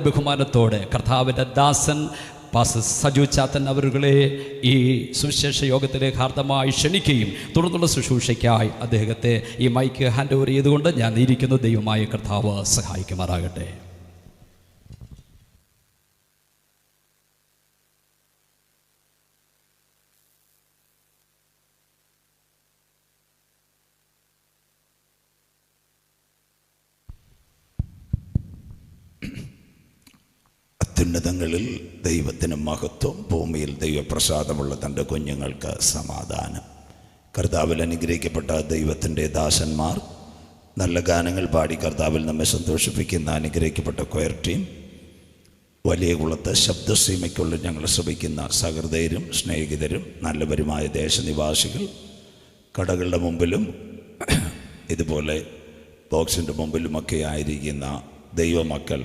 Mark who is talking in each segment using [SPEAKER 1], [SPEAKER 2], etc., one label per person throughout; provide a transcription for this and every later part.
[SPEAKER 1] ബഹുമാനത്തോടെ കർത്താവിൻ്റെ ദാസൻ പാസ്റ്റർ സജു ചാത്തൻ അവരുകളെ ഈ സുവിശേഷ യോഗത്തിലേക്ക് ഹാർദമായി ക്ഷണിക്കുകയും തുടർന്നുള്ള ശുശ്രൂഷയ്ക്കായി അദ്ദേഹത്തെ ഈ മൈക്ക് ഹാൻഡ് ഓവർ ചെയ്തുകൊണ്ട് ഞാൻ ഇരിക്കുന്ന ദൈവമായ കർത്താവ് സഹായിക്കുമാറാകട്ടെ.
[SPEAKER 2] അത്യുന്നതങ്ങളിൽ ദൈവത്തിന് മഹത്വം, ഭൂമിയിൽ ദൈവപ്രസാദമുള്ള തൻ്റെ കുഞ്ഞുങ്ങൾക്ക് സമാധാനം. കർത്താവിൽ അനുഗ്രഹിക്കപ്പെട്ട ദൈവത്തിൻ്റെ ദാസന്മാർ നല്ല ഗാനങ്ങൾ പാടി കർത്താവിൽ നമ്മെ സന്തോഷിപ്പിക്കുന്ന അനുഗ്രഹിക്കപ്പെട്ട കൊയർ ടീം, വലിയ കുളത്ത് ശബ്ദസീമയ്ക്കുള്ളിൽ ഞങ്ങൾ ശ്രമിക്കുന്ന സഹൃദയരും സ്നേഹിതരും നല്ലവരുമായ ദേശനിവാസികൾ, കടകളുടെ മുമ്പിലും ഇതുപോലെ ബോക്സിൻ്റെ മുമ്പിലുമൊക്കെ ആയിരിക്കുന്ന ദൈവമക്കൾ,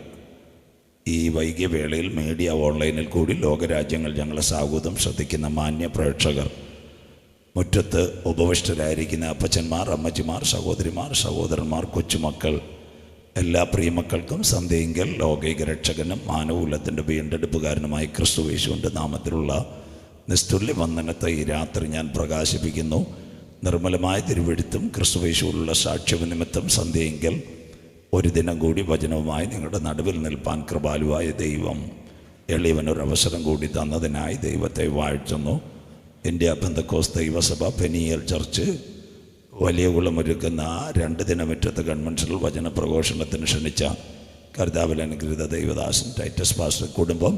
[SPEAKER 2] ഈ വൈകിയ വേളയിൽ മീഡിയ ഓൺലൈനിൽ കൂടി ലോകരാജ്യങ്ങൾ ഞങ്ങളെ സ്വാഗതം ശ്രദ്ധിക്കുന്ന മാന്യ പ്രേക്ഷകർ, മുറ്റത്ത് ഉപവിഷ്ടരായിരിക്കുന്ന അപ്പച്ചന്മാർ, അമ്മച്ചിമാർ, സഹോദരിമാർ, സഹോദരന്മാർ, കൊച്ചുമക്കൾ, എല്ലാ പ്രിയമക്കൾക്കും സന്ധ്യയെങ്കിൽ ലോകൈക രക്ഷകനും മാനവകുലത്തിൻ്റെ വീണ്ടെടുപ്പുകാരനുമായ ക്രിസ്തുയേശുവിൻ്റെ നാമത്തിലുള്ള നിസ്തുല്യ വന്ദനത്തെ ഈ രാത്രി ഞാൻ പ്രകാശിപ്പിക്കുന്നു. നിർമ്മലമായ തിരുവെഴുത്തും ക്രിസ്തുയേശുവിലുള്ള സാക്ഷ്യ നിമിത്തം സന്ധ്യയെങ്കിൽ ഒരു ദിനം കൂടി വചനവുമായി നിങ്ങളുടെ നടുവിൽ നിൽപ്പാൻ കൃപാലുവായ ദൈവം എളിയവനൊരവസരം കൂടി തന്നതിനായി ദൈവത്തെ വാഴ്ത്തുന്നു. ഇന്ത്യ പെന്തക്കോസ്ത് ദൈവസഭ പെനിയൽ ചർച്ച് വലിയ കുളമൊരുക്കുന്ന 2 ദിനമുറ്റത്തെ കൺവെൻഷനിൽ വചന പ്രഘോഷണത്തിന് ക്ഷണിച്ച കർത്താവിൽ അനുഗ്രഹീത ദൈവദാസൻ ടൈറ്റസ് പാസ്റ്റർ കുടുംബം,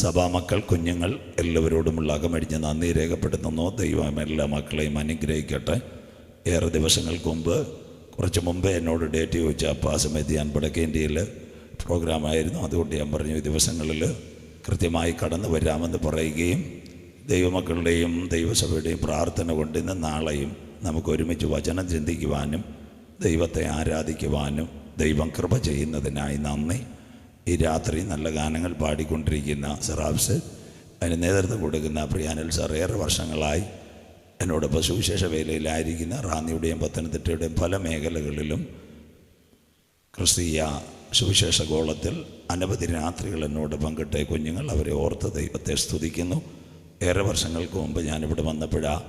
[SPEAKER 2] സഭാമക്കൾ, കുഞ്ഞുങ്ങൾ എല്ലാവരോടുമുള്ള അകമടിഞ്ഞ് നന്ദി രേഖപ്പെടുത്തുന്നു. ദൈവം എല്ലാ മക്കളെയും അനുഗ്രഹിക്കട്ടെ. ഏറെ ദിവസങ്ങൾക്ക് മുമ്പ്, കുറച്ച് മുമ്പേ എന്നോട് ഡേറ്റ് ചോദിച്ച ആ സമയത്ത് ഞാൻ വടക്കേ ഇന്ത്യയിൽ പ്രോഗ്രാമായിരുന്നു. അതുകൊണ്ട് ഞാൻ പറഞ്ഞു ഈ ദിവസങ്ങളിൽ കൃത്യമായി കടന്നു വരാമെന്ന് പറയുകയും ദൈവമക്കളുടെയും ദൈവസഭയുടെയും പ്രാർത്ഥന കൊണ്ട് ഇന്ന് നാളെയും നമുക്ക് ഒരുമിച്ച് വചനം ചിന്തിക്കുവാനും ദൈവത്തെ ആരാധിക്കുവാനും ദൈവം കൃപ ചെയ്യുന്നതിനായി നന്ദി. ഈ രാത്രി നല്ല ഗാനങ്ങൾ പാടിക്കൊണ്ടിരിക്കുന്ന സെറാബ്സ്, അതിന് നേതൃത്വം കൊടുക്കുന്ന പ്രിയാനിൽ സാർ ഏറെ വർഷങ്ങളായി എന്നോടൊപ്പം സുവിശേഷ വേലയിലായിരിക്കുന്ന റാന്നിയുടെയും പത്തനംതിട്ടയുടെയും പല മേഖലകളിലും ക്രിസ്തീയ സുവിശേഷ ഗോളത്തിൽ അനവധി രാത്രികൾ എന്നോട് പങ്കിട്ട കുഞ്ഞുങ്ങൾ, അവരെ ഓർത്ത് ദൈവത്തെ സ്തുതിക്കുന്നു. ഏറെ വർഷങ്ങൾക്ക് മുമ്പ് ഞാനിവിടെ വന്നപ്പോഴാണ്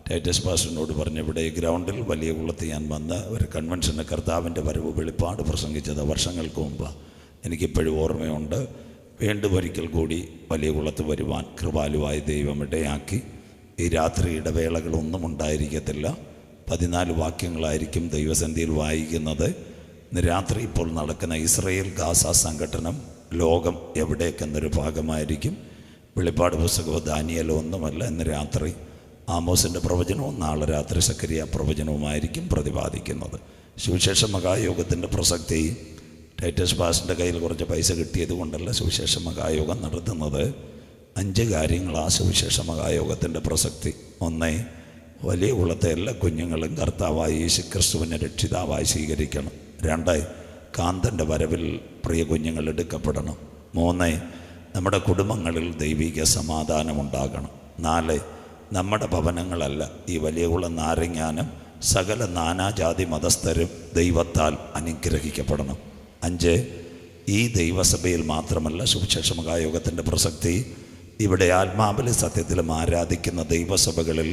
[SPEAKER 2] ടൈറ്റസ് പാസ്റ്ററിനോട് പറഞ്ഞ് ഇവിടെ ഈ ഗ്രൗണ്ടിൽ വലിയ കുളത്ത് ഞാൻ വന്ന് ഒരു കൺവെൻഷന് കർത്താവിൻ്റെ വരവ് വെളിപ്പാട് പ്രസംഗിച്ചത് വർഷങ്ങൾക്ക് മുമ്പ്. എനിക്കിപ്പോഴും ഓർമ്മയുണ്ട്. വീണ്ടും ഒരിക്കൽ കൂടി വലിയ കുളത്ത് വരുവാൻ കൃപാലുവായ ദൈവം ഇടയാക്കി. ഈ രാത്രി ഇടവേളകളൊന്നും ഉണ്ടായിരിക്കത്തില്ല. 14 വാക്യങ്ങളായിരിക്കും ദൈവസന്ധിയിൽ വായിക്കുന്നത്. ഇന്ന് രാത്രി ഇപ്പോൾ നടക്കുന്ന ഇസ്രയേൽ ഗാസ സംഘടനം ലോകം എവിടേക്കെന്നൊരു ഭാഗമായിരിക്കും. വെളിപ്പാട് പുസ്തകമോ ദാനിയേലോ ഒന്നുമല്ല. ഇന്ന് രാത്രി ആമോസിൻ്റെ പ്രവചനവും നാളെ രാത്രി സക്കരിയ പ്രവചനവുമായിരിക്കും പ്രതിപാദിക്കുന്നത്. സുവിശേഷ മഹായോഗത്തിൻ്റെ പ്രസക്തി ടൈറ്റസ് പാസ്റ്ററിൻ്റെ കയ്യിൽ കുറച്ച് പൈസ കിട്ടിയത് കൊണ്ടല്ല സുവിശേഷ മഹായോഗം നടത്തുന്നത്. 5 കാര്യങ്ങളാണ് സുവിശേഷ മഹായോഗത്തിൻ്റെ പ്രസക്തി. 1, വലിയ കുളത്തെ എല്ലാ കുഞ്ഞുങ്ങളും കർത്താവായി യേശുക്രിസ്തുവിനെ രക്ഷിതാവായി സ്വീകരിക്കണം. 2, കാന്തൻ്റെ വരവിൽ പ്രിയ കുഞ്ഞുങ്ങൾ എടുക്കപ്പെടണം. 3, നമ്മുടെ കുടുംബങ്ങളിൽ ദൈവിക സമാധാനമുണ്ടാകണം. 4, നമ്മുടെ ഭവനങ്ങളല്ല ഈ വലിയ കുളം നാരങ്ങാനും സകല നാനാജാതി മതസ്ഥരും ദൈവത്താൽ അനുഗ്രഹിക്കപ്പെടണം. 5, ഈ ദൈവസഭയിൽ മാത്രമല്ല സുവിശേഷ മഹായോഗത്തിൻ്റെ പ്രസക്തി, ഇവിടെ ആത്മാവിലെ സത്യത്തിലും ആരാധിക്കുന്ന ദൈവസഭകളിൽ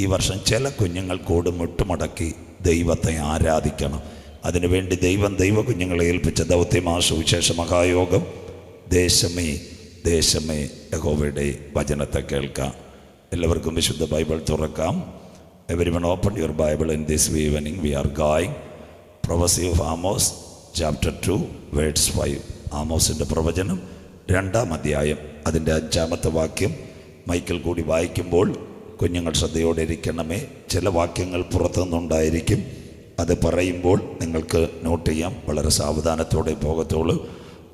[SPEAKER 2] ഈ വർഷം ചില കുഞ്ഞുങ്ങൾ കൂടെ മുട്ടുമടക്കി ദൈവത്തെ ആരാധിക്കണം. അതിനുവേണ്ടി ദൈവം ദൈവ കുഞ്ഞുങ്ങളെ ഏൽപ്പിച്ച ദൗത്യമാ സുവിശേഷ മഹായോഗം. ദേശമേ ദേശമേ യഹോവയുടെ വചനത്തെ കേൾക്കാം. എല്ലാവർക്കും വിശുദ്ധ ബൈബിൾ തുറക്കാം. Everyone open your Bible in this evening. We are going prophecy of Amos chapter 2 words 5. ആമോസിൻ്റെ പ്രവചനം 2-ാം അധ്യായം അതിൻ്റെ 5-ാമത്തെ വാക്യം മൈക്കിൽ കൂടി വായിക്കുമ്പോൾ കുഞ്ഞുങ്ങൾ ശ്രദ്ധയോടെ ഇരിക്കണമേ. ചില വാക്യങ്ങൾ പുറത്തുനിന്നുണ്ടായിരിക്കും. അത് പറയുമ്പോൾ നിങ്ങൾക്ക് നോട്ട് ചെയ്യാം. വളരെ സാവധാനത്തോടെ പോകത്തുള്ളൂ.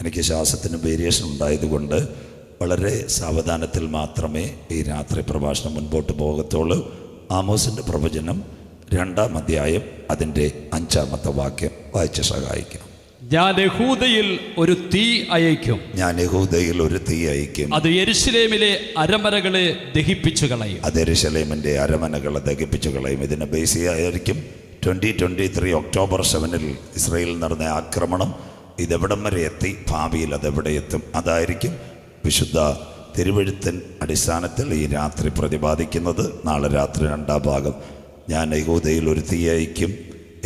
[SPEAKER 2] എനിക്ക് ശ്വാസത്തിന് വേരിയേഷൻ ഉണ്ടായതുകൊണ്ട് വളരെ സാവധാനത്തിൽ മാത്രമേ ഈ രാത്രി പ്രഭാഷണം മുൻപോട്ട് പോകത്തുള്ളൂ. ആമോസിൻ്റെ പ്രവചനം 2-ാം അധ്യായം അതിൻ്റെ 5-ാമത്തെ വാക്യം വായിച്ച് സഹായിക്കാം.
[SPEAKER 1] ഞാൻ യഹൂദയിൽ ഒരു തീ അയക്കും.
[SPEAKER 2] ഞാൻ യഹൂദയിൽ ഒരു തീ അയക്കും.
[SPEAKER 1] അത് യെരുശലേമിലെ അരമനകളെ ദഹിപ്പിച്ചു കളയും.
[SPEAKER 2] അത് യെരുശലേമിൻ്റെ അരമനകളെ ദഹിപ്പിച്ചു കളയും. ഇതിന് ബേസിയായിരിക്കും 2023 ഒക്ടോബർ 7 ഇസ്രയേലിൽ നടന്ന ആക്രമണം. ഇതെവിടം വരെ എത്തി, ഭാവിയിൽ അതെവിടെ എത്തും. അതായിരിക്കും വിശുദ്ധ തിരുവെഴുത്തിൻ അടിസ്ഥാനത്തിൽ ഈ രാത്രി പ്രതിപാദിക്കുന്നത്. നാളെ രാത്രി 2-ാം ഭാഗം. ഞാൻ യഹൂദയിൽ ഒരു തീ അയക്കും,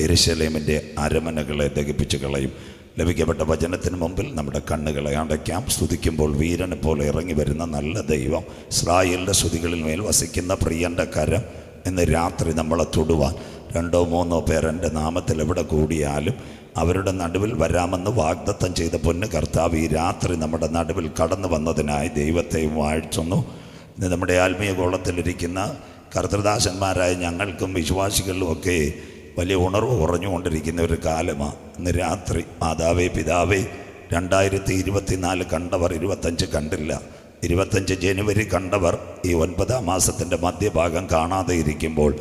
[SPEAKER 2] യെരൂശലേമിൻ്റെ അരമനകളെ ദഹിപ്പിച്ച് കളയും. ലഭിക്കപ്പെട്ട വചനത്തിന് മുമ്പിൽ നമ്മുടെ കണ്ണുകളെ അടയ്ക്കാം. സ്തുതിക്കുമ്പോൾ വീരനെ പോലെ ഇറങ്ങി വരുന്ന നല്ല ദൈവം, ഇസ്രായേലിൻ്റെ സ്തുതികളിൽ മേൽ വസിക്കുന്ന പ്രിയൻ്റെ കരം ഇന്ന് രാത്രി നമ്മളെ തൊടുവാൻ 2-3 പേർ എൻ്റെ നാമത്തിൽ എവിടെ കൂടിയാലും അവരുടെ നടുവിൽ വരാമെന്ന് വാഗ്ദത്തം ചെയ്ത പൊന്ന് കർത്താവ് ഈ രാത്രി നമ്മുടെ നടുവിൽ കടന്നു വന്നതിനായി ദൈവത്തെ വാഴ്ത്തുന്നു. ഇന്ന് നമ്മുടെ ആത്മീയ ഗോളത്തിലിരിക്കുന്ന കർത്തൃദാസന്മാരായ ഞങ്ങൾക്കും വിശ്വാസികളിലുമൊക്കെ വലിയ ഉണർവ് കുറഞ്ഞുകൊണ്ടിരിക്കുന്ന ഒരു കാലമാണ്. ഇന്ന് രാത്രി മാതാവേ പിതാവേ, 2024 കണ്ടവർ 25 കണ്ടില്ല, 25 ജനുവരി കണ്ടവർ ഈ 9-ാം മാസത്തിൻ്റെ മധ്യഭാഗം കാണാതെ ഇരിക്കുമ്പോൾ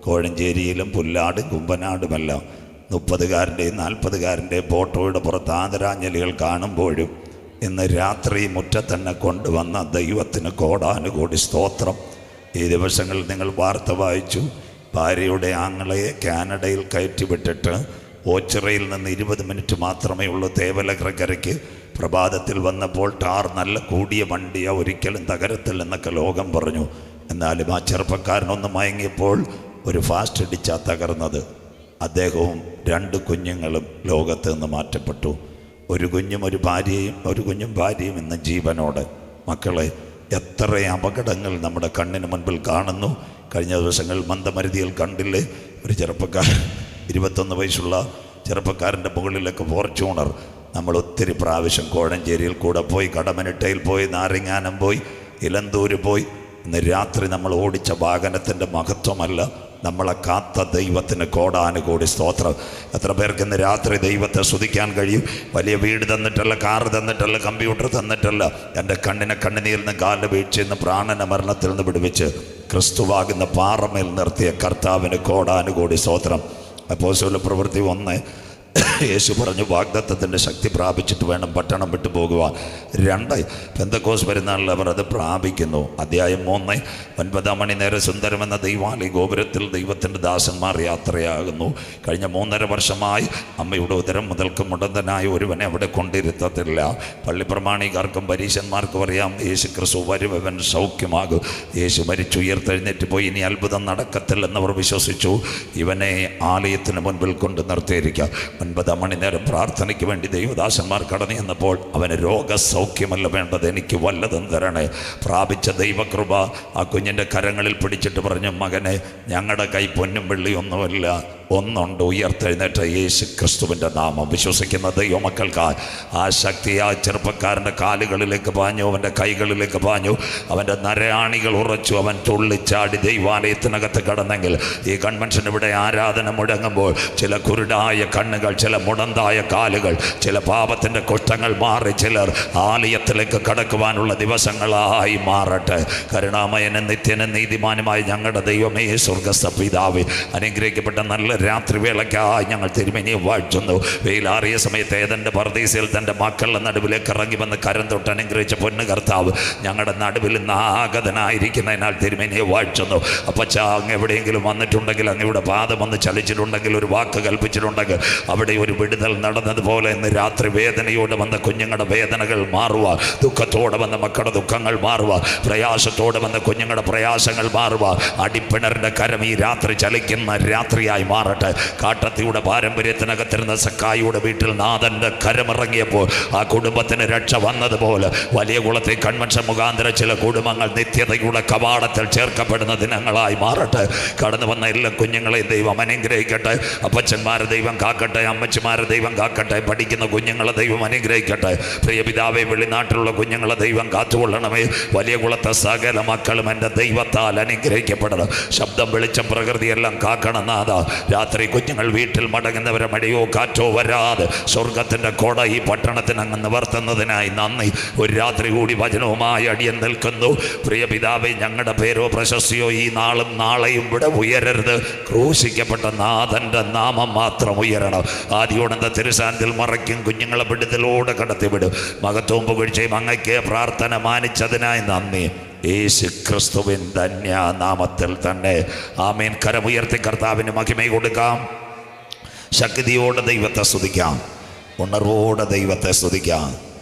[SPEAKER 2] കോഴഞ്ചേരിയിലും പുല്ലാടും കുമ്പനാടുമെല്ലാം 30-കാരൻ്റെയും 40-കാരൻ്റെയും ഫോട്ടോയുടെ പുറത്ത് ആദരാഞ്ജലികൾ കാണുമ്പോഴും ഇന്ന് രാത്രി മുറ്റത്തന്നെ കൊണ്ടുവന്ന ദൈവത്തിന് കോടാനുകോടി സ്തോത്രം. ഈ ദിവസങ്ങളിൽ നിങ്ങൾ വാർത്ത വായിച്ചു, ഭാര്യയുടെ ആങ്ങളയെ കാനഡയിൽ കയറ്റിവിട്ടിട്ട് ഓച്ചിറയിൽ നിന്ന് 20 മിനിറ്റ് മാത്രമേ ഉള്ളൂ തേവലക്കരയ്ക്ക്. പ്രഭാതത്തിൽ വന്നപ്പോൾ ടാർ നല്ല കൂടിയ വണ്ടിയാ, ഒരിക്കലും തകരത്തില്ലെന്നൊക്കെ ലോകം പറഞ്ഞു. എന്നാലും ആ ചെറുപ്പക്കാരനൊന്ന് മയങ്ങിയപ്പോൾ ഒരു ഫാസ്റ്റ് അടിച്ചാൽ തകർന്നത്. അദ്ദേഹവും 2 കുഞ്ഞുങ്ങളും ലോകത്ത് നിന്ന് മാറ്റപ്പെട്ടു. ഒരു കുഞ്ഞും ഭാര്യയും ഇന്ന് ജീവനോടെ. മക്കളെ, എത്ര അപകടങ്ങൾ നമ്മുടെ കണ്ണിന് മുൻപിൽ കാണുന്നു. കഴിഞ്ഞ ദിവസങ്ങൾ മന്ദമരുതിയിൽ കണ്ടില്ലേ, ഒരു ചെറുപ്പക്കാരൻ, 21 വയസ്സുള്ള ചെറുപ്പക്കാരൻ്റെ മുകളിലൊക്കെ ഫോർച്യൂണർ. നമ്മൾ ഒത്തിരി പ്രാവശ്യം കോഴഞ്ചേരിയിൽ കൂടെ പോയി, കടമനിട്ടയിൽ പോയി, നാരങ്ങാനം പോയി, ഇലന്തൂര് പോയി. ഇന്ന് രാത്രി നമ്മൾ ഓടിച്ച വാഹനത്തിൻ്റെ മഹത്വമല്ല, നമ്മളെ കാത്ത ദൈവത്തിന് കോടാനുകോടി സ്തോത്രം. എത്ര പേർക്ക് ഇന്ന് രാത്രി ദൈവത്തെ സ്തുതിക്കാൻ കഴിയും? വലിയ വീട് തന്നിട്ടല്ല, കാറ് തന്നിട്ടല്ല, കമ്പ്യൂട്ടർ തന്നിട്ടല്ല, എൻ്റെ കണ്ണിനെ കണ്ണുനീരിൽ നിന്ന് കാല് വീഴ്ചയെന്ന് പ്രാണന മരണത്തിൽ നിന്ന് വിടുവിച്ച് ക്രിസ്തുവാകുന്ന പാറമേൽ നിർത്തിയ കർത്താവിന് കോടാനുകോടി സ്തോത്രം. അപ്പോസ്തല പ്രവൃത്തി 1 യേശു പറഞ്ഞു, വാഗ്ദത്തത്തിൻ്റെ ശക്തി പ്രാപിച്ചിട്ട് വേണം പട്ടണം വിട്ടു പോകുവാൻ. 2 പെന്തക്കോസ് പെരുന്നാളിൽ അവർ അത് പ്രാപിക്കുന്നു. അധ്യായം 3 9-ാം മണി നേരം സുന്ദരമെന്ന ദൈവാലയ ഗോപുരത്തിൽ ദൈവത്തിൻ്റെ ദാസന്മാർ യാത്രയാകുന്നു. കഴിഞ്ഞ 3.5 വർഷമായി അമ്മയുടെ ഉദരം മുതൽക്ക് മുടന്തനായ ഒരുവനെ അവിടെ കൊണ്ടിരുത്തത്തില്ല. പള്ളിപ്രമാണികാർക്കും പരീശന്മാർക്കും അറിയാം, യേശു ക്രിസ്തു വരുവൻ സൗഖ്യമാകും. യേശു മരിച്ചുയർത്തെഴുന്നേറ്റ് പോയി, ഇനി അത്ഭുതം നടക്കത്തില്ലെന്നവർ വിശ്വസിച്ചു. ഇവനെ ആലയത്തിന് മുൻപിൽ കൊണ്ട് നിർത്തിയിരിക്കാം. 9-ാം മണി നേരം പ്രാർത്ഥനയ്ക്ക് വേണ്ടി ദൈവദാസന്മാർ കടന്നു ചെന്നപ്പോൾ അവന് രോഗസൗഖ്യമല്ല വേണ്ടത്, എനിക്ക് വല്ലതും തരണേ. പ്രാപിച്ച ദൈവകൃപ ആ കുഞ്ഞിൻ്റെ കരങ്ങളിൽ പിടിച്ചിട്ട് പറഞ്ഞു, മകനെ, ഞങ്ങളുടെ കൈ പൊന്നും വെള്ളിയൊന്നുമല്ല, ഒന്നുണ്ട്, ഉയർത്തെഴുന്നേറ്റ യേശു ക്രിസ്തുവിൻ്റെ നാമം. വിശ്വസിക്കുന്ന ദൈവമക്കൾക്കായി ആ ശക്തി ആ ചെറുപ്പക്കാരൻ്റെ കാലുകളിലേക്ക് പാഞ്ഞു, അവൻ്റെ കൈകളിലേക്ക് പാഞ്ഞു, അവൻ്റെ നരയാണികൾ ഉറച്ചു, അവൻ തുള്ളിച്ചാടി ദൈവാലയത്തിനകത്ത് കടന്നെങ്കിൽ ഈ കൺവെൻഷൻ ഇവിടെ ആരാധന മുടങ്ങുമ്പോൾ ചില കുരുടായ കണ്ണുകൾ, ചില മുടന്തായ കാലുകൾ, ചില പാപത്തിൻ്റെ കുറ്റങ്ങൾ മാറി ചിലർ ആലയത്തിലേക്ക് കടക്കുവാനുള്ള ദിവസങ്ങളായി മാറട്ടെ. കരുണാമയനും നിത്യനും നീതിമാനുമായി ഞങ്ങളുടെ ദൈവമേ, സ്വർഗ്ഗസ്ഥ പിതാവേ, അനുഗ്രഹിക്കപ്പെട്ട നല്ല രാത്രി വേളയ്ക്കായി ഞങ്ങൾ തിരുമേനിയെ വാഴ്ത്തുന്നു. വെയിലാറിയ സമയത്ത് ഏതെൻ്റെ പർദീസയിൽ തൻ്റെ മക്കളുടെ നടുവിലേക്ക് ഇറങ്ങി വന്ന് കരം തൊട്ട് അനുഗ്രഹിച്ച പൊന്നു കർത്താവ് ഞങ്ങളുടെ നടുവിൽ നിന്ന് ആഗതനായിരിക്കുന്നതിനാൽ തിരുമേനിയെ വാഴ്ത്തുന്നു. അപ്പച്ചാ, അങ്ങ് എവിടെയെങ്കിലും വന്നിട്ടുണ്ടെങ്കിൽ, അങ്ങയുടെ പാദം ഒന്ന് ചലിച്ചിട്ടുണ്ടെങ്കിൽ, ഒരു വാക്ക് കൽപ്പിച്ചിട്ടുണ്ടെങ്കിൽ, അവിടെ ഒരു വിടുതൽ നടന്നതുപോലെ ഇന്ന് രാത്രി വേദനയോടെ വന്ന കുഞ്ഞുങ്ങളുടെ വേദനകൾ മാറുക, ദുഃഖത്തോടെ വന്ന മക്കളുടെ ദുഃഖങ്ങൾ മാറുക, പ്രയാസത്തോടെ വന്ന കുഞ്ഞുങ്ങളുടെ പ്രയാസങ്ങൾ മാറുക. അടിപ്പിണറിൻ്റെ കരം ഈ രാത്രി ചലിക്കുന്ന രാത്രിയായി മാറട്ടെ. കാട്ടത്തിയുടെ പാരമ്പര്യത്തിനകത്തിരുന്ന സക്കായിയുടെ വീട്ടിൽ നാഥൻ്റെ കരമിറങ്ങിയപ്പോൾ ആ കുടുംബത്തിന് രക്ഷ വന്നതുപോലെ വലിയ കുളത്തെ കൺവെൻഷൻ മുഖാന്തരം ചില കുടുംബങ്ങൾ നിത്യതയുടെ കവാടത്തിൽ ചേർക്കപ്പെടുന്ന ദിനങ്ങളായി മാറട്ടെ. കടന്നു വന്ന എല്ലാ കുഞ്ഞുങ്ങളെയും ദൈവം അനുഗ്രഹിക്കട്ടെ. അപ്പച്ചന്മാരെ ദൈവം കാക്കട്ടെ, അമ്മച്ചിമാരെ ദൈവം കാക്കട്ടെ, പഠിക്കുന്ന കുഞ്ഞുങ്ങളെ ദൈവം അനുഗ്രഹിക്കട്ടെ. പ്രിയ പിതാവേ, വെളിനാട്ടിലുള്ള കുഞ്ഞുങ്ങളെ ദൈവം കാത്തുകൊള്ളണമേ. വലിയ കുളത്തെ സകല മക്കളും എൻ്റെ ദൈവത്താൽ അനുഗ്രഹിക്കപ്പെടണം. ശബ്ദം, വെളിച്ചം, പ്രകൃതിയെല്ലാം കാക്കണം നാഥ. രാത്രി കുഞ്ഞുങ്ങൾ വീട്ടിൽ മടങ്ങുന്നവരെ മഴയോ കാറ്റോ വരാതെ സ്വർഗത്തിൻ്റെ കൊട ഈ പട്ടണത്തിന് അങ്ങ് നിവർത്തുന്നതിനായി നന്ദി. ഒരു രാത്രി കൂടി വചനവുമായി അടിയൻ നിൽക്കുന്നു. പ്രിയ പിതാവേ, ഞങ്ങളുടെ പേരോ പ്രശസ്തിയോ ഈ നാളും നാളെയും ഇവിടെ ഉയരരുത്. ക്രൂശിക്കപ്പെട്ട നാഥൻ്റെ നാമം മാത്രം ഉയരണം. ആദ്യോടന്ത തിരുസാന്നിൽ മറയ്ക്കും കുഞ്ഞുങ്ങളെ വിടുതലോടെ കടത്തിവിടും. മഹത്വവും പുകഴ്ചയും അങ്ങയ്ക്ക് പ്രാർത്ഥന മാനിച്ചതിനായി നന്ദി. യേശു ക്രിസ്തുവിൻ ധന്യ നാമത്തിൽ തന്നെ ആമേൻ. കരമുയർത്തി കർത്താവിന് മഹിമ കൊടുക്കാം. ശക്തിയോടെ ദൈവത്തെ സ്തുതിക്കാം. ഉണർവോടെ ദൈവത്തെ സ്തുതിക്കാം.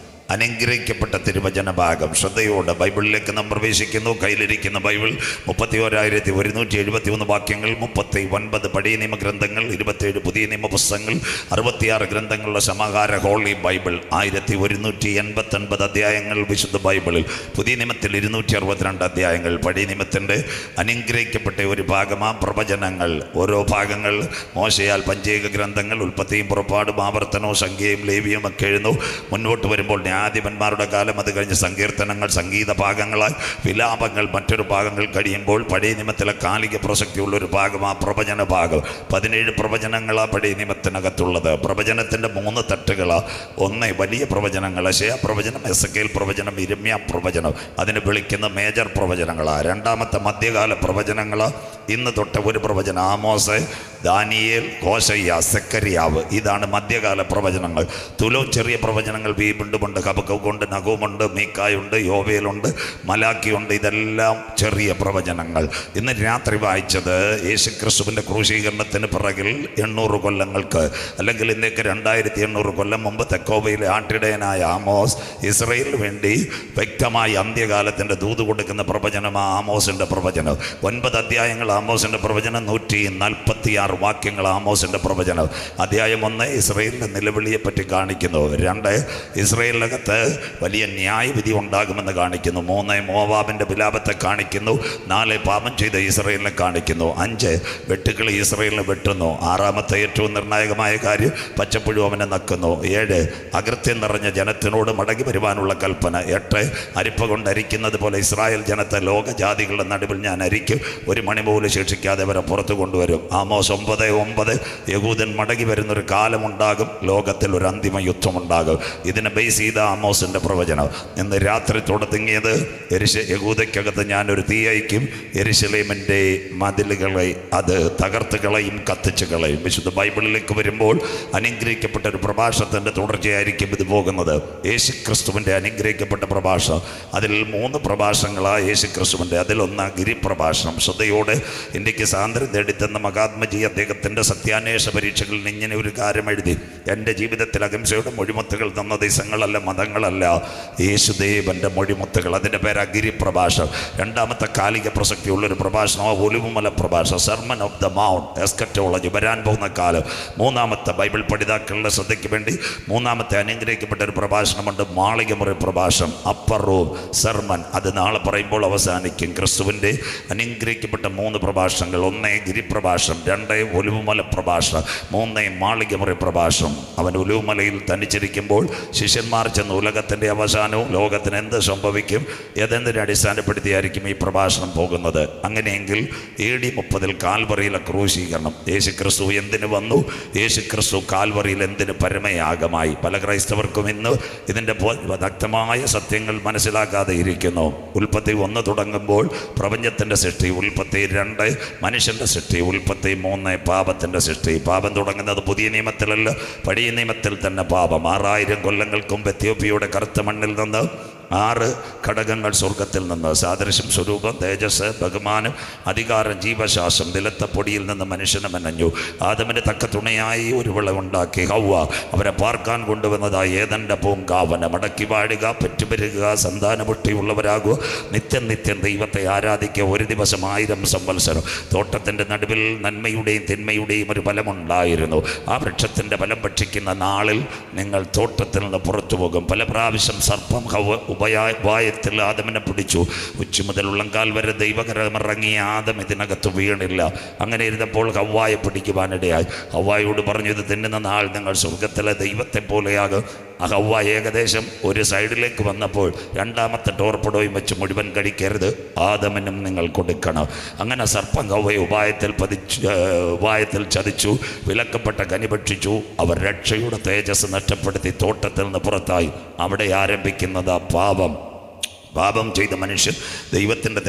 [SPEAKER 2] അനുഗ്രഹിക്കപ്പെട്ട തിരുവചന ഭാഗം ശ്രദ്ധയോടെ ബൈബിളിലേക്ക് നാം പ്രവേശിക്കുന്നു. കയ്യിലിരിക്കുന്ന ബൈബിൾ 31,171 വാക്യങ്ങൾ, 39 പഴയ നിയമഗ്രന്ഥങ്ങൾ, 27 പുതിയ നിയമ പുസ്തകങ്ങൾ, 66 ഗ്രന്ഥങ്ങളുടെ സമാഹാര ഹോളി ബൈബിൾ, 1189 അധ്യായങ്ങൾ വിശുദ്ധ ബൈബിളിൽ. പുതിയ നിയമത്തിൽ 262 അധ്യായങ്ങൾ. പഴയ നിയമത്തിൻ്റെ അനുഗ്രഹിക്കപ്പെട്ട ഒരു ഭാഗമാ പ്രവചനങ്ങൾ. ഓരോ ഭാഗങ്ങൾ മോശയാൽ പഞ്ചേക ഗ്രന്ഥങ്ങൾ, ഉൽപ്പത്തിയും പുറപ്പാടും ആവർത്തനവും സംഖ്യയും ലേവിയും ഒക്കെ എഴുതുന്നു. മുന്നോട്ട് വരുമ്പോൾ ന്യായാധിപന്മാരുടെ കാലം, അത് കഴിഞ്ഞ് സങ്കീർത്തനങ്ങൾ, സംഗീത ഭാഗങ്ങളായി വിലാപങ്ങൾ, മറ്റൊരു ഭാഗങ്ങൾ കഴിയുമ്പോൾ പഴയ നിയമത്തിലെ കാലിക പ്രസക്തിയുള്ളൊരു ഭാഗം ആ പ്രവചന ഭാഗം. 17 പ്രവചനങ്ങളാണ് പഴയ നിയമത്തിനകത്തുള്ളത്. പ്രവചനത്തിൻ്റെ 3 തട്ടുകളാണ്. ഒന്ന് വലിയ പ്രവചനങ്ങൾ, യെശയ്യാ പ്രവചനം, എസെക്കിയേൽ പ്രവചനം, യിരെമ്യാ പ്രവചനം. അതിനെ വിളിക്കുന്ന മേജർ പ്രവചനങ്ങളാണ്. രണ്ടാമത്തെ മധ്യകാല പ്രവചനങ്ങളാണ്. ഇന്ന് തൊട്ട് ഒരു പ്രവചനം ആമോസ്, ദാനിയേൽ, ഹോശയ്യ, സെക്കര്യാവ്. ഇതാണ് മധ്യകാല പ്രവചനങ്ങൾ. തുലോം ചെറിയ പ്രവചനങ്ങൾ വീണ്ടുമുണ്ട്. ഹബക്കൂക്കുണ്ട്, നഹൂമുണ്ട്, മീക്കായുണ്ട്, യോവേലുണ്ട്, മലാക്കിയുണ്ട്. ഇതെല്ലാം ചെറിയ പ്രവചനങ്ങൾ. ഇന്ന് രാത്രി വായിച്ചത് യേശുക്രിസ്തുവിൻ്റെ ക്രൂശീകരണത്തിന് പിറകിൽ 800 കൊല്ലങ്ങൾക്ക്, അല്ലെങ്കിൽ ഇന്നേക്ക് 2800 കൊല്ലം മുമ്പ് തെക്കോവയിലെ ആട്ടിടയനായ ആമോസ് ഇസ്രയേലിന് വേണ്ടി വ്യക്തമായി അന്ത്യകാലത്തിൻ്റെ ദൂത് കൊടുക്കുന്ന പ്രവചനമാണ് ആമോസിൻ്റെ പ്രവചനം. 9 അധ്യായങ്ങൾ ആമോസിൻ്റെ പ്രവചനം, 146 വാക്യങ്ങൾ ആമോസിൻ്റെ പ്രവചനം. അധ്യായം 1 ഇസ്രയേലിൻ്റെ നിലവിളിയെപ്പറ്റി കാണിക്കുന്നു. 2 ഇസ്രയേലിനകത്ത് വലിയ ന്യായവിധി ഉണ്ടാകുമെന്ന് കാണിക്കുന്നു. 3 മോവാബിൻ്റെ വിലാപത്തെ കാണിക്കുന്നു. 4 പാപം ചെയ്ത ഇസ്രയേലിനെ കാണിക്കുന്നു. 5 വെട്ടുകിളി ഇസ്രയേലിനെ വെട്ടുന്നു. 6 ഏറ്റവും നിർണായകമായ കാര്യം പച്ചപ്പുഴു അവനെ നക്കുന്നു. 7 അകൃത്യം നിറഞ്ഞ ജനത്തിനോട് മടങ്ങി വരുവാനുള്ള കൽപ്പന. 8 അരിപ്പ കൊണ്ട് അരിക്കുന്നത് പോലെ ഇസ്രായേൽ ജനത്തെ ലോകജാതികളുടെ നടുവിൽ ഞാൻ അരിക്കും, ഒരു മണി പോലും ശിക്ഷിക്കാതെ അവരെ പുറത്തു കൊണ്ടുവരും. ആമോസ് 9:9 യഹൂദൻ മടങ്ങി വരുന്നൊരു കാലമുണ്ടാകും, ലോകത്തിൽ ഒരു അന്തിമ യുദ്ധമുണ്ടാകും. ഇതിനെ ബേസ് ചെയ്ത ആമോസിൻ്റെ പ്രവചനം. ഇന്ന് രാത്രി തുടങ്ങിയത് യഹൂദയ്ക്കകത്ത് ഞാനൊരു തീ അയക്കും, യെരുശലേമിൻ്റെ മതിലുകളെ അത് തകർത്ത് കളയും, കത്തിച്ച് കളയും. വിശുദ്ധ ബൈബിളിലേക്ക് വരുമ്പോൾ അനുഗ്രഹിക്കപ്പെട്ട ഒരു പ്രഭാഷണത്തിൻ്റെ തുടർച്ചയായിരിക്കും ഇത് പോകുന്നത്. യേശുക്രിസ്തുവിൻ്റെ അനുഗ്രഹിക്കപ്പെട്ട പ്രഭാഷണം. അതിൽ 3 പ്രഭാഷണങ്ങളാണ് യേശുക്രിസ്തുവിൻ്റെ. അതിലൊന്ന് ഗിരിപ്രഭാഷണം. ശ്രദ്ധയോടെ ഇന്ത്യക്ക് സ്വാതന്ത്ര്യം നേടിത്തന്ന മഹാത്മജി അദ്ദേഹത്തിൻ്റെ സത്യാന്വേഷണ പരീക്ഷകളിൽ ഇങ്ങനെ ഒരു കാര്യം എഴുതി: എൻ്റെ ജീവിതത്തിൽ അഹിംസയുടെ മൊഴിമുത്തുകൾ തന്ന ദിവസങ്ങളല്ല, മതങ്ങളല്ല, യേശുദേവൻ്റെ മൊഴിമുത്തുകൾ. അതിൻ്റെ പേര് ഗിരിപ്രഭാഷണം. രണ്ടാമത്തെ കാലിക പ്രസക്തിയുള്ളൊരു പ്രഭാഷണം ഒലിവുമല പ്രഭാഷണം, sermon of the mount, eschatology, വരാൻ പോകുന്ന കാലം. 3ാമത്തെ ബൈബിൾ പഠിതാക്കളുടെ ശ്രദ്ധയ്ക്ക് വേണ്ടി 3ാമത്തെ അനുഗ്രഹിക്കപ്പെട്ട ഒരു പ്രഭാഷണമുണ്ട്, മാളികമുറി പ്രഭാഷണം, അപ്പർ റൂം സെർമൺ. അത് നാളെ പറയുമ്പോൾ അവസാനിക്കും. ക്രിസ്തുവിൻ്റെ അനുഗ്രഹിക്കപ്പെട്ട 3 പ്രഭാഷണങ്ങൾ: 1 ഗിരിപ്രഭാഷണം, 2 ഒലിവുമല പ്രഭാഷണം, 3 മാളികമുറി പ്രഭാഷണം. അവൻ ഒലിവുമലയിൽ തനിച്ചിരിക്കുമ്പോൾ ശിഷ്യന്മാർ ചെന്ന് ഉലകത്തിൻ്റെ അവസാനവും ലോകത്തിന് എന്ത് സംഭവിക്കും ഏതെന്തിനെ അടിസ്ഥാനപ്പെടുത്തിയായിരിക്കും ഈ പ്രഭാഷണം പോകുന്നത്. അങ്ങനെയെങ്കിൽ AD 30 കാൽവറിയിലെ ക്രൂശീകരണം. യേശുക്രിസ്തു എന്തിനു വന്നു? യേശുക്രിസ്തു കാൽവറിയിൽ എന്തിന് പരമയാഗമായി? പല ക്രൈസ്തവർക്കും ഇന്ന് ഇതിൻ്റെ വ്യക്തമായ സത്യങ്ങൾ മനസ്സിലാക്കാതെ ഇരിക്കുന്നു. ഉൽപ്പത്തി 1 തുടങ്ങുമ്പോൾ പ്രപഞ്ചത്തിൻ്റെ സൃഷ്ടി, ഉൽപ്പത്തി 2 മനുഷ്യൻ്റെ സൃഷ്ടി, ഉൽപ്പത്തി 3 പാപത്തിൻ്റെ സൃഷ്ടി. പാപം തുടങ്ങുന്നത് പുതിയ നിയമത്തിലല്ല, പഴയ നിയമത്തിൽ തന്നെ പാപം. 6000 കൊല്ലങ്ങൾക്ക് മുമ്പ് എത്യോപ്യയുടെ കറുത്ത മണ്ണിൽ നിന്ന് 6 ഘടകങ്ങൾ സ്വർഗത്തിൽ നിന്ന്: സാദൃശ്യം, സ്വരൂപം, തേജസ്, ബഹുമാനം, അധികാരം, ജീവശാസ്ത്രം. നിലത്തെ പൊടിയിൽ നിന്ന് മനുഷ്യനെ മെനഞ്ഞു. ആദമിന് തക്ക തുണയായി ഒരു വിളവുണ്ടാക്കി ഹവ്വ അവരെ പാർക്കാൻ കൊണ്ടുവന്നതായി ഏദന്റെ പൂങ്കാവനം. മടക്കി വാഴുക, പെറ്റുപെരുക, സന്താനപുഷ്ടിയുള്ളവരാകുക, നിത്യം നിത്യം ദൈവത്തെ ആരാധിക്കുക. ഒരു ദിവസം 1000 സംവത്സരം. തോട്ടത്തിൻ്റെ നടുവിൽ നന്മയുടെയും തിന്മയുടെയും ഒരു ഫലമുണ്ടായിരുന്നു. ആ വൃക്ഷത്തിൻ്റെ ഫലം ഭക്ഷിക്കുന്ന നാളിൽ നിങ്ങൾ തോട്ടത്തിൽ നിന്ന് പുറത്തു പോകും. പല പ്രാവശ്യം സർപ്പം ഉപായത്തിൽ ആദമിനെ പിടിച്ചു. ഉച്ച മുതൽ ഉള്ളങ്കാൽ വരെ ദൈവകരമിറങ്ങിയ ആദം ഇതിനകത്ത് വീണില്ല. അങ്ങനെ ഇരുന്നപ്പോൾ ഹവ്വായെ പിടിക്കുവാനിടയായി. ഹവ്വായോട് പറഞ്ഞു, ഇത് തിന്നുന്ന നാൾ നിങ്ങൾ സ്വർഗത്തിലെ ദൈവത്തെ പോലെയാകും. ആ ഹവ്വ ഏകദേശം ഒരു സൈഡിലേക്ക് വന്നപ്പോൾ 2ാമത്തെ ടോർപ്പഡോയും വെച്ച് മുഴുവൻ കഴിക്കരുത്, ആദമിനും നിങ്ങൾ കൊടുക്കണം. അങ്ങനെ സർപ്പം ഹവ്വയെ ഉപായത്തിൽ ചതിച്ചു, വിലക്കപ്പെട്ട കനി ഭക്ഷിച്ചു. അവർ രക്ഷയുടെ തേജസ് നഷ്ടപ്പെടുത്തി തോട്ടത്തിൽ നിന്ന് പുറത്തായി. അവിടെ ആരംഭിക്കുന്നത് പാപം. പാപം ചെയ്ത മനുഷ്യൻ ദൈവത്തിൻ്റെ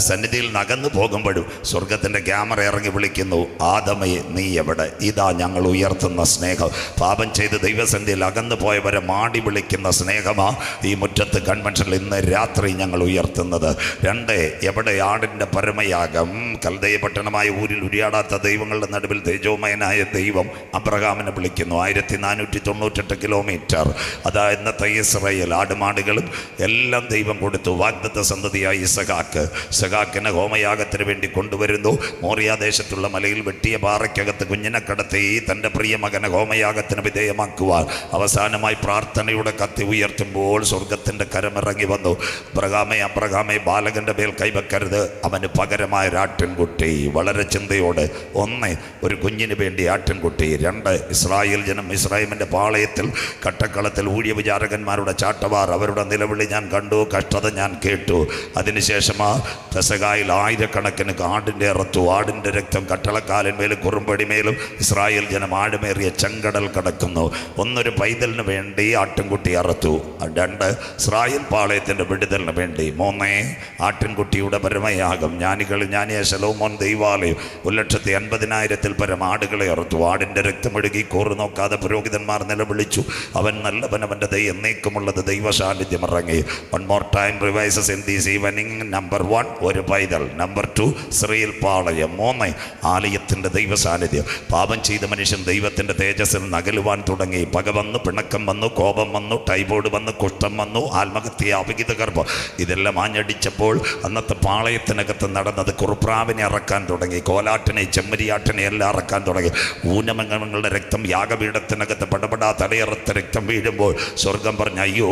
[SPEAKER 2] സന്നിധിയിൽ നകന്നു പോകുമ്പോഴും സ്വർഗത്തിൻ്റെ ക്യാമറ ഇറങ്ങി വിളിക്കുന്നു, ആദമയെ നീ എവിടെ? ഇതാ ഞങ്ങൾ ഉയർത്തുന്ന സ്നേഹം. പാപം ചെയ്ത് ദൈവസന്നിധിയിൽ അകന്നു പോയവരെ മാടി വിളിക്കുന്ന സ്നേഹമാ ഈ മുറ്റത്ത് കൺവെൻഷനിൽ ഇന്ന് രാത്രി ഞങ്ങൾ ഉയർത്തുന്നത്. 2, എവിടെ ആടിൻ്റെ പരമയാഗം? കൽദയ പട്ടണമായ ഊരിൽ ഉരിയാടാത്ത ദൈവങ്ങളുടെ നടുവിൽ തേജോമയനായ ദൈവം അബ്രഹാമിനെ വിളിക്കുന്നു. 1498 കിലോമീറ്റർ, അതാ ഇന്നത്തെ ഇസ്രായേൽ. ആടുമാടുകളും എല്ലാം ദൈവം കൊടുത്തു. വാഗ്ദത്ത സന്തതിയായ ഇസഹാക്കിനെ ഹോമയാഗത്തിന് വേണ്ടി കൊണ്ടുവരുന്നു. മോറിയാദേശത്തുള്ള മലയിൽ വെട്ടിയ പാറയ്ക്കകത്ത് കുഞ്ഞിനെ കടത്തി തൻ്റെ പ്രിയ മകനെ ഹോമയാഗത്തിന് വിധേയമാക്കുവാൻ അവസാനമായി പ്രാർത്ഥനയുടെ കത്തി ഉയർത്തുമ്പോൾ സ്വർഗത്തിൻ്റെ കരമിറങ്ങി വന്നു. അബ്രഹാമേ ബാലകൻ്റെ മേൽ കൈവെക്കരുത്, അവന് പകരമായ ആട്ടിൻകുട്ടി. വളരെ ചിന്തയോടെ 1, ഒരു കുഞ്ഞിന് വേണ്ടി ആട്ടിൻകുട്ടി. 2, ഇസ്രായേൽ ജനം ഇസ്രായേലിൻ്റെ പാളയത്തിൽ കട്ടക്കളത്തിൽ ഊഴിയ വിചാരകന്മാരുടെ ചാട്ടവാർ, അവരുടെ നിലവിളി ഞാൻ കണ്ടു, കഷ്ടത ഞാൻ കേട്ടു. അതിനുശേഷം ആ പെസഹായിൽ 1000കണക്കിന് ആടിൻ്റെ അറുത്തു. ആടിൻ്റെ രക്തം കട്ടളക്കാലിന്മേലും കുറുമ്പടിമേലും ഇസ്രായേൽ ജനം ആഴമേറിയ ചെങ്കടൽ കടക്കുന്നു. 1, ഒരു പൈതലിന് വേണ്ടി ആട്ടിൻകുട്ടി അറുത്തു. 2, ഇസ്രായേൽ പാളയത്തിൻ്റെ വിടുതലിന് വേണ്ടി. 3, ആട്ടിൻകുട്ടിയുടെ പരമയാഗം. ജ്ഞാനിയ ശലോമോൻ ദൈവാലയം 1,50,000 പരം ആടുകളെ അറുത്തു. ആടിൻ്റെ രക്തമൊഴുകി കൂറ് നോക്കാതെ പുരോഹിതന്മാർ നിലവിളിച്ചു, അവൻ നല്ലവൻ, അവൻ്റെ ദൈവം എന്നേക്കുമുള്ളത്. ദൈവസാന്നിധ്യം ഇറങ്ങി. 1 more time revises in this evening. Number 1, ഒരു പൈതൽ. Number 2, ഇസ്രായേൽ പാളയം. 3, ആലയത്തിൻ്റെ ദൈവസാന്നിധ്യം. പാപം ചെയ്ത മനുഷ്യൻ ദൈവത്തിൻ്റെ തേജസ്സിൽ നകലുവാൻ തുടങ്ങി. പക വന്നു, പിണക്കം വന്നു, കോപം വന്നു, ടൈഫോയിഡ് വന്നു, കുഷ്ഠം വന്നു, ആത്മഹത്യ, അവിഹിത ഗർഭം, ഇതെല്ലാം ആഞ്ഞടിച്ചപ്പോൾ അന്നത്തെ പാളയത്തിനകത്ത് നടന്നത് കുറുപ്രാവിനെ ഇറക്കാൻ തുടങ്ങി. കോലാട്ടിനെ, ചെമ്മരിയാട്ടിനെ എല്ലാം ഇറക്കാൻ തുടങ്ങി. ഊനമൃഗങ്ങളുടെ രക്തം യാഗപീഠത്തിനകത്ത് പടപടാ തലയിറത്ത രക്തം വീഴുമ്പോൾ സ്വർഗം പറഞ്ഞ അയ്യോ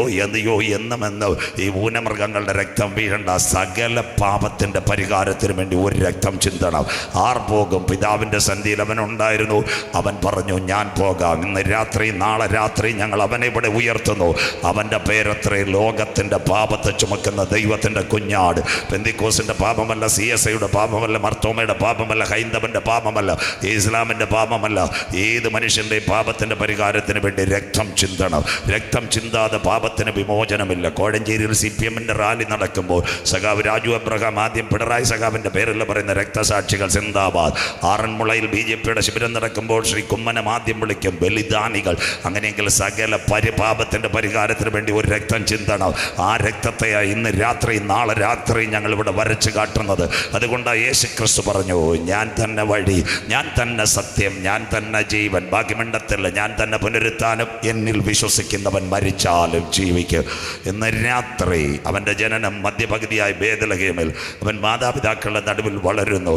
[SPEAKER 2] എന്നുമെന്ന് ഈ ഊനമൃഗങ്ങളുടെ രക്തം വീഴണ്ട. സകല പാപത്തിൻ്റെ പരിഹാരത്തിന് വേണ്ടി ഒരു രക്തം ചിന്തണം. ആർ പോകും? പിതാവിൻ്റെ സന്ധിയിൽ അവനുണ്ടായിരുന്നു. അവൻ പറഞ്ഞു, ഞാൻ പോകാം. ഇന്ന് രാത്രി, നാളെ രാത്രി ഞങ്ങൾ അവനെ ഇവിടെ ഉയർത്തുന്നു. അവൻ്റെ പേരത്രേ ലോകത്തിൻ്റെ പാപത്തെ ചുമക്കുന്ന ദൈവത്തിൻ്റെ കുഞ്ഞാട്. പെന്തിക്കോസിൻ്റെ പാപമല്ല, CSIയുടെ പാപമല്ല, മർത്തോമയുടെ പാപമല്ല, ഹൈന്ദവൻ്റെ പാപമല്ല, ഇസ്ലാമിൻ്റെ പാപമല്ല. ഏത് മനുഷ്യൻ്റെയും പാപത്തിൻ്റെ പരിഹാരത്തിന് വേണ്ടി രക്തം ചിന്തണം. രക്തം ചിന്താതെ പാപത്തിന് വിമോചനമില്ല. കോഴഞ്ചേരിയിൽ CPMൻ്റെ റാലി നടക്കുമ്പോൾ സഖാവ് രാജു അബ്രഹാം ആദ്യം പിണറായി സഖാവിൻ്റെ പേരിൽ പറയുന്ന രക്തസാക്ഷികൾ സിന്ദാബാദ്. ആറന്മുളയിൽ BJPയുടെ ശിബിരം നടക്കുമ്പോൾ ശ്രീ കുമ്മനം ആദ്യം വിളിക്കും ബലിദാനികൾ. അങ്ങനെയെങ്കിൽ സകല പാപത്തിൻ്റെ പരിഹാരത്തിന് വേണ്ടി ഒരു രക്തം ചിന്തണം. ആ രക്തത്തെയാണ് ഇന്ന് രാത്രി, നാളെ രാത്രി ഞങ്ങൾ ഇവിടെ വരച്ച് കാട്ടുന്നത്. അതുകൊണ്ടാണ് യേശു ക്രിസ്തു പറഞ്ഞു, ഞാൻ തന്നെ വഴി, ഞാൻ തന്നെ സത്യം, ഞാൻ തന്നെ ജീവൻ. ബാക്കി മിണ്ടത്തില്ല. ഞാൻ തന്നെ പുനരുത്ഥാനം, എന്നിൽ വിശ്വസിക്കുന്നവൻ മരിച്ചാലും ജീവിക്കും. ഇന്ന് രാത്രി അവൻ്റെ ജനനം മധ്യപകുതിയായി ബേത്ലഹേമിൽ. അവൻ മാതാപിതാക്കളുടെ നടുവിൽ വളരുന്നു.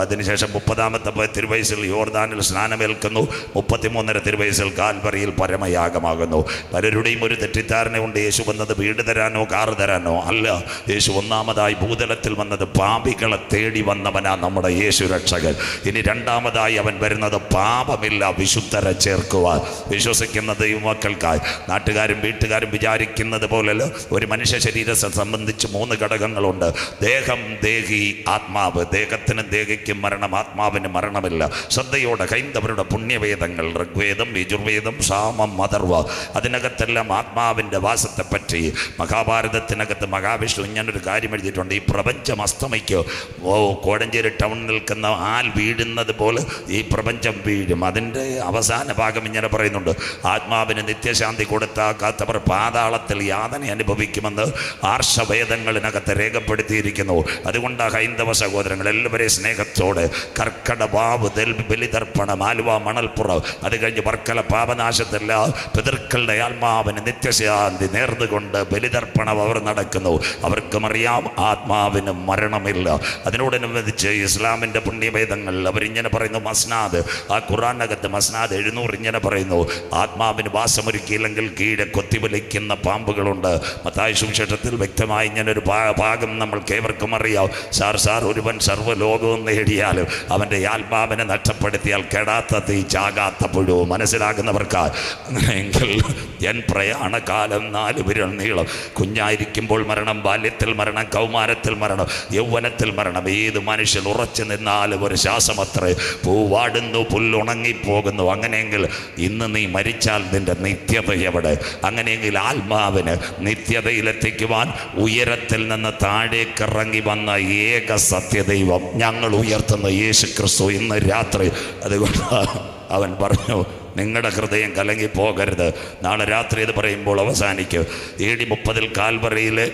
[SPEAKER 2] അതിനുശേഷം 30ാമത്തെ തിരുവയസ്സിൽ യോർദാനിൽ സ്നാനമേൽക്കുന്നു. 33ാമത്തെ തിരുവയസ്സിൽ കാൽവറിയിൽ പരമയാഗമാകുന്നു. പലരുടെയും ഒരു തെറ്റിദ്ധാരണ ഉണ്ട്, യേശു വന്നത് വീട് തരാനോ കാറ് തരാനോ അല്ല. യേശു ഒന്നാമതായി ഭൂതലത്തിൽ വന്നത് പാപികളെ തേടി വന്നവനാ നമ്മുടെ യേശു രക്ഷകൻ. ഇനി രണ്ടാമതായി അവൻ വരുന്നത് പാപമില്ല വിശുദ്ധരെ ചേർക്കുവാൻ. വിശ്വസിക്കുന്ന ദൈവമക്കൾക്കായി. നാട്ടുകാരും വീട്ടുകാരും വിചാരിക്കുന്നത് പോലല്ല. ഒരു മനുഷ്യ ശരീരത്തെ സംബന്ധിച്ച് 3 ഘടകങ്ങളുണ്ട്: ദേഹം, ദേഹി, ആത്മാവ്. ദേഹത്തിന് ദേഹിക്കും മരണം, ആത്മാവിന് മരണമില്ല. ശ്രദ്ധയോടെ ഹൈന്ദവരുടെ പുണ്യവേദങ്ങൾ, ഋഗ്വേദം, യജുർവേദം, സാമം, മദർവ, അതിനകത്തെല്ലാം ആത്മാവിൻ്റെ വാസത്തെപ്പറ്റി. മഹാഭാരതത്തിനകത്ത് മഹാവിഷ്ണു ഇങ്ങനൊരു കാര്യം എഴുതിയിട്ടുണ്ട്: ഈ പ്രപഞ്ചം അസ്തമിക്കോ, കോടഞ്ചേരി ടൗണിൽ നിൽക്കുന്ന ആൽ വീഴുന്നത് പോലെ ഈ പ്രപഞ്ചം വീഴും. അതിൻ്റെ അവസാന ഭാഗം ഇങ്ങനെ പറയുന്നുണ്ട്: ആത്മാവിന് നിത്യശാന്തി കൊടുത്താക്കാത്തവർ പാതാളത്തിൽ യാതന അനുഭവിക്കുമെന്ന് ആർഷവേദങ്ങളിനകത്ത് രേഖപ്പെടുത്തിയിരിക്കുന്നു. അതുകൊണ്ട് ഹൈന്ദവ സഹോദരങ്ങൾ എല്ലാവരെയും സ്നേഹത്തോടെ കർക്കടവാവ്, ബലിതർപ്പണം, ആലുവ, മണൽപ്പുറം, അത് കഴിഞ്ഞ് വർക്കല പാപനാശത്തില്ല പിതൃക്കളുടെ ആത്മാവിന് നിത്യശാന്തി നേർന്നുകൊണ്ട് ബലിതർപ്പണം അവർ നടക്കുന്നു. അവർക്കും അറിയാം ആത്മാവിന് മരണമില്ല. അതിനോടനുബന്ധിച്ച് ഇസ്ലാമിൻ്റെ പുണ്യവേദങ്ങൾ അവരിങ്ങനെ പറയുന്നു, മസ്നാദ്, ആ ഖുർആനകത്ത് മസ്നാദ് 700 ഇങ്ങനെ പറയുന്നു: ആത്മാവിന് വാസമൊരുക്കിയില്ലെങ്കിൽ കീഴെ കൊത്തിവലിക്കുന്ന പാമ്പുകളുണ്ട്. മത്തായി സുവിശേഷത്തിൽ വ്യക്തമായി ഇങ്ങനൊരു ഭാഗം നമ്മൾക്ക് ഏവർക്കും അറിയാം. സാർ ഒരുവൻ സർവ്വലോകവും നേടിയാലും അവൻ്റെ ആത്മാവിനെ നഷ്ടപ്പെടുത്തിയാൽ കെടാത്ത തീ, ചാകാത്ത പുഴു. മനസ്സിലാകുന്നവർക്കാ? അങ്ങനെയെങ്കിൽ എൻ പ്രയാണകാലം 4 വിരൽ നീളം. കുഞ്ഞായിരിക്കുമ്പോൾ മരണം, ബാല്യത്തിൽ മരണം, കൗമാരത്തിൽ മരണം, യൗവനത്തിൽ മരണം. ഏത് മനുഷ്യൻ ഉറച്ചു നിന്നാലും ഒരു ശ്വാസമത്രേ. പൂവാടുന്നു, പുല്ലുണങ്ങിപ്പോകുന്നു. അങ്ങനെയെങ്കിൽ ഇന്ന് നീ മരിച്ചാൽ നിന്റെ നിത്യത എവിടെ? അങ്ങനെയെങ്കിൽ ആത്മാവിന് നിത്യതയിലെത്തിക്കുവാൻ ഉയരത്തിൽ നിന്ന് താഴേക്കിറങ്ങി വന്ന ഏക സത്യദൈവം ഞങ്ങൾ ഉയർത്തുന്ന യേശു ക്രിസ്തു ഇന്ന് രാത്രി. അതുകൊണ്ട് അവൻ പറഞ്ഞു, നിങ്ങളുടെ ഹൃദയം കലങ്ങിപ്പോകരുത്. നാളെ രാത്രി ഇത് പറയുമ്പോൾ അവസാനിക്കും. AD 30 കാൽവറിയിലെ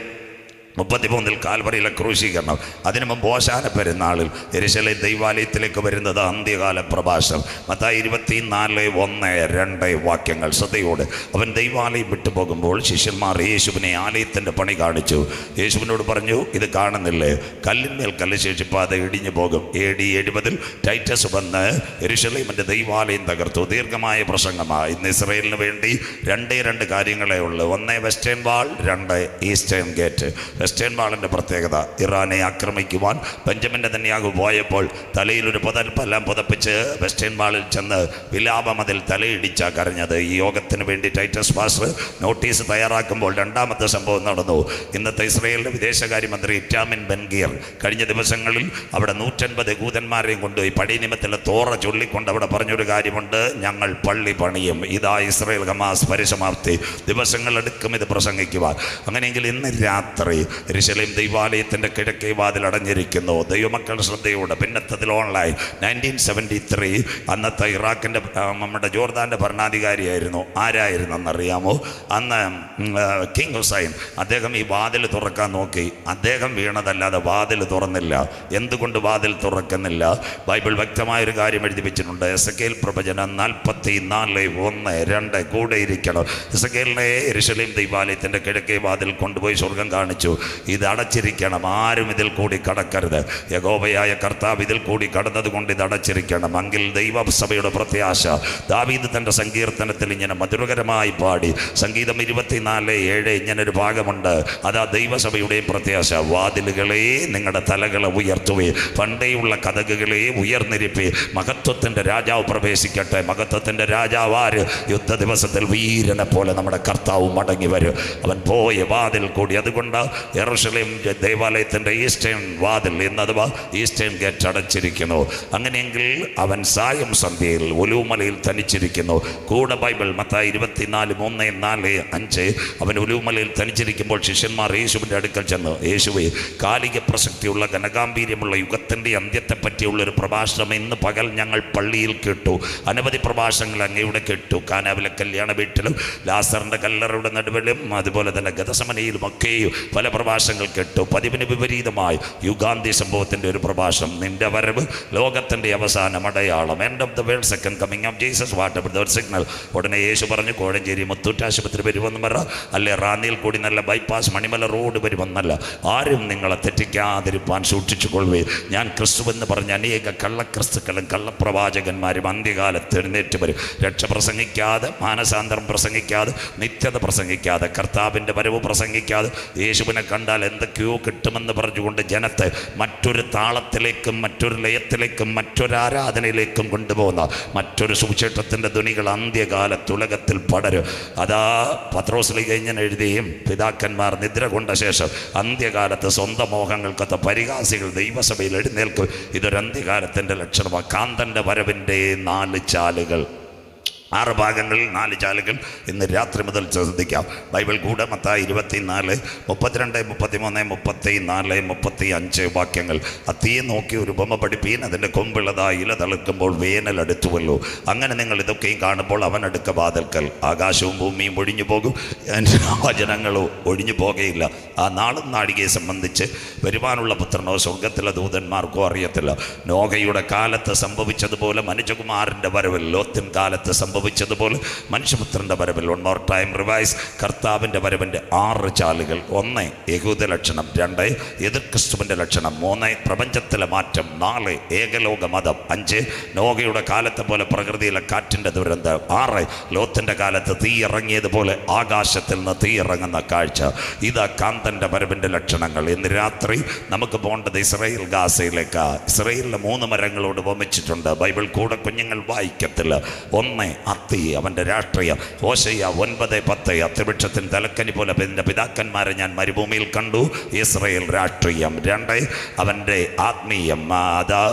[SPEAKER 2] 33 കാൽവറിയിലെ ക്രൂശീകരണം. അതിനു മുമ്പ് ഓശാന പെരുന്നാളിൽ യെരൂശലേം ദൈവാലയത്തിലേക്ക് വരുന്നത് അന്ത്യകാല പ്രഭാഷണം. മത്തായി 24:1-2 വാക്യങ്ങൾ ശ്രദ്ധയോടെ. അവൻ ദൈവാലയം വിട്ടുപോകുമ്പോൾ ശിഷ്യന്മാർ യേശുവിനെ ആലയത്തിൻ്റെ പണി കാണിച്ചു. യേശുവിനോട് പറഞ്ഞു, ഇത് കാണുന്നില്ലേ, കല്ലിന്മേൽ കല്ല് ശേഷിപ്പാതെ ഇടിഞ്ഞു പോകും. AD 70 ടൈറ്റസ് വന്ന് യെരൂശലേമിൻ്റെ ദൈവാലയം തകർത്തു. ദീർഘമായ പ്രസംഗമാണ്. ഇന്ന് ഇസ്രായേലിന് വേണ്ടി 2 കാര്യങ്ങളേ ഉള്ളൂ. 1 വെസ്റ്റേൺ വാൾ, 2 ഈസ്റ്റേൺ ഗേറ്റ്. വെസ്റ്റേൺ വാളിൻ്റെ പ്രത്യേകത, ഇറാനെ ആക്രമിക്കുവാൻ ബെഞ്ചമിൻ നെതന്യാഹു പോയപ്പോൾ തലയിലൊരു പുതപ്പെല്ലാം പുതപ്പിച്ച് വെസ്റ്റേൺ വാളിൽ ചെന്ന് വിലാപം അതിൽ തലയിടിച്ച കരഞ്ഞത്. ഈ യോഗത്തിന് വേണ്ടി ടൈറ്റസ് പാസ്റ്റർ നോട്ടീസ് തയ്യാറാക്കുമ്പോൾ രണ്ടാമത്തെ സംഭവം നടന്നു. ഇന്നത്തെ ഇസ്രായേലിൻ്റെ വിദേശകാര്യമന്ത്രി ഇറ്റാമിൻ ബെൻഗിയർ കഴിഞ്ഞ ദിവസങ്ങളിൽ അവിടെ 150 യഹൂദന്മാരെയും കൊണ്ടുപോയി പടി നിമിത്തത്തിലെ തോറ ചൊല്ലിക്കൊണ്ട് അവിടെ പറഞ്ഞൊരു കാര്യമുണ്ട്, ഞങ്ങൾ പള്ളി പണിയും. ഇതാ ഇസ്രായേൽ ഹമാസ് പരിസമാപ്തി. ദിവസങ്ങളെടുക്കും ഇത് പ്രസംഗിക്കുവാൻ. അങ്ങനെയെങ്കിൽ ഇന്ന് രാത്രി യെരൂശലേം ദൈവാലയത്തിൻ്റെ കിഴക്കേ വാതിൽ അടഞ്ഞിരിക്കുന്നു. ദൈവമക്കളുടെ ശ്രദ്ധയോടെ. പിന്നത്തതിൽ ഓൺലൈൻ 1973 അന്നത്തെ ഇറാഖിൻ്റെ നമ്മുടെ ജോർദാൻ്റെ ഭരണാധികാരിയായിരുന്നു. ആരായിരുന്നെന്നറിയാമോ? അന്ന് കിങ് ഹുസൈൻ. അദ്ദേഹം ഈ വാതിൽ തുറക്കാൻ നോക്കി. അദ്ദേഹം വീണതല്ലാതെ വാതിൽ തുറന്നില്ല. എന്തുകൊണ്ട് വാതിൽ തുറക്കുന്നില്ല? ബൈബിൾ വ്യക്തമായൊരു കാര്യം എഴുതി വെച്ചിട്ടുണ്ട്. എസെക്കേൽ പ്രവചനം 44:1-2 കൂടെ ഇരിക്കണം. എസെക്കേലിനെ യെരൂശലേം ദൈവാലയത്തിൻ്റെ കിഴക്കേ വാതിൽ കൊണ്ടുപോയി സ്വർഗം കാണിച്ചു. ഇത് അടച്ചിരിക്കണം, ആരും ഇതിൽ കൂടി കടക്കരുത്. യഹോവയായ കർത്താവ് ഇതിൽ കൂടി കടന്നത് കൊണ്ട് ഇത് അടച്ചിരിക്കണം. എങ്കിൽ ദൈവസഭയുടെ പ്രത്യാശ. ദാവീദ് തൻ്റെ സങ്കീർത്തനത്തിൽ ഇങ്ങനെ മധുരകരമായി പാടി. സംഗീതം 24:7 ഇങ്ങനൊരു ഭാഗമുണ്ട്. അതാ ദൈവസഭയുടെയും പ്രത്യാശ. വാതിലുകളെ നിങ്ങളുടെ തലകളെ ഉയർത്തുവേ, പണ്ടേയുള്ള കതകുകളെ ഉയർന്നിരിപ്പേ, മഹത്വത്തിൻ്റെ രാജാവ് പ്രവേശിക്കട്ടെ. മഹത്വത്തിൻ്റെ രാജാവ് ആര്? യുദ്ധ ദിവസത്തിൽ വീരനെ പോലെ നമ്മുടെ കർത്താവ് മടങ്ങി വരും. അവൻ പോയ വാതിൽ കൂടി. അതുകൊണ്ട് യെരൂശലേം ദേവാലയത്തിൻ്റെ ഈസ്റ്റേൺ വാതിൽ എന്നഥവാ ഈസ്റ്റേൺ ഗേറ്റ് അടച്ചിരിക്കുന്നു. അങ്ങനെയെങ്കിൽ അവൻ സായം സന്ധ്യയിൽ ഒലിവുമലയിൽ തനിച്ചിരിക്കുന്നു. കൂടെ ബൈബിൾ മത്തായി 24:3-4-5 അവൻ ഒലിവുമലയിൽ തനിച്ചിരിക്കുമ്പോൾ ശിഷ്യന്മാർ യേശുവിൻ്റെ അടുക്കൽ ചെന്നു, യേശുവേ, കാലിക പ്രസക്തിയുള്ള ഘനഗാംഭീര്യമുള്ള യുഗത്തിൻ്റെ അന്ത്യത്തെ പറ്റിയുള്ളൊരു പ്രഭാഷണം ഇന്ന് പകൽ ഞങ്ങൾ പള്ളിയിൽ കേട്ടു. അനവധി പ്രഭാഷണങ്ങൾ അങ്ങയുടെ കേട്ടു. കാനാവിലെ കല്യാണ വീട്ടിലും ലാസറിൻ്റെ കല്ലറയുടെ നടുവിലും അതുപോലെ തന്നെ ഗതസമനയിലും ഒക്കെയും പല പ്രഭാഷണങ്ങൾ കേട്ടു. പതിവിന് വിപരീതമായി യുഗാന്ത്യ സംഭവത്തിൻ്റെ ഒരു പ്രഭാഷണം. നിന്റെ വരവ് ലോകത്തിൻ്റെ അവസാനം അടയാളം. End of the world, second coming of Jesus, what ever the signal. ഉടനെ യേശു പറഞ്ഞു, കോഴഞ്ചേരി മുത്തൂറ്റ് ആശുപത്രി വരുമെന്ന് പറ, അല്ലെ റാന്നിയിൽ കൂടി നല്ല ബൈപ്പാസ് മണിമല റോഡ് വരുമെന്നല്ല. ആരും നിങ്ങളെ തെറ്റിക്കാതിരിപ്പാൻ സൂക്ഷിച്ചുകൊള്ളുവേ. ഞാൻ ക്രിസ്തുവെന്ന് പറഞ്ഞ അനേക കള്ളക്രിസ്തുക്കളും കള്ളപ്രവാചകന്മാരും അന്ത്യകാലത്ത് എഴുന്നേറ്റ് വരും. രക്ഷ പ്രസംഗിക്കാതെ, മാനസാന്തരം പ്രസംഗിക്കാതെ, നിത്യത പ്രസംഗിക്കാതെ, കർത്താവിൻ്റെ വരവ് പ്രസംഗിക്കാതെ, യേശുവിനെ കണ്ടാൽ എന്തൊക്കെയോ കിട്ടുമെന്ന് പറഞ്ഞുകൊണ്ട് ജനത്തെ മറ്റൊരു താളത്തിലേക്കും മറ്റൊരു ലയത്തിലേക്കും മറ്റൊരു ആരാധനയിലേക്കും കൊണ്ടുപോകുന്ന മറ്റൊരു സുവിശേഷത്തിൻ്റെ ധ്വനികൾ അന്ത്യകാലത്ത് ഉലകത്തിൽ പടരും. അതാ പത്രോസ്ലീഹ ഇങ്ങനെ എഴുതിയും, പിതാക്കന്മാർ നിദ്ര കൊണ്ട ശേഷം അന്ത്യകാലത്ത് സ്വന്തം മോഹങ്ങൾക്കൊത്ത പരിഹാസികൾ ദൈവസഭയിൽ എഴുന്നേൽക്കും. ഇതൊരു അന്ത്യകാലത്തിൻ്റെ ലക്ഷണമാണ്. കാന്തൻ്റെ വരവിൻ്റെ 4 ചാലുകൾ, 6 ഭാഗങ്ങളിൽ 4 ചാലുകൾ ഇന്ന് രാത്രി മുതൽ ശ്രദ്ധിക്കാം. ബൈബിൾ കൂടെ മത്തായി 24:32-33-34-35 വാക്യങ്ങൾ. ആ തീയെ നോക്കി ഒരു ഉപമ പഠിപ്പീൻ, അതിൻ്റെ കൊമ്പിളതായി ഇല തളിർക്കുമ്പോൾ വേനൽ അടുത്തുവല്ലോ. അങ്ങനെ നിങ്ങൾ ഇതൊക്കെയും കാണുമ്പോൾ അവൻ അടുക്ക വാതിൽക്കൽ. ആകാശവും ഭൂമിയും ഒഴിഞ്ഞു പോകും, എൻ്റെ വചനങ്ങളോ ഒഴിഞ്ഞു പോകുകയില്ല. ആ നാളും നാഴികയെ സംബന്ധിച്ച് വരുവാനുള്ള പുത്രനോ സ്വർഗത്തിലെ ദൂതന്മാർക്കോ അറിയത്തില്ല. നോഹയുടെ കാലത്ത് സംഭവിച്ചതുപോലെ മനുഷ്യകുമാരൻ്റെ വരവിൽ, ലോത്തിൻ കാലത്ത് സംഭവിച്ചതുപോലെ മനുഷ്യപുത്രൻ്റെ വരവിൽ. One more time revise. കർത്താവിൻ്റെ വരവിൻ്റെ 6 ചാലുകൾ. 1 യഹൂദ ലക്ഷണം, 2 എതിർ ക്രിസ്തുവിൻ്റെ ലക്ഷണം, 3 പ്രപഞ്ചത്തിലെ മാറ്റം, 4 ഏകലോക മതം, 5 നോഹയുടെ കാലത്തെ പോലെ പ്രകൃതിയിലെ കാറ്റിൻ്റെ ദുരന്തം, 6 ലോത്തിൻ്റെ കാലത്ത് തീ ഇറങ്ങിയതുപോലെ ആകാശത്തിൽ നിന്ന് തീ ഇറങ്ങുന്ന കാഴ്ച. ഇതാ കാന്തൻ്റെ വരവിൻ്റെ ലക്ഷണങ്ങൾ. ഇന്ന് രാത്രി നമുക്ക് പോകേണ്ടത് ഇസ്രായേൽ ഗാസയിലേക്ക്. ഇസ്രായേലിലെ 3 മരങ്ങളോട് ഉപമിച്ചിട്ടുണ്ട്. ബൈബിൾ കൂടെ കുഞ്ഞുങ്ങൾ വായിക്കത്തില്ല. 1 അത്തി, അവൻ്റെ രാഷ്ട്രീയം. ഹോശയ്യ 9:10 അത്തിവൃക്ഷത്തിന് തലക്കനി പോലെ നിന്റെ പിതാക്കന്മാരെ ഞാൻ മരുഭൂമിയിൽ കണ്ടു. ഇസ്രായേൽ രാഷ്ട്രീയം. 2 അവൻ്റെ ആത്മീയം. അതാ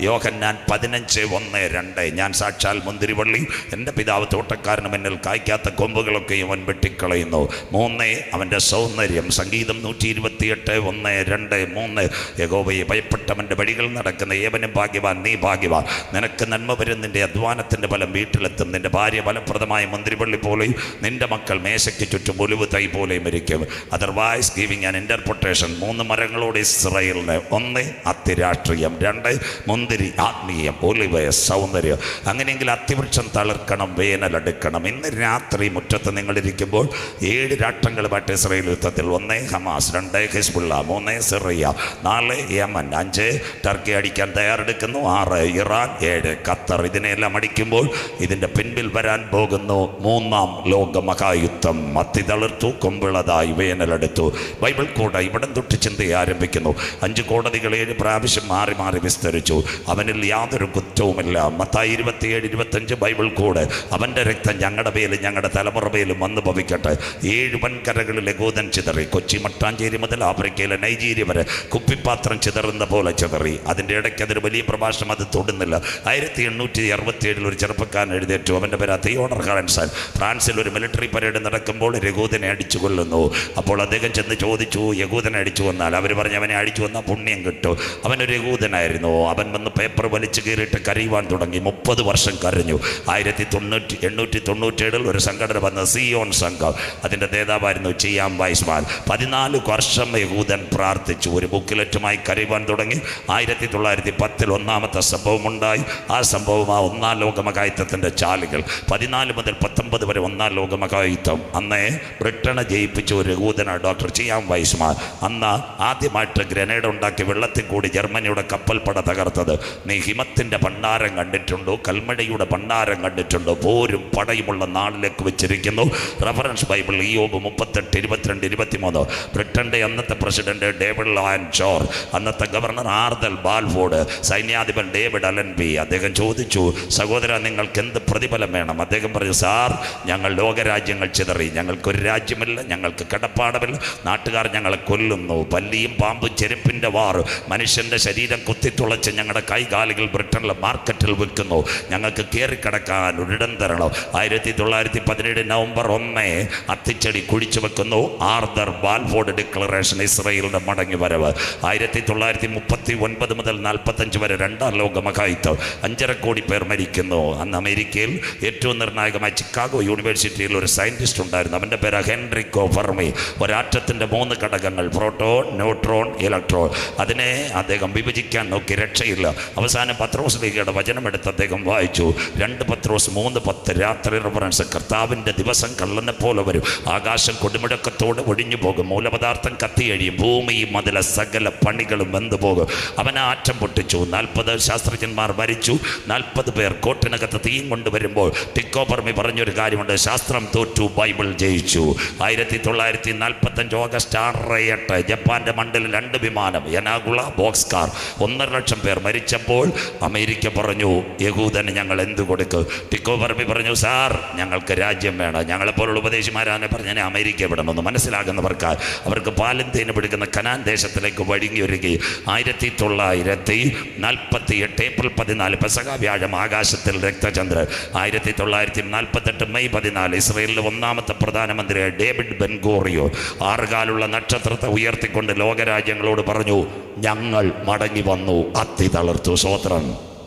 [SPEAKER 2] യോഹന്നാൻ 15:1-2 ഞാൻ സാക്ഷാൽ മുന്തിരിവള്ളി, എൻ്റെ പിതാവ് തോട്ടക്കാരനും എന്നിൽ കായ്ക്കാത്ത കൊമ്പുകളൊക്കെയും അവൻ വെട്ടിക്കളയുന്നു. 3 അവൻ്റെ സൗന്ദര്യം. സംഗീതം 128:1-2-3 യഹോവയെ ഭയപ്പെട്ടവൻ്റെ വഴികൾ നടക്കുന്ന ഏവനും ഭാഗ്യവാൻ, നീ ഭാഗ്യവാൻ. നിനക്ക് നന്മ വരും, നിന്റെ അധ്വാനത്തിൻ്റെ ഫലം വീട്ടിലെത്തും. നിന്റെ ഭാര്യ ഫലപ്രദമായ മുന്തിരിവള്ളി പോലെയും നിന്റെ മക്കൾ മേശയ്ക്ക് ചുറ്റും ഒലിവ് തൈ പോലെയും ഇരിക്കും. Otherwise giving an interpretation. 3 മരങ്ങളോട് ഇസ്രായേലിന്. 1 അത്തി രാഷ്ട്രീയം, 2 മുന്തിരി ആത്മീയം, ഒലിവ് സൗന്ദര്യം. അങ്ങനെയെങ്കിൽ അത്തിവൃക്ഷം തളിർക്കണം, വേനലെടുക്കണം. ഇന്ന് രാത്രി മുറ്റത്ത് നിങ്ങളിരിക്കുമ്പോൾ 7 രാഷ്ട്രങ്ങളുമായിട്ട് ഇസ്രായേൽ യുദ്ധത്തിൽ. 1 Hamas, 2 Hezbollah, 3 Syria, 4 Yemen, 5 Turkey അടിക്കാൻ തയ്യാറെടുക്കുന്നു, 6 ഇറാൻ, 7 ഖത്തർ. ഇതിനെല്ലാം അടിക്കുമ്പോൾ ഇതിൻ്റെ പിൻപിൽ വരാൻ പോകുന്നു 3-ാം ലോക മഹായുദ്ധം. അത്തി തളിർത്തു, കൊമ്പിളതായി, വേനലെടുത്തു. ബൈബിൾ കോഡ് ഇവിടം തൊട്ട് ചിന്ത ആരംഭിക്കുന്നു. 5 കോടതികൾ 7 പ്രാവശ്യം മാറി മാറി വിസ്തരിച്ചു. അവനിൽ യാതൊരു കുറ്റവുമില്ല. Mathai 27:25 Bible code. അവൻ്റെ രക്തം ഞങ്ങളുടെ പേരും ഞങ്ങളുടെ തലമുറ പേരും വന്നു ഭവിക്കട്ടെ. 7 വൻകരകളിൽ യഹൂദൻ ചിതറി. കൊച്ചി മട്ടാഞ്ചേരി മുതൽ ആഫ്രിക്കയിലെ നൈജീരിയ വരെ കുപ്പിപ്പാത്രം ചിതറുന്ന പോലെ ചിതറി. അതിൻ്റെ ഇടയ്ക്ക് അതൊരു വലിയ പ്രഭാഷണം അത് തൊടുന്നില്ല. 1867 ഒരു ചെറുപ്പക്കാരൻ എഴുന്നേറ്റു. അവൻ്റെ പേര് തിയോഡർ ഹാൻസൻ. ഫ്രാൻസിൽ ഒരു മിലിറ്ററി പരേഡ് നടക്കുമ്പോൾ യഹൂദനെ അടിച്ചു കൊല്ലുന്നു. അപ്പോൾ അദ്ദേഹം ചെന്ന് ചോദിച്ചു, യഹൂദനെ അടിച്ചു വന്നാൽ? അവർ പറഞ്ഞു, അവനെ അടിച്ചു വന്നാൽ പുണ്യം കിട്ടും. അവനൊരു യഹൂദനായിരുന്നു. അവൻ വന്ന് പേപ്പർ വലിച്ചു കീറിയിട്ട് കരയുവാൻ തുടങ്ങി. 30 വർഷം കരഞ്ഞു. 1897 ഒരു സംഘടന വന്ന സിയോൺ സംഘം. അതിൻ്റെ നേതാവായിരുന്നു ചിയാം വൈസ്മാൻ. 14 വർഷം യഹൂദൻ പ്രാർത്ഥിച്ചു. ഒരു ബുക്കിലെറ്റുമായി കരയുവാൻ തുടങ്ങി. 1910 ഒന്നാമത്തെ സംഭവമുണ്ടായി. ആ സംഭവം 1-ാം ലോകമഹായുദ്ധത്തിൻ്റെ ചാലുകൾ. 14 മുതൽ 19 വരെ 1-ാം ലോകമഹായുദ്ധം. അന്നേ ബ്രിട്ടനെ ജയിപ്പിച്ച ഒരു യഹൂദനാണ് ഡോക്ടർ ചിയാം വൈസ്മാൻ. അന്ന് ആദ്യമായിട്ട് ഗ്രനേഡ് ഉണ്ടാക്കി വെള്ളത്തിൽ കൂടി ജർമ്മനിയുടെ കപ്പൽ പട തകർത്തത്. നീ ഹിമത്തിൻ്റെ ഭണ്ഡാരം കണ്ടിട്ടുണ്ടോ? കൽമഴയുടെ ഭണ്ഡാരം കണ്ടിട്ടുണ്ടോ? പോരും പടയുമുള്ള നാളിലേക്ക് വെച്ചിരിക്കുന്നു. Reference Bible ഇയ്യോബ് 38:22-23. ബ്രിട്ടൻ്റെ അന്നത്തെ പ്രസിഡന്റ് ഡേവിഡ് ലോയൻ ജോർജ്, അന്നത്തെ ഗവർണർ ആർദൽ ബാൽഫോർഡ്, സൈന്യാധിപൻ ഡേവിഡ് അലൻബി. അദ്ദേഹം ചോദിച്ചു, സഹോദര നിങ്ങൾക്ക് എന്ത് പ്രതിഫലം വേണം? അദ്ദേഹം പറഞ്ഞു, സാർ ഞങ്ങൾ ലോകരാജ്യങ്ങൾ ചിതറി, ഞങ്ങൾക്കൊരു രാജ്യമില്ല, ഞങ്ങൾക്ക് കടപ്പാടമില്ല, നാട്ടുകാർ ഞങ്ങളെ കൊല്ലുന്നു, പല്ലിയും പാമ്പും ചെരുപ്പിൻ്റെ വാറ് മനുഷ്യൻ്റെ ശരീരം കുത്തിത്തുളച്ച് ഞങ്ങളുടെ കൈകാലുകൾ ബ്രിട്ടനിലെ മാർക്കറ്റിൽ വിൽക്കുന്നു, ഞങ്ങൾക്ക് കയറിക്കിടക്കാൻ ഒരിടം തരണം. 1917 നവംബർ 1 അത്തിച്ചെടി കുഴിച്ചു വെക്കുന്നു. ആർദർ ബാൽഫോർഡ് ഡിക്ലറേഷൻ, ഇസ്രായേലിൻ്റെ മടങ്ങി വരവ്. 1939 മുതൽ 45 വരെ 2-ാം ലോക മഹായുദ്ധം. 5.5 കോടി പേർ മരിക്കുന്നു. അന്ന് അമേരിക്കയിൽ ഏറ്റവും നിർണായകമായ ചിക്കാഗോ യൂണിവേഴ്സിറ്റിയിൽ ഒരു സയൻറ്റിസ്റ്റ് ഉണ്ടായിരുന്നു. അവൻ്റെ പേര് ഹെൻറിക്കോ ഫെർമി. ഒരാറ്റത്തിൻ്റെ 3 ഘടകങ്ങൾ, പ്രോട്ടോൺ, ന്യൂട്രോൺ, ഇലക്ട്രോൺ. അതിനെ അദ്ദേഹം വിഭജിക്കാൻ നോക്കി, രക്ഷയില്ല. അവസാനം പത്രോസ് ലീഗയുടെ വചനമെടുത്ത് അദ്ദേഹം വായിച്ചു. 2 പത്രോസ് 3:10 രാത്രി റഫറൻസ്. കർത്താവിൻ്റെ ദിവസം കള്ളനെ പോലെ വരും. ആകാശം കൊടുമുഴക്കത്തോടെ ഒഴിഞ്ഞു പോകും. മൂലപദാർത്ഥം കത്തിയഴിയും. ഭൂമിയും അതിലെ സകല പണികളും വെന്തു പോകും. അവൻ ആറ്റം പൊട്ടിച്ചു. 40 ശാസ്ത്രജ്ഞന്മാർ മരിച്ചു. 40 പേർ കോട്ടിനകത്ത് തീയും കൊണ്ടുവരുമ്പോൾ ടിക്കോ പർമി പറഞ്ഞൊരു കാര്യമുണ്ട്, ശാസ്ത്രം തോറ്റു, ബൈബിൾ ജയിച്ചു. 1945 ഓഗസ്റ്റ് 6-8 ജപ്പാന്റെ മണ്ണിൽ 2 വിമാനം, യനാഗുള, ബോക്സ് കാർ. 1.5 ലക്ഷം പേർ മരിച്ചപ്പോൾ അമേരിക്ക പറഞ്ഞു, യഹൂദന് ഞങ്ങൾ എന്ത് കൊടുക്കും? ടിക്കോ പർമി പറഞ്ഞു, സാർ ഞങ്ങൾക്ക് രാജ്യം വേണം. ഞങ്ങളെപ്പോലുള്ള ഉപദേശിമാരാണ് പറഞ്ഞാൽ അമേരിക്ക വിടണമെന്ന്. മനസ്സിലാകുന്നവർക്ക് അവർക്ക് പാലന്തീന് പിടിക്കുന്ന കനാൻ ദേശത്തിലേക്ക് വഴുങ്ങിയൊരുങ്ങി. 1948 ഏപ്രിൽ 14 പെസഹ വ്യാഴം ആകാശത്തിൽ രക്തചന്ദ്രൻ. 1948 മെയ് 14 ഇസ്രായേലിലെ 1-ാമത്തെ പ്രധാനമന്ത്രിയായ ഡേവിഡ് ബെൻഗൂറിയോ 6 കാലുള്ള നക്ഷത്രത്തെ ഉയർത്തിക്കൊണ്ട് ലോകരാജ്യങ്ങളോട് പറഞ്ഞു, ഞങ്ങൾ മടങ്ങി വന്നു, അത്തി തളർത്തു. സ്വോത്രം.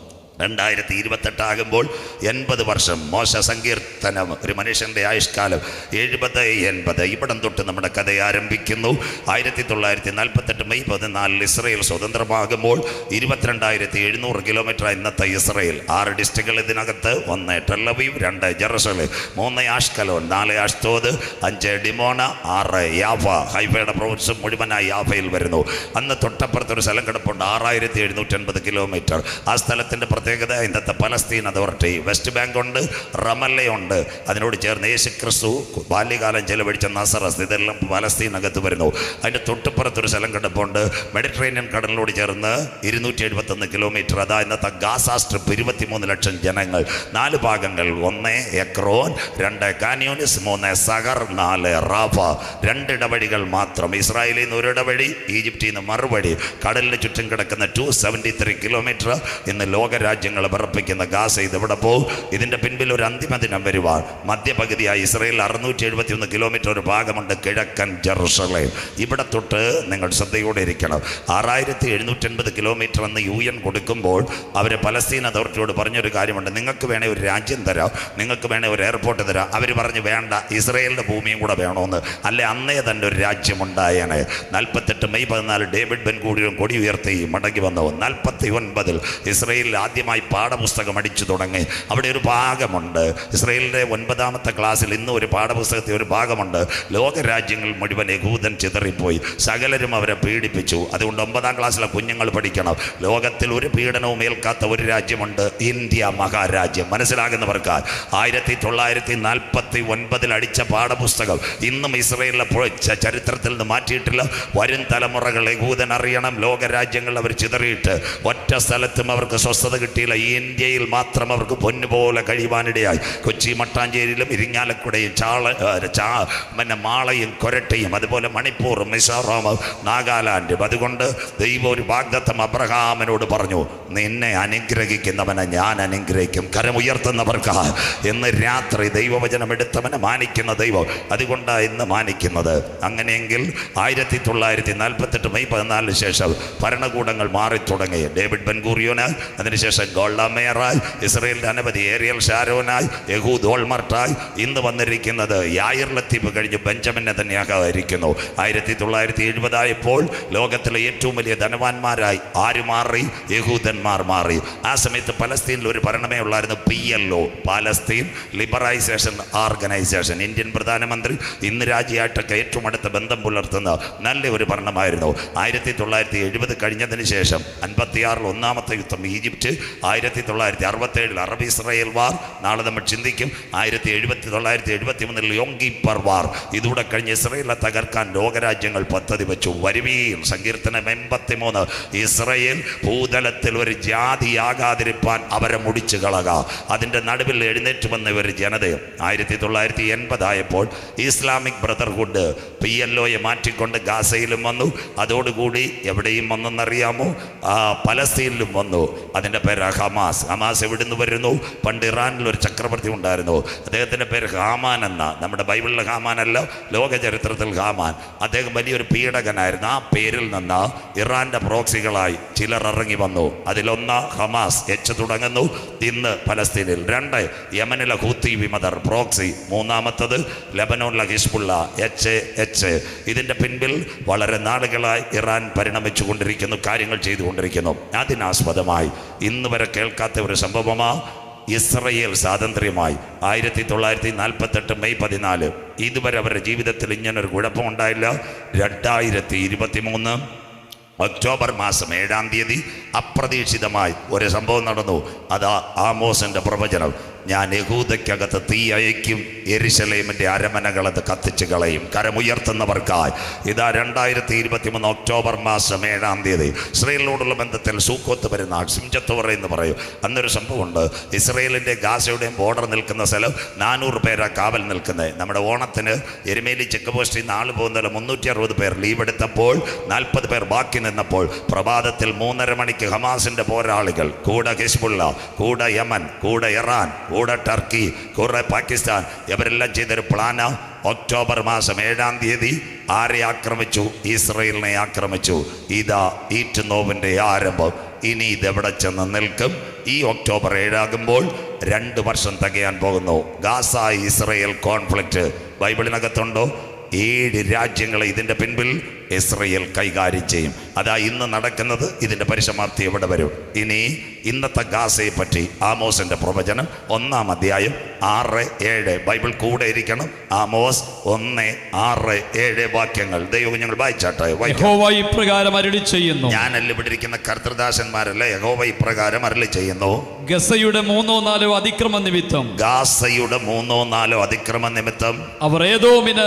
[SPEAKER 2] 2028 ആകുമ്പോൾ 80 വർഷം. മോശ സങ്കീർത്തനം, ഒരു മനുഷ്യൻ്റെ ആയുഷ്കാലം 70-80. ഇവിടം തൊട്ട് നമ്മുടെ കഥ ആരംഭിക്കുന്നു. 1948 മെയ് 14 ഇസ്രായേൽ സ്വതന്ത്രമാകുമ്പോൾ 22,700 കിലോമീറ്റർ ഇന്നത്തെ ഇസ്രായേൽ. 6 ഡിസ്ട്രിക്റ്റുകൾ ഇതിനകത്ത്. 1 Tel Aviv, 2 Jerusalem, 3 Ashkelon, 4 Ashdod, 5 Dimona, 6 യാഫ. ഹൈഫയുടെ പ്രൊവിൻസ് മുഴുവനായി യാഫയിൽ വരുന്നു. അന്ന് തൊട്ടപ്പുറത്തൊരു സ്ഥലം കിടപ്പുണ്ട്, 6,780 കിലോമീറ്റർ. ആ സ്ഥലത്തിൻ്റെ പ്രത്യേകത ഇന്നത്തെ പലസ്തീൻ അതോറിറ്റി, വെസ്റ്റ് ബാങ്ക് ഉണ്ട്, റമല്ലയുണ്ട്, അതിനോട് ചേർന്ന് യേശു ക്രിസ്തു ബാല്യകാലം ചെലവഴിച്ച നസറസ്, ഇതെല്ലാം പലസ്തീനകത്ത് വരുന്നു. അതിൻ്റെ തൊട്ടുപുറത്തൊരു സ്ഥലം കിടപ്പുണ്ട്, മെഡിറ്ററേനിയൻ കടലിനോട് ചേർന്ന് 271 കിലോമീറ്റർ. അതാ ഇന്നത്തെ ഗാസ സ്ട്രിപ്പ്. 23 ലക്ഷം ജനങ്ങൾ, 4 ഭാഗങ്ങൾ: 1 എക്രോൻ, 2 കാനിയോനിസ്, 3 സഗർ, 4 റാഫ. 2 ഇടവഴികൾ മാത്രം. ഇസ്രായേലിൽ നിന്ന് ഒരു ഇടവഴി, ഈജിപ്തിൽ നിന്ന് മറുപടി. കടലിന് ചുറ്റും കിടക്കുന്ന 273 കിലോമീറ്റർ. ഇന്ന് ലോകരാജ്യങ്ങൾ വിറപ്പിക്കുന്ന ഗാസ ഇതെവിടെ പോകും? ഇതിൻ്റെ പിൻപിൽ ഒരു അന്തിമ ദിനം വരുവാൻ. മധ്യപകുതിയായി ഇസ്രായേൽ 671 കിലോമീറ്റർ ഒരു ഭാഗമുണ്ട്, കിഴക്കൻ ജെറുസലേം. ഇവിടെ തൊട്ട് നിങ്ങൾ ശ്രദ്ധയോടെ ഇരിക്കണം. 6750 കിലോമീറ്റർ എന്ന് UN കൊടുക്കുമ്പോൾ അവർ പലസ്തീൻ അതോറിറ്റിയോട് പറഞ്ഞൊരു കാര്യമുണ്ട്: നിങ്ങൾക്ക് വേണേൽ ഒരു രാജ്യം തരാം, നിങ്ങൾക്ക് വേണേൽ ഒരു എയർപോർട്ട് തരാം. അവർ പറഞ്ഞു വേണ്ട, ഇസ്രായേലിൻ്റെ ഭൂമിയും കൂടെ വേണമെന്ന്. അല്ലെ അന്നേ തന്നെ ഒരു രാജ്യമുണ്ടായേനെ. 48 മെയ് 14 ഡേവിഡ് ബെൻ ഗൂരിയൻ കൊടി ഉയർത്തി മടങ്ങി വന്നു. 49 ഇസ്രായേലിൽ ആദ്യമായി പാഠപുസ്തകം അടിച്ചു തുടങ്ങി. അവിടെ ഒരു ഭാഗമുണ്ട്, ഇസ്രായേലിൻ്റെ 9ാമത്തെ ക്ലാസ്സിൽ ഇന്ന് ഒരു പാഠപുസ്തകത്തിൽ ഒരു ഭാഗമുണ്ട്: ലോകരാജ്യങ്ങൾ മുഴുവൻ യഹൂദൻ ചിതറിപ്പോയി, സകലരും അവരെ പീഡിപ്പിച്ചു. അതുകൊണ്ട് 9ാം ക്ലാസ്സിലെ കുഞ്ഞുങ്ങൾ പഠിക്കണം. ലോകത്തിൽ ഒരു പീഡനവും ഏൽക്കാത്ത ഒരു രാജ്യമുണ്ട്, ഇന്ത്യ മഹാരാജ്യം. മനസ്സിലാകുന്നവർക്കാൽ 1949 അടിച്ച പാഠപുസ്തകം ഇന്നും ഇസ്രായേലിലെ ചരിത്രത്തിൽ നിന്ന് മാറ്റിയിട്ടില്ല. വരും തലമുറകൾ യഹൂദൻ അറിയണം, ലോകരാജ്യങ്ങൾ അവർ ചിതറിയിട്ട് ഒറ്റ സ്ഥലത്തും അവർക്ക് സ്വസ്ഥത കിട്ടിയില്ല. ഇന്ത്യയിൽ മാത്രം അവർക്ക് പൊന്നുപോലെ കഴിയുവാനിടയായി. കൊച്ചി മട്ടാഞ്ചേരിയിലും ഇരിങ്ങാലക്കുടയും മാളയും കൊരട്ടയും, അതുപോലെ മണിപ്പൂർ, മിസോറാം, നാഗാലാൻഡും. അതുകൊണ്ട് ദൈവം ഒരു വാഗ്ദത്തം അബ്രഹാമിനോട് പറഞ്ഞു: നിന്നെ അനുഗ്രഹിക്കുന്നവനെ ഞാൻ അനുഗ്രഹിക്കും. കരമുയർത്തുന്നവർക്ക് എന്ന് രാത്രി ദൈവവചനം എടുത്തവനെ മാനിക്കുന്ന ദൈവം. അതുകൊണ്ടാണ് ഇന്ന് മാനിക്കുന്നത്. അങ്ങനെയെങ്കിൽ 1948 മെയ് 14 ശേഷം ഭരണകൂടങ്ങൾ മാറിത്തുടങ്ങി. ഡേവിഡ് ബെൻ ഗൂറിയോനായി, അതിനുശേഷം ഗോൾഡ മേയറായി, ഇസ്രായേലിൻ്റെ അനവധി ഏരിയൽ ഷാരോനായി, യഹൂദ് ഓൾമർട്ടായി, ഇന്ന് വന്നിരിക്കുന്നത് യായിർ ലത്തീഫ് കഴിഞ്ഞ് ബെഞ്ചമിൻ നെതന്യാഹു ആയിരിക്കുന്നു. 1970 ആയപ്പോൾ ലോകത്തിലെ ഏറ്റവും വലിയ ധനവാന്മാരായി ആര് മാറി? യഹൂദന്മാർ മാറി. ആ സമയത്ത് പലസ്തീനിൽ ഒരു ഭരണമേ ഉള്ളായിരുന്നു, PLO, Palestine liberalisation organisation. Indian പ്രധാനമന്ത്രി ഇന്ന് രാജ്യമായിട്ടൊക്കെ ഏറ്റവും അടുത്ത ബന്ധം പുലർത്തുന്ന നല്ല ഒരു ഭരണമായിരുന്നു. 1970 കഴിഞ്ഞതിന് ശേഷം 56 ഒന്നാമത്തെ യുദ്ധം ഈജിപ്റ്റ്, 1967 അറബ് ഇസ്രായേൽ വാർ, നാളെ നമ്മൾ ചിന്തിക്കും. 1973 യോം കിപ്പർ വാർ. ഇതൂടെ കഴിഞ്ഞ് ഇസ്രായേലിനെ തകർക്കാൻ ലോകരാജ്യങ്ങൾ പദ്ധതി വെച്ചു. വരുവീൻ, സങ്കീർത്തനം 83, ഇസ്രായേൽ ഭൂതലത്തിൽ ഒരു ജാതിയാകാതിരിപ്പാൻ അവരെ മുടിച്ചു കളക. അതിൻ്റെ നടുവിൽ എഴുന്നേറ്റ് വന്ന ഒരു ജനതയും. 1980 ആയപ്പോൾ ഇസ്ലാമിക് ബ്രദർഹുഡ് PLOയെ മാറ്റിക്കൊണ്ട് ഗാസയിലും വന്നു. അതോടുകൂടി എവിടെയും വന്നെന്നറിയാമോ? പലസ്തീനിലും വന്നു. അതിൻ്റെ പേര് ഹമാസ്. ഹമാസ് എവിടുന്ന് വരുന്നു? പണ്ട് ഇറാനിലൊരു ചക്രവർത്തി ഉണ്ടായിരുന്നു, അദ്ദേഹത്തിൻ്റെ പേര് ഹാമാൻ എന്ന. നമ്മുടെ ബൈബിളിലെ ഹാമാനല്ല, ലോക ചരിത്രത്തിൽ ഹാമാൻ. അദ്ദേഹം വലിയൊരു പീഡകനായിരുന്നു. ആ പേരിൽ നിന്ന് ഇറാൻ്റെ പ്രോക്സികളായി ചിലർ ഇറങ്ങി വന്നു. അതിലൊന്ന് ഹമാസ്, H തുടങ്ങുന്നു, ഇന്ന് പലസ്തീനിൽ. 2 യമനിലെ ഹൂത്തി വിമതർ, പ്രോക്സി. 3ാമത്തത് ലെബനോണിലെ ഹിസ്ബുള്ള, HH. ഇതിൻ്റെ പിൻപിൽ വളരെ നാളുകളായി ഇറാൻ പരിണമിച്ചു കൊണ്ടിരിക്കുന്നു, കാര്യങ്ങൾ ചെയ്തുകൊണ്ടിരിക്കുന്നു. അതിനാസ്പദമായി ഇന്ന് വരെ കേൾക്കാത്ത ഒരു സംഭവമാണ് ഇസ്രയേൽ സ്വാതന്ത്ര്യമായി. 1948 മെയ് 14. ഇതുവരെ അവരുടെ ജീവിതത്തിൽ ഇങ്ങനൊരു കുഴപ്പമുണ്ടായില്ല. 2023 ഒക്ടോബർ മാസം 7-ാം തീയതി അപ്രതീക്ഷിതമായി ഒരു സംഭവം നടന്നു. അതാ ആമോസിൻ്റെ പ്രവചനം: ഞാൻ യഹൂദയ്ക്കകത്ത് തീ അയക്കും, യെരുശലേമിൻ്റെ അരമനകളത് കത്തിച്ച് കളയും. കരമുയർത്തുന്നവർക്കായി ഇതാ 2023 ഒക്ടോബർ മാസം 7-ാം തീയതി ഇസ്രായേലിനോടുള്ള ബന്ധത്തിൽ സൂക്കോത്ത് വരുന്ന സിംജത്തോറ എന്ന് പറയും. അന്നൊരു സംഭവമുണ്ട്. ഇസ്രായേലിൻ്റെ ഗാസയുടെയും ബോർഡർ നിൽക്കുന്ന സ്ഥലം 400 പേരാ കാവൽ നിൽക്കുന്നത്. നമ്മുടെ ഓണത്തിന് എരുമേലി ചെക്ക് പോസ്റ്റിൽ നിന്ന് ആൾ പോകുന്നതിൽ 360 പേർ ലീവ് എടുത്തപ്പോൾ 40 പേർ ബാക്കി നിന്നപ്പോൾ പ്രഭാതത്തിൽ 3:30 മണിക്ക് ഹമാസിൻ്റെ പോരാളികൾ, കൂടെ ഹിസ്ബുള്ള, കൂടെ യമൻ, കൂടെ ഇറാൻ, കൂടെ ടർക്കി, കൂടെ പാകിസ്ഥാൻ, ഇവരെല്ലാം ചെയ്തൊരു പ്ലാന്. ഒക്ടോബർ മാസം 7-ാം തീയതി ആരെ ആക്രമിച്ചു? ഇസ്രായേലിനെ ആക്രമിച്ചു. ഇതാ ഈറ്റുനോവിൻ്റെ ആരംഭം. ഇനി ഇതെവിടെ ചെന്ന് നിൽക്കും? ഈ ഒക്ടോബർ 7 ആകുമ്പോൾ 2 വർഷം തികയാൻ പോകുന്നു. Gaza Israel conflict ബൈബിളിനകത്തുണ്ടോ? 7 രാജ്യങ്ങളെ ഇതിൻ്റെ പിൻപിൽ ഇസ്രയേൽ കൈകാര്യം ചെയ്യും. അതാ ഇന്ന് നടക്കുന്നത്. ഇതിൻ്റെ പരിസമാപ്തി എവിടെ വരും? ഇനി ഇന്നത്തെ ഗാസയെ പറ്റി ആമോസിൻ്റെ പ്രവചനം 1-ാം അധ്യായം 6-7 ബൈബിൾ കൂടെ ഇരിക്കണം. ആമോസ് 1-6-7 വാക്യങ്ങൾ ദൈവം ഞങ്ങൾ വായിച്ചാട്ടെ.
[SPEAKER 1] യഹോവ ഇപ്രകാരം അരുളി ചെയ്യുന്നു.
[SPEAKER 2] ഞാനല്ല ഇവിടെ ഇരിക്കുന്ന കർത്തൃദാസന്മാരല്ല. യഹോവ ഇപ്രകാരം അരുളി ചെയ്യുന്നു.
[SPEAKER 1] ഗസയുടെ 3-4 അതിക്രമ നിമിത്തം,
[SPEAKER 2] ഗാസയുടെ 3-4 അതിക്രമ നിമിത്തം
[SPEAKER 1] അവർ ഏദോമിനെ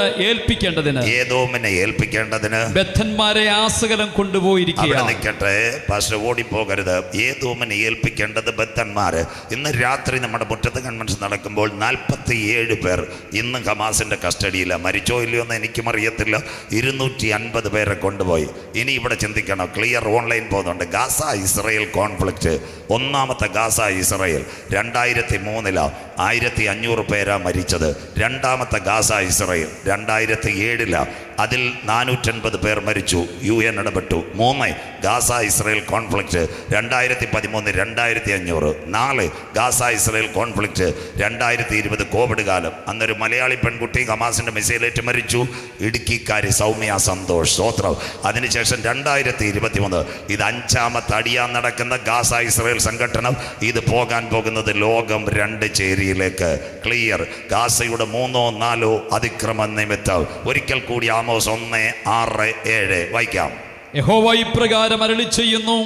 [SPEAKER 1] ഏൽപ്പിക്കേണ്ടതിന്
[SPEAKER 2] ബദ്ധന്മാരെ
[SPEAKER 1] ആസകലം കൊണ്ടുപോയിരിക്കുക.
[SPEAKER 2] നിൽക്കട്ടെ പാസ്റ്റർ, ഓടിപ്പോകരുത്. ഏദോമിനെ ഏൽപ്പിക്കേണ്ടത് ബദ്ധന്മാര്. ഇന്ന് രാത്രി നമ്മുടെ മുറ്റത്ത് കൺവെൻഷൻ നടക്കുമ്പോൾ 47 പേർ ഇന്ന് ഹമാസിന്റെ കസ്റ്റഡിയില്ല. മരിച്ചോ ഇല്ലയോ എന്ന് എനിക്കും അറിയത്തില്ല. 250 പേരെ കൊണ്ടുപോയി. ഇനി ഇവിടെ ചിന്തിക്കണം. ക്ലിയർ ഓൺലൈൻ പോകുന്നുണ്ട്. Gaza Israel conflict. 1-ാമത്തെ ഗാസ ഇസ്രയേൽ 2003 1500 പേരാ മരിച്ചത്. 2-ാമത്തെ ഗാസ ഇസ്രയേൽ 2007 അതിൽ 450 പേർ മരിച്ചു. UN ഇടപെട്ടു. 3 Gaza Israel conflict 2013 2500. 4 Gaza Israel conflict 2020 Covid കാലം. അന്നൊരു മലയാളി പെൺകുട്ടി ഹമാസിന്റെ മിസൈലേറ്റ് മരിച്ചു. ഇടുക്കിക്കാരി സൗമ്യ സന്തോഷ്, സ്തോത്രം. അതിനുശേഷം 2023 ഇത് 5-ാമത്തെ അടിയാൻ നടക്കുന്ന ഗാസ ഇസ്രയേൽ സംഘടനം. ഇത് പോകാൻ പോകുന്നത് ലോകം 2 ചേരിയിലേക്ക്. ക്ലിയർ. ഗാസയുടെ 3-4 അതിക്രമ നിമിത്തം. ഒരിക്കൽ കൂടി ആമോസ് 1-6-7 വായിക്കാം.
[SPEAKER 1] യഹോവ ഇപ്രകാരം അരുളി ചെയ്യുന്നു.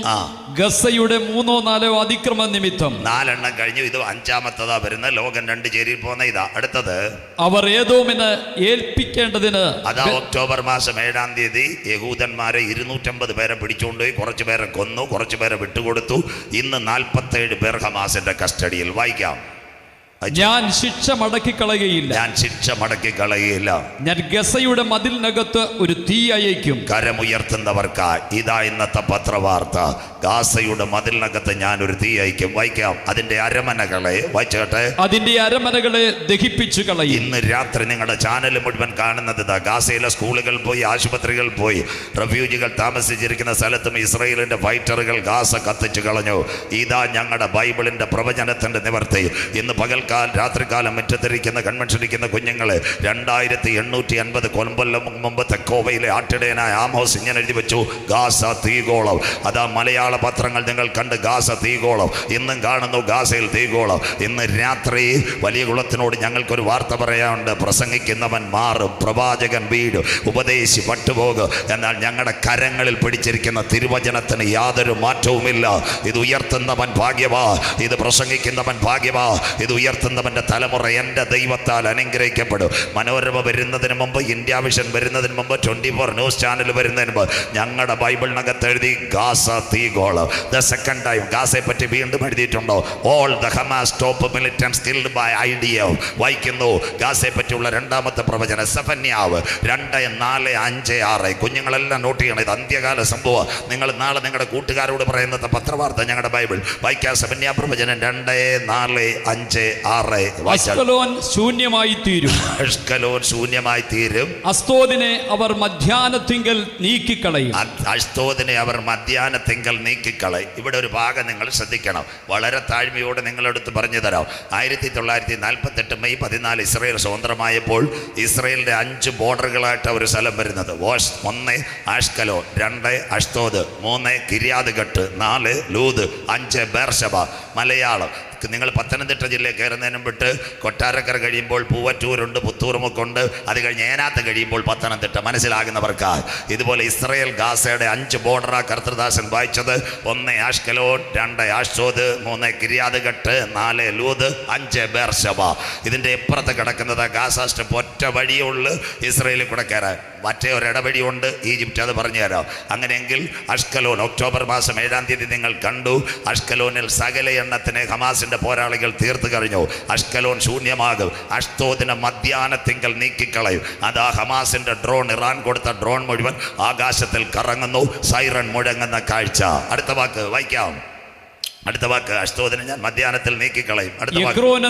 [SPEAKER 1] ഗസയുടെ 3-4 അതിക്രമ നിമിത്തം.
[SPEAKER 2] 4 കഴിഞ്ഞു. ഇത് 5-ാമത്തതാ വരുന്ന. ലോകം 2 ചേരിയിൽ പോകുന്ന ഇതാ. അടുത്തത്
[SPEAKER 1] അവർ ഏദോമിനെ ഏൽപ്പിക്കേണ്ടതിന്.
[SPEAKER 2] അതാ ഒക്ടോബർ മാസം 7-ാം തീയതി യഹൂദന്മാരെ 250 പേരെ പിടിച്ചുകൊണ്ടുപോയി. കുറച്ച് പേരെ കൊന്നു, കുറച്ച് പേരെ വിട്ടുകൊടുത്തു. ഇന്ന് 47 പേർ ഹമാസിന്റെ കസ്റ്റഡിയിൽ. വായിക്കാം.
[SPEAKER 1] ഞാൻ ശിക്ഷ മടക്കിക്കളയുകയില്ല. ഞാൻ ഗസയുടെ മതിലിനകത്ത് ഒരു തീ അയക്കും.
[SPEAKER 2] കരമുയർത്തുന്നവർക്ക് ഇതാ ഇന്നത്തെ പത്രവാർത്ത. ഗാസയുടെ മതിലിനകത്ത് ഞാൻ ഒരു തീ അയക്കും. വായിക്കാം. അതിന്റെ അരമനകളെ വായിച്ചോട്ടെ.
[SPEAKER 1] അതിന്റെ അരമനകളെ ദഹിപ്പിച്ചു കളയും.
[SPEAKER 2] ഇന്ന് രാത്രി നിങ്ങളുടെ ചാനൽ മുഴുവൻ കാണുന്നത് ഇതാ. ഗാസയിലെ സ്കൂളുകൾ പോയി, ആശുപത്രികൾ പോയി, റെഫ്യൂജികൾ താമസിച്ചിരിക്കുന്ന സ്ഥലത്തും ഇസ്രായേലിന്റെ ഫൈറ്ററുകൾ ഗാസ കത്തിച്ചു കളഞ്ഞു. ഇതാ ഞങ്ങളുടെ ബൈബിളിന്റെ പ്രവചനത്തിന്റെ നിവർത്തി. ഇന്ന് രാത്രികാലം മുറ്റത്തിരിക്കുന്ന കൺവെൻഷനിരിക്കുന്ന കുഞ്ഞുങ്ങളെ 2850 കൊല്ലം മുമ്പ് തെക്കോവയിലെ ആട്ടിടയനായ ആമോസ് ഇങ്ങനെ എഴുതി വെച്ചു, ഗാസ തീഗോളം. അതാ മലയാള പത്രങ്ങൾ നിങ്ങൾ കണ്ട് ഗാസ തീഗോളം. ഇന്നും കാണുന്നു ഗാസയിൽ തീഗോളം. ഇന്ന് രാത്രി വലിയ കുളത്തിനോട് ഞങ്ങൾക്കൊരു വാർത്ത പറയാനുണ്ട്. പ്രസംഗിക്കുന്നവൻ മാറും, പ്രവാചകൻ വീഴും, ഉപദേശി പട്ടുപോകും. എന്നാൽ ഞങ്ങളുടെ കരങ്ങളിൽ പിടിച്ചിരിക്കുന്ന തിരുവചനത്തിന് യാതൊരു മാറ്റവുമില്ല. ഇത് ഉയർത്തുന്നവൻ ഭാഗ്യവാ, ഇത് പ്രസംഗിക്കുന്നവൻ ഭാഗ്യവാ, ഇത് ഉയർത്തുന്നവന്റെ തലമുറ എൻ്റെ ദൈവത്താൽ അനുഗ്രഹിക്കപ്പെടും. മനോരമ വരുന്നതിന് മുമ്പ്, ഇന്ത്യ വിഷൻ വരുന്നതിന് മുമ്പ്, 24 ന്യൂസ് ചാനൽ വരുന്നതിന് മുമ്പ് ഞങ്ങളുടെ ബൈബിളിനകത്ത് എഴുതി ഗാസ തീഗോളം. ദ സെക്കൻഡ് ടൈം ഗാസയെ പറ്റി വീണ്ടും എഴുതിയിട്ടുണ്ടോ? All the Hamas top militants killed by IDF. വായിക്കുന്നു ഗാസയെ പറ്റിയുള്ള 2-ാമത്തെ പ്രവചനം. സെഫന്യാവ് 2-4-5-6. കുഞ്ഞുങ്ങളെല്ലാം നോട്ട് ചെയ്യണം. ഇത് അന്ത്യകാല സംഭവം. നിങ്ങൾ നാളെ നിങ്ങളുടെ കൂട്ടുകാരോട് പറയുന്നത് പത്രവാർത്ത ഞങ്ങളുടെ ബൈബിൾ വായിക്കാം. സെഫന്യാ പ്രവചനം 2-4-5-6.
[SPEAKER 1] അസ്കലോൻ ശൂന്യമായി തീരും.
[SPEAKER 2] ശൂന്യമായി തീരും.
[SPEAKER 1] അസ്തോദിനെ അവർ മധ്യാഹ്നത്തിങ്കൽ നീക്കിക്കളയും.
[SPEAKER 2] അസ്തോദിനെ അവർ മധ്യാഹ്നത്തിങ്കൽ നീക്കിക്കളയും. ഇവിടെ ഒരു ഭാഗം നിങ്ങൾ ശ്രദ്ധിക്കണം. വളരെ താഴ്മയോടെ നിങ്ങളെടുത്ത് പറഞ്ഞു തരാം. 1948 മെയ് 14 ഇസ്രയേൽ സ്വതന്ത്രമായപ്പോൾ ഇസ്രയേലിന്റെ 5 ബോർഡറുകളായിട്ട് ഒരു സ്ഥലം വരുന്നത്. 1 ആഷ്കലോൻ, 2 അഷ്തോദ്, 3 കിര്യാത് ഗട്ട്, 4 ലൂദ്, 5 ബേർശബ. മലയാളം നിങ്ങൾ പത്തനംതിട്ട ജില്ലയിൽ കയറുന്നതിനും വിട്ട് കൊട്ടാരക്കര കഴിയുമ്പോൾ പൂവറ്റൂരുണ്ട്, പുത്തൂറുമൊക്കെ ഉണ്ട്. അത് കഴിഞ്ഞ് ഏനാത്ത് കഴിയുമ്പോൾ പത്തനംതിട്ട. മനസ്സിലാകുന്നവർക്ക് ഇതുപോലെ ഇസ്രയേൽ ഗാസയുടെ 5 ബോർഡറാ കർത്തൃദാസൻ വായിച്ചത്. 1 ആഷ്കലോൻ, 2 ആഷ്തോദ്, 3 കിര്യാത് ഗട്ട്, 4 ലൂദ്, 5 ബേർശബ. ഇതിൻ്റെ ഇപ്പുറത്ത് കിടക്കുന്നത് ഗാസ സ്ട്രിപ്പ്. ഒറ്റ വഴിയുള്ളൂ ഇസ്രയേലിൽ കൂടെ കയറാൻ. മറ്റേ ഒരു ഇടവഴിയുണ്ട് ഈജിപ്റ്റ്, അത് പറഞ്ഞു തരാം. അങ്ങനെയെങ്കിൽ അഷ്കലോൻ ഒക്ടോബർ മാസം 7-ാം തീയതി നിങ്ങൾ കണ്ടു. അഷ്കലോനിൽ സകല എണ്ണത്തിനെ ഹമാസിന്റെ പോരാളികൾ തീർത്തു കഴിഞ്ഞു. അഷ്കലോൻ ശൂന്യമാകും. അഷ്തോദിനെ മധ്യാഹ്നത്തിങ്കൽ നീക്കിക്കളയും. അതാ ഹമാസിന്റെ ഡ്രോൺ, ഇറാൻ കൊടുത്ത ഡ്രോൺ മുഴുവൻ ആകാശത്തിൽ കറങ്ങുന്നു. സൈറൺ മുഴങ്ങുന്ന കാഴ്ച. അടുത്ത വാക്ക് വായിക്കാം. അടുത്ത വാക്ക് അഷ്തോദിനെ ഞാൻ മധ്യാഹ്നത്തിൽ നീക്കിക്കളയും. അടുത്ത വാക്ക്
[SPEAKER 1] എക്രോന്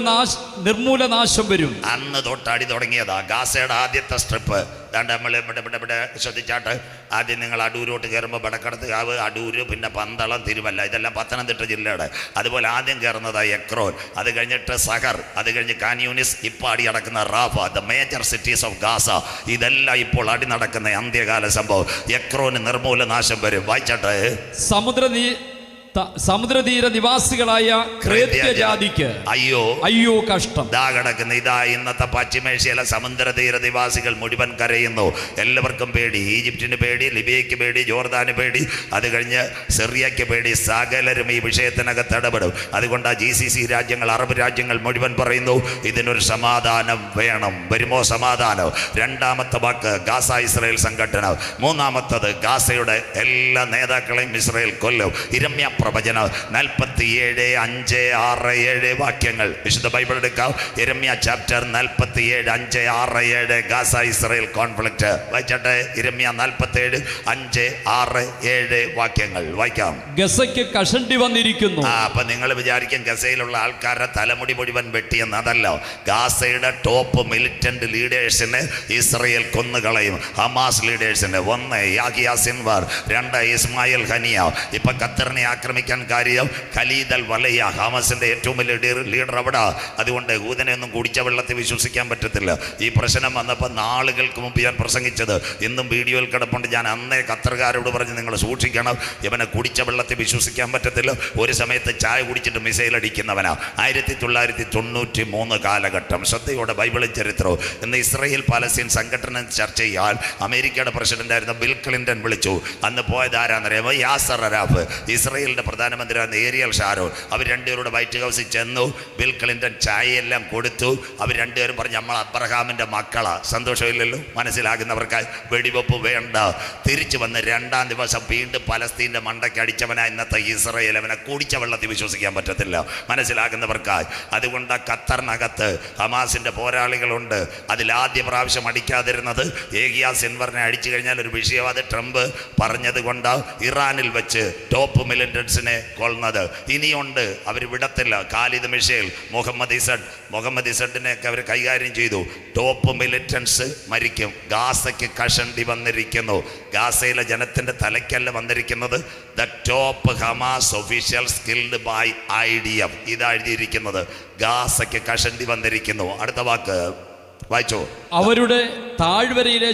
[SPEAKER 1] നിർമൂലനാശം വരും.
[SPEAKER 2] അന്ന് തൊട്ടടി തുടങ്ങിയതാ ഗാസയുടെ ആദ്യത്തെ സ്ട്രിപ്പ്. ദാണ്ട് നമ്മൾ ഇവിടെ ശ്രദ്ധിച്ചാട്ട് ആദ്യം നിങ്ങൾ അടൂരോട്ട് കയറുമ്പോൾ വടക്കടത്ത് കാവ്, അടൂര്, പിന്നെ പന്തളം, തിരുവല്ല, ഇതെല്ലാം പത്തനംതിട്ട ജില്ലയുടെ. അതുപോലെ ആദ്യം കയറുന്നതായി എക്രോൻ, അത് കഴിഞ്ഞിട്ട് സഹർ, അത് കഴിഞ്ഞ് കാൻയൂനിസ്, ഇപ്പോൾ അടി നടക്കുന്ന Rafah, the major cities of Gaza. ഇതെല്ലാം ഇപ്പോൾ അടി നടക്കുന്ന അന്ത്യകാല സംഭവം. എക്രോന് നിർമൂലനാശം വരും. വായിച്ചാട്ടെ.
[SPEAKER 1] സമുദ്രതീര നിവാസികളായ ക്രേത്യജാതിക്ക്
[SPEAKER 2] അയ്യോ
[SPEAKER 1] അയ്യോ കഷ്ടം.
[SPEAKER 2] ഇതാ കിടക്കുന്ന, ഇതാ ഇന്നത്തെ പശ്ചിമേഷ്യയിലെ സമുദ്രതീര നിവാസികൾ മുഴുവൻ കരയുന്നു. എല്ലാവർക്കും പേടി. ഈജിപ്തിന് പേടി, ലിബിയയ്ക്ക് പേടി, ജോർദാന് പേടി, അത് കഴിഞ്ഞ് സിറിയയ്ക്ക് പേടി. സകലരും ഈ വിഷയത്തിനകത്ത് ഇടപെടും. അതുകൊണ്ട് GCC രാജ്യങ്ങൾ, അറബ് രാജ്യങ്ങൾ മുഴുവൻ പറയുന്നു ഇതിനൊരു സമാധാനം വേണം. വരുമോ സമാധാനം? രണ്ടാമത്തെ വാക്ക് ഗാസ ഇസ്രായേൽ സംഘടന. മൂന്നാമത്തത് ഗാസയുടെ എല്ലാ നേതാക്കളെയും ഇസ്രായേൽ കൊല്ലും. ഇരമ്യ പ്രവചനം 47, 5, 6, 7 വാക്യങ്ങൾ. വിശുദ്ധ ബൈബിൾ എടുക്കാം. യിരെമ്യ ചാപ്റ്റർ 47, 5, 6, 7 ഗാസ ഇസ്രായേൽ കോൺഫ്ലിക്റ്റ്. വായിച്ചട്ടെ. യിരെമ്യ 47, 5, 6, 7 വാക്യങ്ങൾ വായിക്കാം.
[SPEAKER 1] ഗസയ്ക്ക് കഷണ്ടി വന്നിരിക്കുന്നു.
[SPEAKER 2] അപ്പൊ നിങ്ങൾ വിചാരിക്കും ഗസയിലുള്ള ആൾക്കാരുടെ തലമുടി മുഴുവൻ വെട്ടിയെന്ന്. അതല്ല, ഗാസയുടെ ടോപ്പ് മിലിറ്റന്റ് ലീഡേഴ്സിനെ ഇസ്രായേൽ കൊന്നുകളയും. ഹമാസ് ലീഡേഴ്സിന് 1 യാഹിയ സിൻവാർ, 2 ഇസ്മായിൽ ഹനിയ. ഇപ്പൊ ഖത്തറിനെ ആക്രമിക്കാൻ കാര്യം ഖലീദ് അൽ വലയ, ഹമാസിന്റെ ഏറ്റവും വലിയ ലീഡർ അവിടെ. അതുകൊണ്ട് ഊതനെ ഒന്നും കുടിച്ച വെള്ളത്തിൽ വിശ്വസിക്കാൻ പറ്റത്തില്ല. ഈ പ്രശ്നം വന്നപ്പോൾ നാളുകൾക്ക് മുമ്പ് ഞാൻ പ്രസംഗിച്ചത് ഇന്നും വീഡിയോയിൽ കിടപ്പുണ്ട്. ഞാൻ അന്നേ ഖത്തർകാരോട് പറഞ്ഞ് നിങ്ങൾ സൂക്ഷിക്കണം, ഇവനെ കുടിച്ച വെള്ളത്തിൽ വിശ്വസിക്കാൻ പറ്റത്തില്ല. ഒരു സമയത്ത് ചായ കുടിച്ചിട്ട് മിസൈൽ അടിക്കുന്നവനാ. 1993 കാലഘട്ടം. ശ്രദ്ധയോടെ ബൈബിളിൽ ചരിത്രവും. ഇന്ന് ഇസ്രായേൽ പാലസ്തീൻ സംഘടന ചർച്ച ചെയ്യാൻ അമേരിക്കയുടെ പ്രസിഡന്റ് ആയിരുന്ന ബിൽ ക്ലിന്റൺ വിളിച്ചു. അന്ന് പോയത് ആരാന്നറിയാമോ? യാസർ അറാഫ്. ഇസ്രായേലിന്റെ പ്രധാനമന്ത്രിയായിരുന്ന ഏരിയൽ ഷാരോൺ. അവർ രണ്ടുപേരുടെ വൈറ്റ് ഹൗസിൽ ചെന്നു. ബിൽ ക്ലിന്റൺ ചായയെല്ലാം കൊടുത്തു. അവർ രണ്ടുപേരും പറഞ്ഞു, നമ്മൾ അബ്രഹാമിന്റെ മക്കളാ. സന്തോഷമില്ലല്ലോ? മനസ്സിലാകുന്നവർക്കായി വെടിവെപ്പ് വേണ്ട. തിരിച്ചു വന്ന് 2-ാം ദിവസം വീണ്ടും പലസ്തീൻ്റെ മണ്ടയ്ക്ക് അടിച്ചവനാ ഇന്നത്തെ ഇസ്രായേൽ. അവനെ കുടിച്ച വെള്ളത്തിൽ വിശ്വസിക്കാൻ പറ്റത്തില്ല. മനസ്സിലാകുന്നവർക്കായി. അതുകൊണ്ട് ഖത്തറിനകത്ത് ഹമാസിന്റെ പോരാളികളുണ്ട്. അതിലാദ്യ പ്രാവശ്യം അടിക്കാതിരുന്നത് ഏഹിയ സിൻവറിനെ അടിച്ചു കഴിഞ്ഞാൽ ഒരു വിഷയം. അത് ട്രംപ് പറഞ്ഞത് കൊണ്ട് ഇറാനിൽ വെച്ച് ടോപ്പ് മിലിറ്റൻസിനെ കൊള്ളുന്നത്. ഇനിയുണ്ട്, അവർ വിടത്തില്ല. ഖാലിദ് മിഷേൽ, മുഹമ്മദ് ഇസഡിനെയൊക്കെ അവർ കൈകാര്യം ചെയ്തു. ടോപ്പ് മിലിറ്റൻസ് മരിക്കും. ഗാസയ്ക്ക് കഷണ്ടി വന്നിരിക്കുന്നു. ഗാസയിലെ ജനത്തിൻ്റെ തലയ്ക്കല്ല വന്നിരിക്കുന്നത്. The top Hamas officials killed by IDF. ഇതാ എഴുതിയിരിക്കുന്നത്. ഗാസയ്ക്ക് കഷണ്ടി വന്നിരിക്കുന്നു. അടുത്ത വാക്ക് വായിച്ചോ. അവരുടെ
[SPEAKER 1] താഴ്വരയുടെ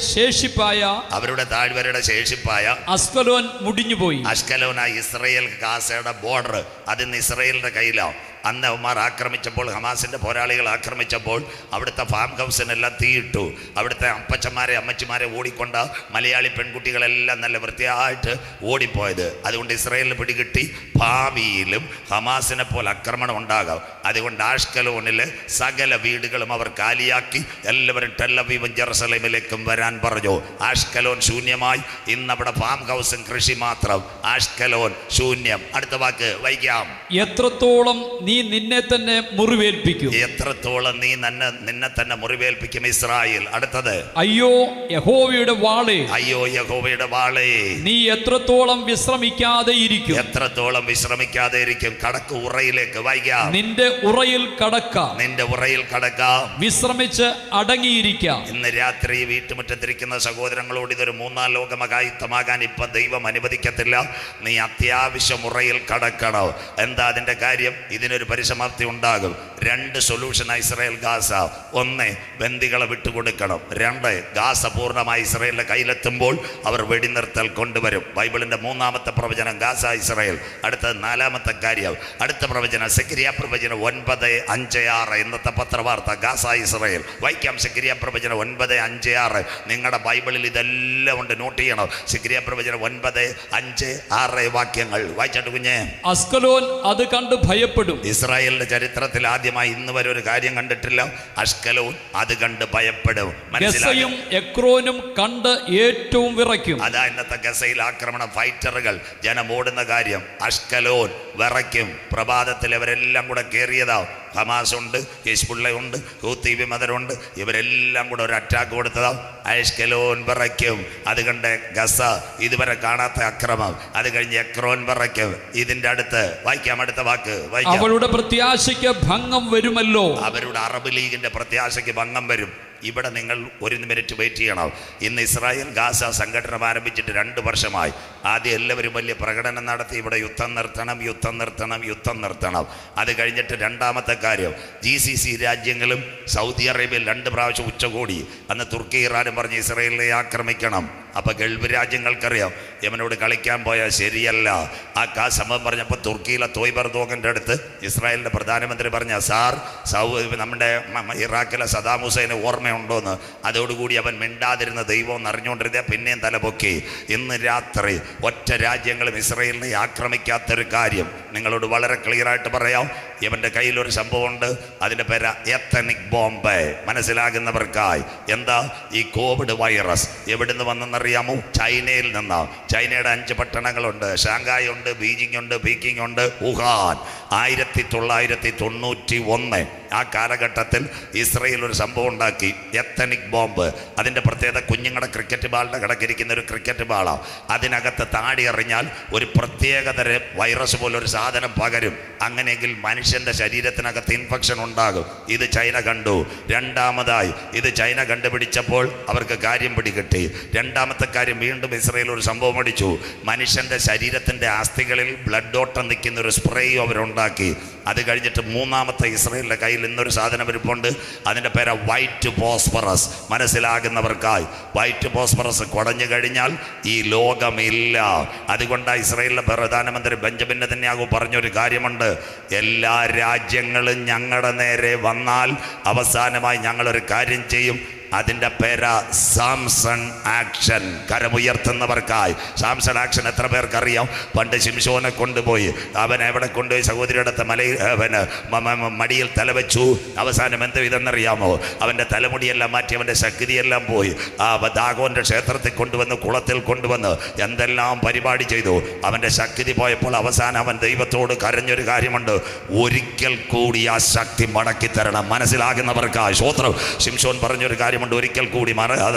[SPEAKER 2] ശേഷിപ്പായ
[SPEAKER 1] അസ്കലോൻ മുടിഞ്ഞുപോയി.
[SPEAKER 2] അസ്കലോന ഇസ്രായേൽ ഗാസയുടെ ബോർഡർ. അതിന്ന് ഇസ്രായേലിന്റെ കയ്യിലാവും. അന്ന് അവന്മാർ ആക്രമിച്ചപ്പോൾ, ഹമാസിൻ്റെ പോരാളികൾ ആക്രമിച്ചപ്പോൾ അവിടുത്തെ ഫാം ഹൗസിനെല്ലാം തീയിട്ടു. അവിടുത്തെ അപ്പച്ചന്മാരെ അമ്മച്ചിമാരെ ഓടിക്കൊണ്ട് മലയാളി പെൺകുട്ടികളെല്ലാം നല്ല വൃത്തിയായിട്ട് ഓടിപ്പോയത്. അതുകൊണ്ട് ഇസ്രായേലിന് പിടികിട്ടി ഭാവിയിലും ഹമാസിനെ പോലെ ആക്രമണം ഉണ്ടാകാം. അതുകൊണ്ട് ആഷ്കലോണിലെ സകല വീടുകളും അവർ കാലിയാക്കി എല്ലാവരും ടെല്ലവീവും ജെറുസലേമിലേക്കും വരാൻ പറഞ്ഞു. ആഷ്കലോൻ ശൂന്യമായി. ഇന്നവിടെ ഫാം ഹൗസും കൃഷി മാത്രം. ആഷ്കലോൻ ശൂന്യം. അടുത്ത വാക്ക് വായിക്കാം.
[SPEAKER 1] എത്രത്തോളം നീ നിന്നെ തന്നെ മുറിവേൽപ്പിക്കും.
[SPEAKER 2] എത്രത്തോളം നീ നിന്നെ തന്നെ മുറിവേൽപ്പിക്കും ഇസ്രായേൽ. അടുത്തത്
[SPEAKER 1] അയ്യോ യഹോവയുടെ വാളേ,
[SPEAKER 2] അയ്യോ യഹോവയുടെ വാളേ,
[SPEAKER 1] നീ എത്രത്തോളം വിശ്രമിക്കാതെ ഇരിക്കും.
[SPEAKER 2] എത്രത്തോളം വിശ്രമിക്കാതെ ഇരിക്കും. കടക്ക് ഉറയിലേക്ക്. വായിക്കാം.
[SPEAKER 1] നിന്റെ ഉറയിൽ കടക്കാം,
[SPEAKER 2] നിന്റെ ഉറയിൽ കടക്കാം,
[SPEAKER 1] വിശ്രമിച്ച് അടങ്ങിയിരിക്കാം.
[SPEAKER 2] ഇന്ന് രാത്രി വീട്ടുമുറ്റത്തിരിക്കുന്ന സഹോദരങ്ങളോട് ഇതൊരു 3-ാം ലോകമകായുത്തമാകാൻ ഇപ്പൊ ദൈവം അനുവദിക്കത്തില്ല. നീ അത്യാവശ്യം ഉറയിൽ കടക്കണോ? എന്താ അതിന്റെ കാര്യം? ഇതിനൊരു പരിസമാപ്തി ഉണ്ടാകും. 2 സൊല്യൂഷൻ ഇസ്രായേൽ ഗാസ. 1, ബന്ദികളെ വിട്ടുകൊടുക്കണം. 2, ഗാസ പൂർണ്ണമായി ഇസ്രായേലിന്റെ കയ്യിലെത്തുമ്പോൾ അവർ വെടിനിർത്തൽ കൊണ്ടുവരും. ബൈബിളിന്റെ 3-ാമത്തെ പ്രവചനം ഗാസ ഇസ്രായേൽ. അടുത്ത 4-ാമത്തെ കാര്യം. അടുത്ത പ്രവചനം സെക്കരിയ പ്രവചനം 9:5-6. ഇന്നത്തെ പത്രവാർത്ത ഗാസ ഇസ്രായേൽ. വായിക്കാം. സെക്കരിയ പ്രവചനം 9:5-6. നിങ്ങളുടെ ബൈബിളിൽ ഇതെല്ലാം ഉണ്ട്, നോട്ട് ചെയ്യണം. സെക്കരിയ പ്രവചനം 9:5-6 വാക്യങ്ങൾ വായിച്ചിട്ട് കുഞ്ഞെ.
[SPEAKER 1] അസ്കലോൻ അത് കണ്ട് ഭയപ്പെടും.
[SPEAKER 2] ഇസ്രായേലിന്റെ ചരിത്രത്തിൽ ആദ്യമായി ഇന്ന് വരെ ഒരു കാര്യം കണ്ടിട്ടില്ല. അഷ്കലോൻ അത് കണ്ട് ഭയപ്പെടും.
[SPEAKER 1] ഗസയും എക്രോനും കണ്ട് ഏറ്റവും വിറയ്ക്കും.
[SPEAKER 2] അതാ ഇന്നത്തെ ഗസയിൽ ആക്രമണം, ഫൈറ്ററുകൾ, ജനം ഓടുന്ന കാര്യം. അഷ്കലോൻ വിറയ്ക്കും. പ്രഭാതത്തിൽ അവരെല്ലാം കൂടെ കയറിയതാ. ഹമാസ് ഉണ്ട്, ഹിസ്ബുള്ളയുണ്ട്, ഹൂത്തി വിമതരുണ്ട്. ഇവരെല്ലാം കൂടെ ഒരു അറ്റാക്ക് കൊടുത്തതാ. അഷ്കലോൻ വിറയ്ക്കും. അത് കണ്ട് ഗസ ഇതുവരെ കാണാത്ത അക്രമം. അത് കഴിഞ്ഞ് എക്രോൻ വിറയ്ക്കും. ഇതിന്റെ അടുത്ത് വായിക്കാം, അടുത്ത വാക്ക് വായിക്കാം.
[SPEAKER 1] അവളുടെ പ്രത്യാശയ്ക്ക് ഭംഗം വരുമല്ലോ.
[SPEAKER 2] അവരുടെ അറബ് ലീഗിന്റെ പ്രത്യാശയ്ക്ക് ഭംഗം വരും. ഇവിടെ നിങ്ങൾ ഒരു മിനിറ്റ് വെയിറ്റ് ചെയ്യണം. ഇന്ന് ഇസ്രായേൽ ഗാസ സംഘടന ആരംഭിച്ചിട്ട് 2 വർഷമായി. ആദ്യം എല്ലാവരും വലിയ പ്രകടനം നടത്തി, ഇവിടെ യുദ്ധം നിർത്തണം, യുദ്ധം നിർത്തണം, യുദ്ധം നിർത്തണം. അത് കഴിഞ്ഞിട്ട് രണ്ടാമത്തെ കാര്യം, GCC രാജ്യങ്ങളും സൗദി അറേബ്യയിൽ 2 പ്രാവശ്യം ഉച്ചകോടി. അന്ന് തുർക്കി ഇറാനും പറഞ്ഞ് ഇസ്രായേലിനെ ആക്രമിക്കണം. അപ്പം ഗൾഫ് രാജ്യങ്ങൾക്കറിയാം യമനോട് കളിക്കാൻ പോയാൽ ശരിയല്ല. ആ സംഭവം പറഞ്ഞപ്പോൾ തുർക്കിയിലെ തോയ്ബർ ദോഗൻ്റെ അടുത്ത് ഇസ്രായേലിൻ്റെ പ്രധാനമന്ത്രി പറഞ്ഞ, സാർ നമ്മുടെ ഇറാഖിലെ സദാം ഹുസൈന് ഓർമ്മയുണ്ടോയെന്ന്. അതോടുകൂടി അവൻ മിണ്ടാതിരുന്ന ദൈവം അറിഞ്ഞുകൊണ്ടിരുന്ന പിന്നെയും തലപൊക്കി. ഇന്ന് രാത്രി ഒറ്റ രാജ്യങ്ങളും ഇസ്രായേലിനെ ആക്രമിക്കാത്തൊരു കാര്യം നിങ്ങളോട് വളരെ ക്ലിയറായിട്ട് പറയാം. ഇവൻ്റെ കയ്യിലൊരു സംഭവമുണ്ട്, അതിൻ്റെ പേര് എത്തനിക് ബോംബ്. മനസ്സിലാകുന്നവർക്കായി എന്താ ഈ കോവിഡ് വൈറസ് എവിടുന്ന് വന്നെന്നറിയാമോ? ചൈനയിൽ നിന്നാണ്. ചൈനയുടെ 5 പട്ടണങ്ങളുണ്ട്. ഷാങ്കായ് ഉണ്ട്, ബീജിംഗ് ഉണ്ട്, പീക്കിംഗ് ഉണ്ട്, വുഹാൻ. 1991 ആ കാലഘട്ടത്തിൽ ഇസ്രയേൽ ഒരു സംഭവം ഉണ്ടാക്കി, എത്തനിക് ബോംബ്. അതിൻ്റെ പ്രത്യേകത കുഞ്ഞുങ്ങളുടെ ക്രിക്കറ്റ് ബാളിൻ്റെ കിടക്കിരിക്കുന്ന ഒരു ക്രിക്കറ്റ് ബാളാണ്. അതിനകത്ത് താടി എറിഞ്ഞാൽ ഒരു പ്രത്യേകതര വൈറസ് പോലൊരു സാധനം പകരും. അങ്ങനെയെങ്കിൽ മനുഷ്യൻ്റെ ശരീരത്തിനകത്ത് ഇൻഫെക്ഷൻ ഉണ്ടാകും. ഇത് ചൈന കണ്ടു. രണ്ടാമതായി ഇത് ചൈന കണ്ടുപിടിച്ചപ്പോൾ അവർക്ക് കാര്യം പിടികിട്ടി. രണ്ടാമത്തെ കാര്യം, വീണ്ടും ഇസ്രയേൽ ഒരു സംഭവം അടിച്ചു. മനുഷ്യൻ്റെ ശരീരത്തിൻ്റെ അസ്ഥികളിൽ ബ്ലഡ് ഓട്ടം നിൽക്കുന്ന ഒരു സ്പ്രേയും അവരുണ്ടാക്കി. അത് കഴിഞ്ഞിട്ട് മൂന്നാമത്തെ ഇസ്രയേലിൻ്റെ കയ്യിൽ ഇന്നൊരു സാധനം ഇരിപ്പുണ്ട്, അതിൻ്റെ പേര് വൈറ്റ് ഫോസ്ഫറസ്. മനസ്സിലാകുന്നവർക്കായി വൈറ്റ് ഫോസ്ഫറസ് കുടഞ്ഞു കഴിഞ്ഞാൽ ഈ ലോകമില്ല. അതുകൊണ്ടാണ് ഇസ്രയേലിലെ പ്രധാനമന്ത്രി ബെഞ്ചമിൻ നെതന്യാഹു പറഞ്ഞൊരു കാര്യമുണ്ട്, എല്ലാ രാജ്യങ്ങളും ഞങ്ങളുടെ നേരെ വന്നാൽ അവസാനമായി ഞങ്ങളൊരു കാര്യം ചെയ്യും, അതിൻ്റെ പേര് സാംസൺ ആക്ഷൻ. കരമുയർത്തുന്നവർക്കായി സാംസൺ ആക്ഷൻ എത്ര പേർക്കറിയാം? പണ്ട് ശിംശോനെ കൊണ്ടുപോയി, അവൻ എവിടെ കൊണ്ടുപോയി? സഹോദരിയുടെ മലയിൽ മടിയിൽ തലവെച്ചു. അവസാനം എന്ത് ഇതെന്നറിയാമോ? അവൻ്റെ തലമുടിയെല്ലാം മാറ്റി, അവൻ്റെ ശക്തിയെല്ലാം പോയി. ദാഗോൻ്റെ ക്ഷേത്രത്തിൽ കൊണ്ടുവന്ന്, കുളത്തിൽ കൊണ്ടുവന്ന് എന്തെല്ലാം പരിപാടി ചെയ്തു. അവൻ്റെ ശക്തി പോയപ്പോൾ അവസാനം അവൻ ദൈവത്തോട് കരഞ്ഞൊരു കാര്യമുണ്ട്, ഒരിക്കൽ കൂടി ആ ശക്തി മടക്കി തരണം. മനസ്സിലാകുന്നവർക്കായി സ്വോത്രം. ശിംശോൻ പറഞ്ഞൊരു കാര്യം, ഒരിക്കൽ കൂടി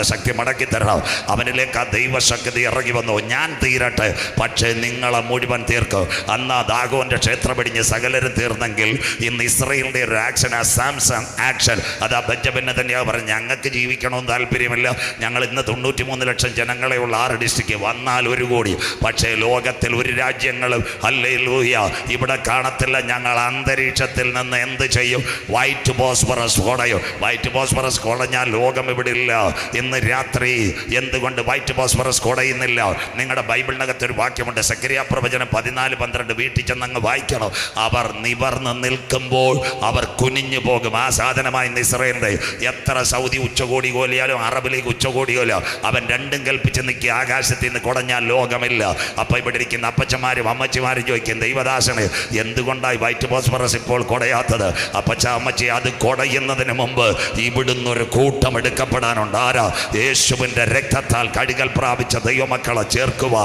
[SPEAKER 2] ശക്തി മടക്കി തരണം. അവനിലേക്ക് ആ ദൈവശക്തി ഇറങ്ങി വന്നു. ഞാൻ തീരട്ടെ, പക്ഷേ നിങ്ങളെ മുഴുവൻ തീർക്കും. അന്ന് ദാഗോന്റെ ക്ഷേത്രം പിടിഞ്ഞ് സകലരും തീർന്നെങ്കിൽ ഇന്ന് ഇസ്രയേലിന്റെ ഒരു ആക്ഷൻ, ആ സാംസൺ ആക്ഷൻ. അതാ ബെഞ്ചമിൻ നെതന്യാഹു പറഞ്ഞു, ഞങ്ങൾക്ക് ജീവിക്കണമെന്ന് താല്പര്യമില്ല, ഞങ്ങൾ ഇന്ന് 93 ലക്ഷം ജനങ്ങളെ ഉള്ള 6 ഡിസ്ട്രിക്റ്റ്, വന്നാൽ 1 കോടി. പക്ഷേ ലോകത്തിൽ ഒരു രാജ്യങ്ങളും ഹല്ലേലൂയ ഇവിടെ കാണത്തില്ല. ഞങ്ങൾ അന്തരീക്ഷത്തിൽ നിന്ന് എന്ത് ചെയ്യും? വൈറ്റ് ഫോസ്ഫറസ് കുടയും. വൈറ്റ് ഫോസ്ഫറസ് കുടഞ്ഞാൽ ലോകം ഇവിടെ ഇല്ല. ഇന്ന് രാത്രി എന്തുകൊണ്ട് വൈറ്റ് ഫോസ്ഫറസ് കുടയുന്നില്ല? നിങ്ങളുടെ ബൈബിളിനകത്ത് ഒരു വാക്യമുണ്ട്, സക്കറിയ പ്രവചനം 14:12. വീട്ടിൽ ചെന്നങ്ങ് വായിക്കണം. അവർ നിവർന്ന് നിൽക്കുമ്പോൾ അവർ കുനിഞ്ഞു പോകും. ആ സാധനമായി ഇന്ന് ഇസ്രയേലിന്റെ എത്ര സൗദി ഉച്ചകോടി കോലിയാലും അറബ് ലീഗ് ഉച്ചകോടി കോലിയോ അവൻ രണ്ടും കൽപ്പിച്ച് നിൽക്കുക. ആകാശത്തിൽ നിന്ന് കുടഞ്ഞാൽ ലോകമില്ല. അപ്പം ഇവിടെ ഇരിക്കുന്ന അപ്പച്ചമാരും അമ്മച്ചിമാരും ചോദിക്കും, ദൈവദാസന് എന്തുകൊണ്ടായി വൈറ്റ് ഫോസ്ഫറസ് ഇപ്പോൾ കുടയാത്തത്? അപ്പച്ച അമ്മച്ചി, അത് കുടയുന്നതിന് മുമ്പ് ഇവിടുന്ന് ഒരു കൂട്ടം എടുക്കപ്പെടാനുണ്ട്. ആരാ? യേശുവിൻ്റെ രക്തത്താൽ കഴുകൽ പ്രാപിച്ച ദൈവമക്കളെ ചേർക്കുക.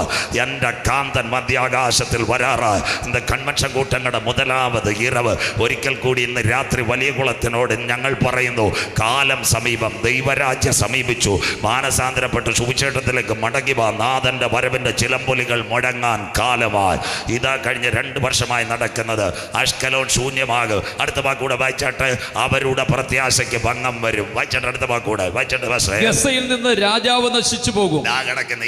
[SPEAKER 2] എൻ്റെ കാന്തൻ മധ്യാകാശത്തിൽ വരാറ്. ഇന്ന് കൺവെൻഷൻ കൂട്ടങ്ങളുടെ 1ാമത് ഇറവ്. ഒരിക്കൽ കൂടി ഇന്ന് രാത്രി വലിയ കുളത്തിനോട് ഞങ്ങൾ പറയുന്നു, കാലം സമീപം, ദൈവരാജ്യം സമീപിച്ചു. മാനസാന്തരപ്പെട്ട് സുവിശേഷത്തിലേക്ക് മടങ്ങി വാ. നാഥൻ്റെ വരവിൻ്റെ ചിലമ്പൊലികൾ മുഴങ്ങാൻ കാലമായി. ഇതാ കഴിഞ്ഞ 2 വർഷമായി നടക്കുന്നത്. അഷ്കലോൻ ശൂന്യമാകും. അടുത്ത വാക്കൂടെ വായിച്ചാട്ട്, അവരുടെ പ്രത്യാശയ്ക്ക് ഭംഗം വരും. വായിച്ചാട്ട് അടുത്ത വാക്കൂടെ വായിച്ചാട്ട്.
[SPEAKER 1] ഗസയിൽ നിന്ന് രാജാവ് നശിച്ചു പോകും.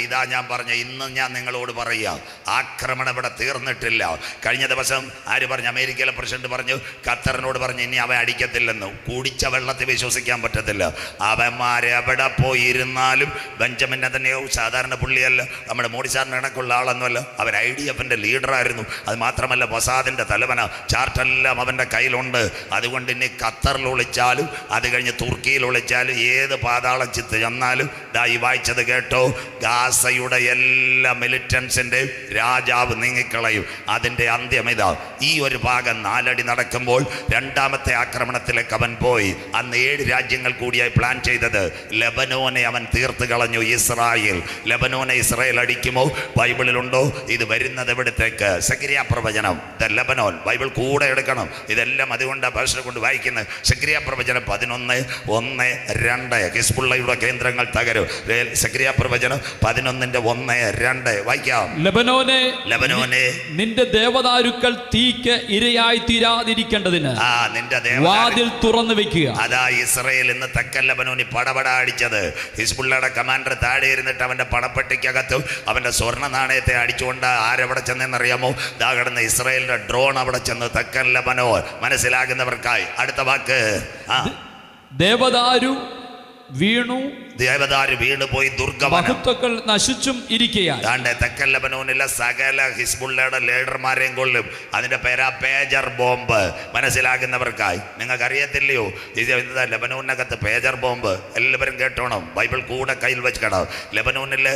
[SPEAKER 2] ഇതാ ഞാൻ പറഞ്ഞ, ഇന്ന് ഞാൻ നിങ്ങളോട് പറയുക, ആക്രമണം ഇവിടെ തീർന്നിട്ടില്ല. കഴിഞ്ഞ ദിവസം ആര് പറഞ്ഞു? അമേരിക്കയിലെ പ്രസിഡന്റ് പറഞ്ഞു, ഖത്തറിനോട് പറഞ്ഞു, ഇനി അവൻ അടിക്കത്തില്ലെന്ന്. കുടിച്ച വെള്ളത്തിൽ വിശ്വസിക്കാൻ പറ്റത്തില്ല. അവന്മാരെവിടെ പോയിരുന്നാലും ബെഞ്ചമിൻ നെതന്യാഹു സാധാരണ പുള്ളിയല്ല, നമ്മുടെ മോഡി സാറിന് കണക്കുള്ള ആളൊന്നുമല്ല. അവൻ IDF-ന്റെ ലീഡറായിരുന്നു. അത് മാത്രമല്ല മൊസാദിന്റെ തലവന. ചാർട്ടെല്ലാം അവൻ്റെ കയ്യിലുണ്ട്. അതുകൊണ്ട് ഇനി ഖത്തറിൽ ഒളിച്ചാലും, അത് കഴിഞ്ഞ് തുർക്കിയിൽ ഒളിച്ചാലും, ഏത് പാതാള ചിത്ത് ചെന്നാലും ഈ വായിച്ചത് കേട്ടോ, ഗാസയുടെ എല്ലാ മിലിറ്റൻസിൻ്റെ രാജാവ് നീങ്ങിക്കളയും. അതിൻ്റെ അന്ത്യം ഇതാ. ഈ ഒരു ഭാഗം 4 അടി നടക്കുമ്പോൾ രണ്ടാമത്തെ ആക്രമണത്തിലേക്ക് അവൻ പോയി. അന്ന് 7 രാജ്യങ്ങൾ കൂടിയായി പ്ലാൻ ചെയ്തത്. ലെബനോനെ അവൻ തീർത്ത് കളഞ്ഞു. ഇസ്രായേൽ, ലെബനോനെ ഇസ്രായേൽ അടിക്കുമോ? ബൈബിളിലുണ്ടോ? ഇത് വരുന്നത് എവിടത്തേക്ക്? സെഖര്യാ പ്രവചനം, ലെബനോൻ. ബൈബിൾ കൂടെ എടുക്കണം. ഇതെല്ലാം അതുകൊണ്ടാണ് ഭാഷ കൊണ്ട് വായിക്കുന്നത്. സെഖര്യാ പ്രവചനം 11:1-2 ഹിസ്ബുള്ളയുടെ കേന്ദ്രങ്ങൾ തകരും. സെഖര്യാ പ്രവചനം 11:1-2 വായിക്കാം. ലെബനോനെ
[SPEAKER 1] നിന്റെ ദേവദാരുക്കൾ തീക്ക് ഇരയായി തീരാതിരിക്കേണ്ടതിന്
[SPEAKER 2] നിന്റെ
[SPEAKER 1] വാതിൽ തുറന്നു വെക്കുക.
[SPEAKER 2] അതാ ഇസ്രായേൽ ഇന്ന് തെക്കൻ ലെബനോനി പടപട അടിച്ചത്. ഹിസ്ബുള്ളയുടെ കമാൻഡർ താഴെ ഇരുന്നിട്ട് അവന്റെ പണപ്പെട്ടിക്കകത്ത് അവന്റെ സ്വർണ്ണ നാണയത്തെ അടിച്ചുകൊണ്ട് ആരെവിടെ ചെന്നെന്നറിയാമോ? ദാ കിടന്ന ഇസ്രായേലിന്റെ ഡ്രോൺ അവിടെ ചെന്ന് തെക്കൻ ലെബനോൻ. മനസ്സിലാകുന്നവർക്കായി അടുത്ത വാക്ക്.
[SPEAKER 1] ദേവദാരു വീണു,
[SPEAKER 2] ദേവദാരു വീണുപോയി,
[SPEAKER 1] ദുർഗമഹത്വക്കൾ നശിച്ചും ഇരിക്കുകയാണ്.
[SPEAKER 2] തെക്കൻ ലെബനോനിലെ സകല ഹിസ്ബുള്ളയുടെ ലീഡർമാരെയും കൊല്ലും. അതിന്റെ പേരാ പേജർ ബോംബ്. മനസ്സിലാകുന്നവർക്കായി. നിങ്ങൾക്ക് അറിയത്തില്ലയോ ലെബനോനകത്ത് പേജർ ബോംബ്? എല്ലാവരും കേട്ടോണം. ബൈബിൾ കൂടെ കയ്യിൽ വെക്കണം. ലെബനോനില്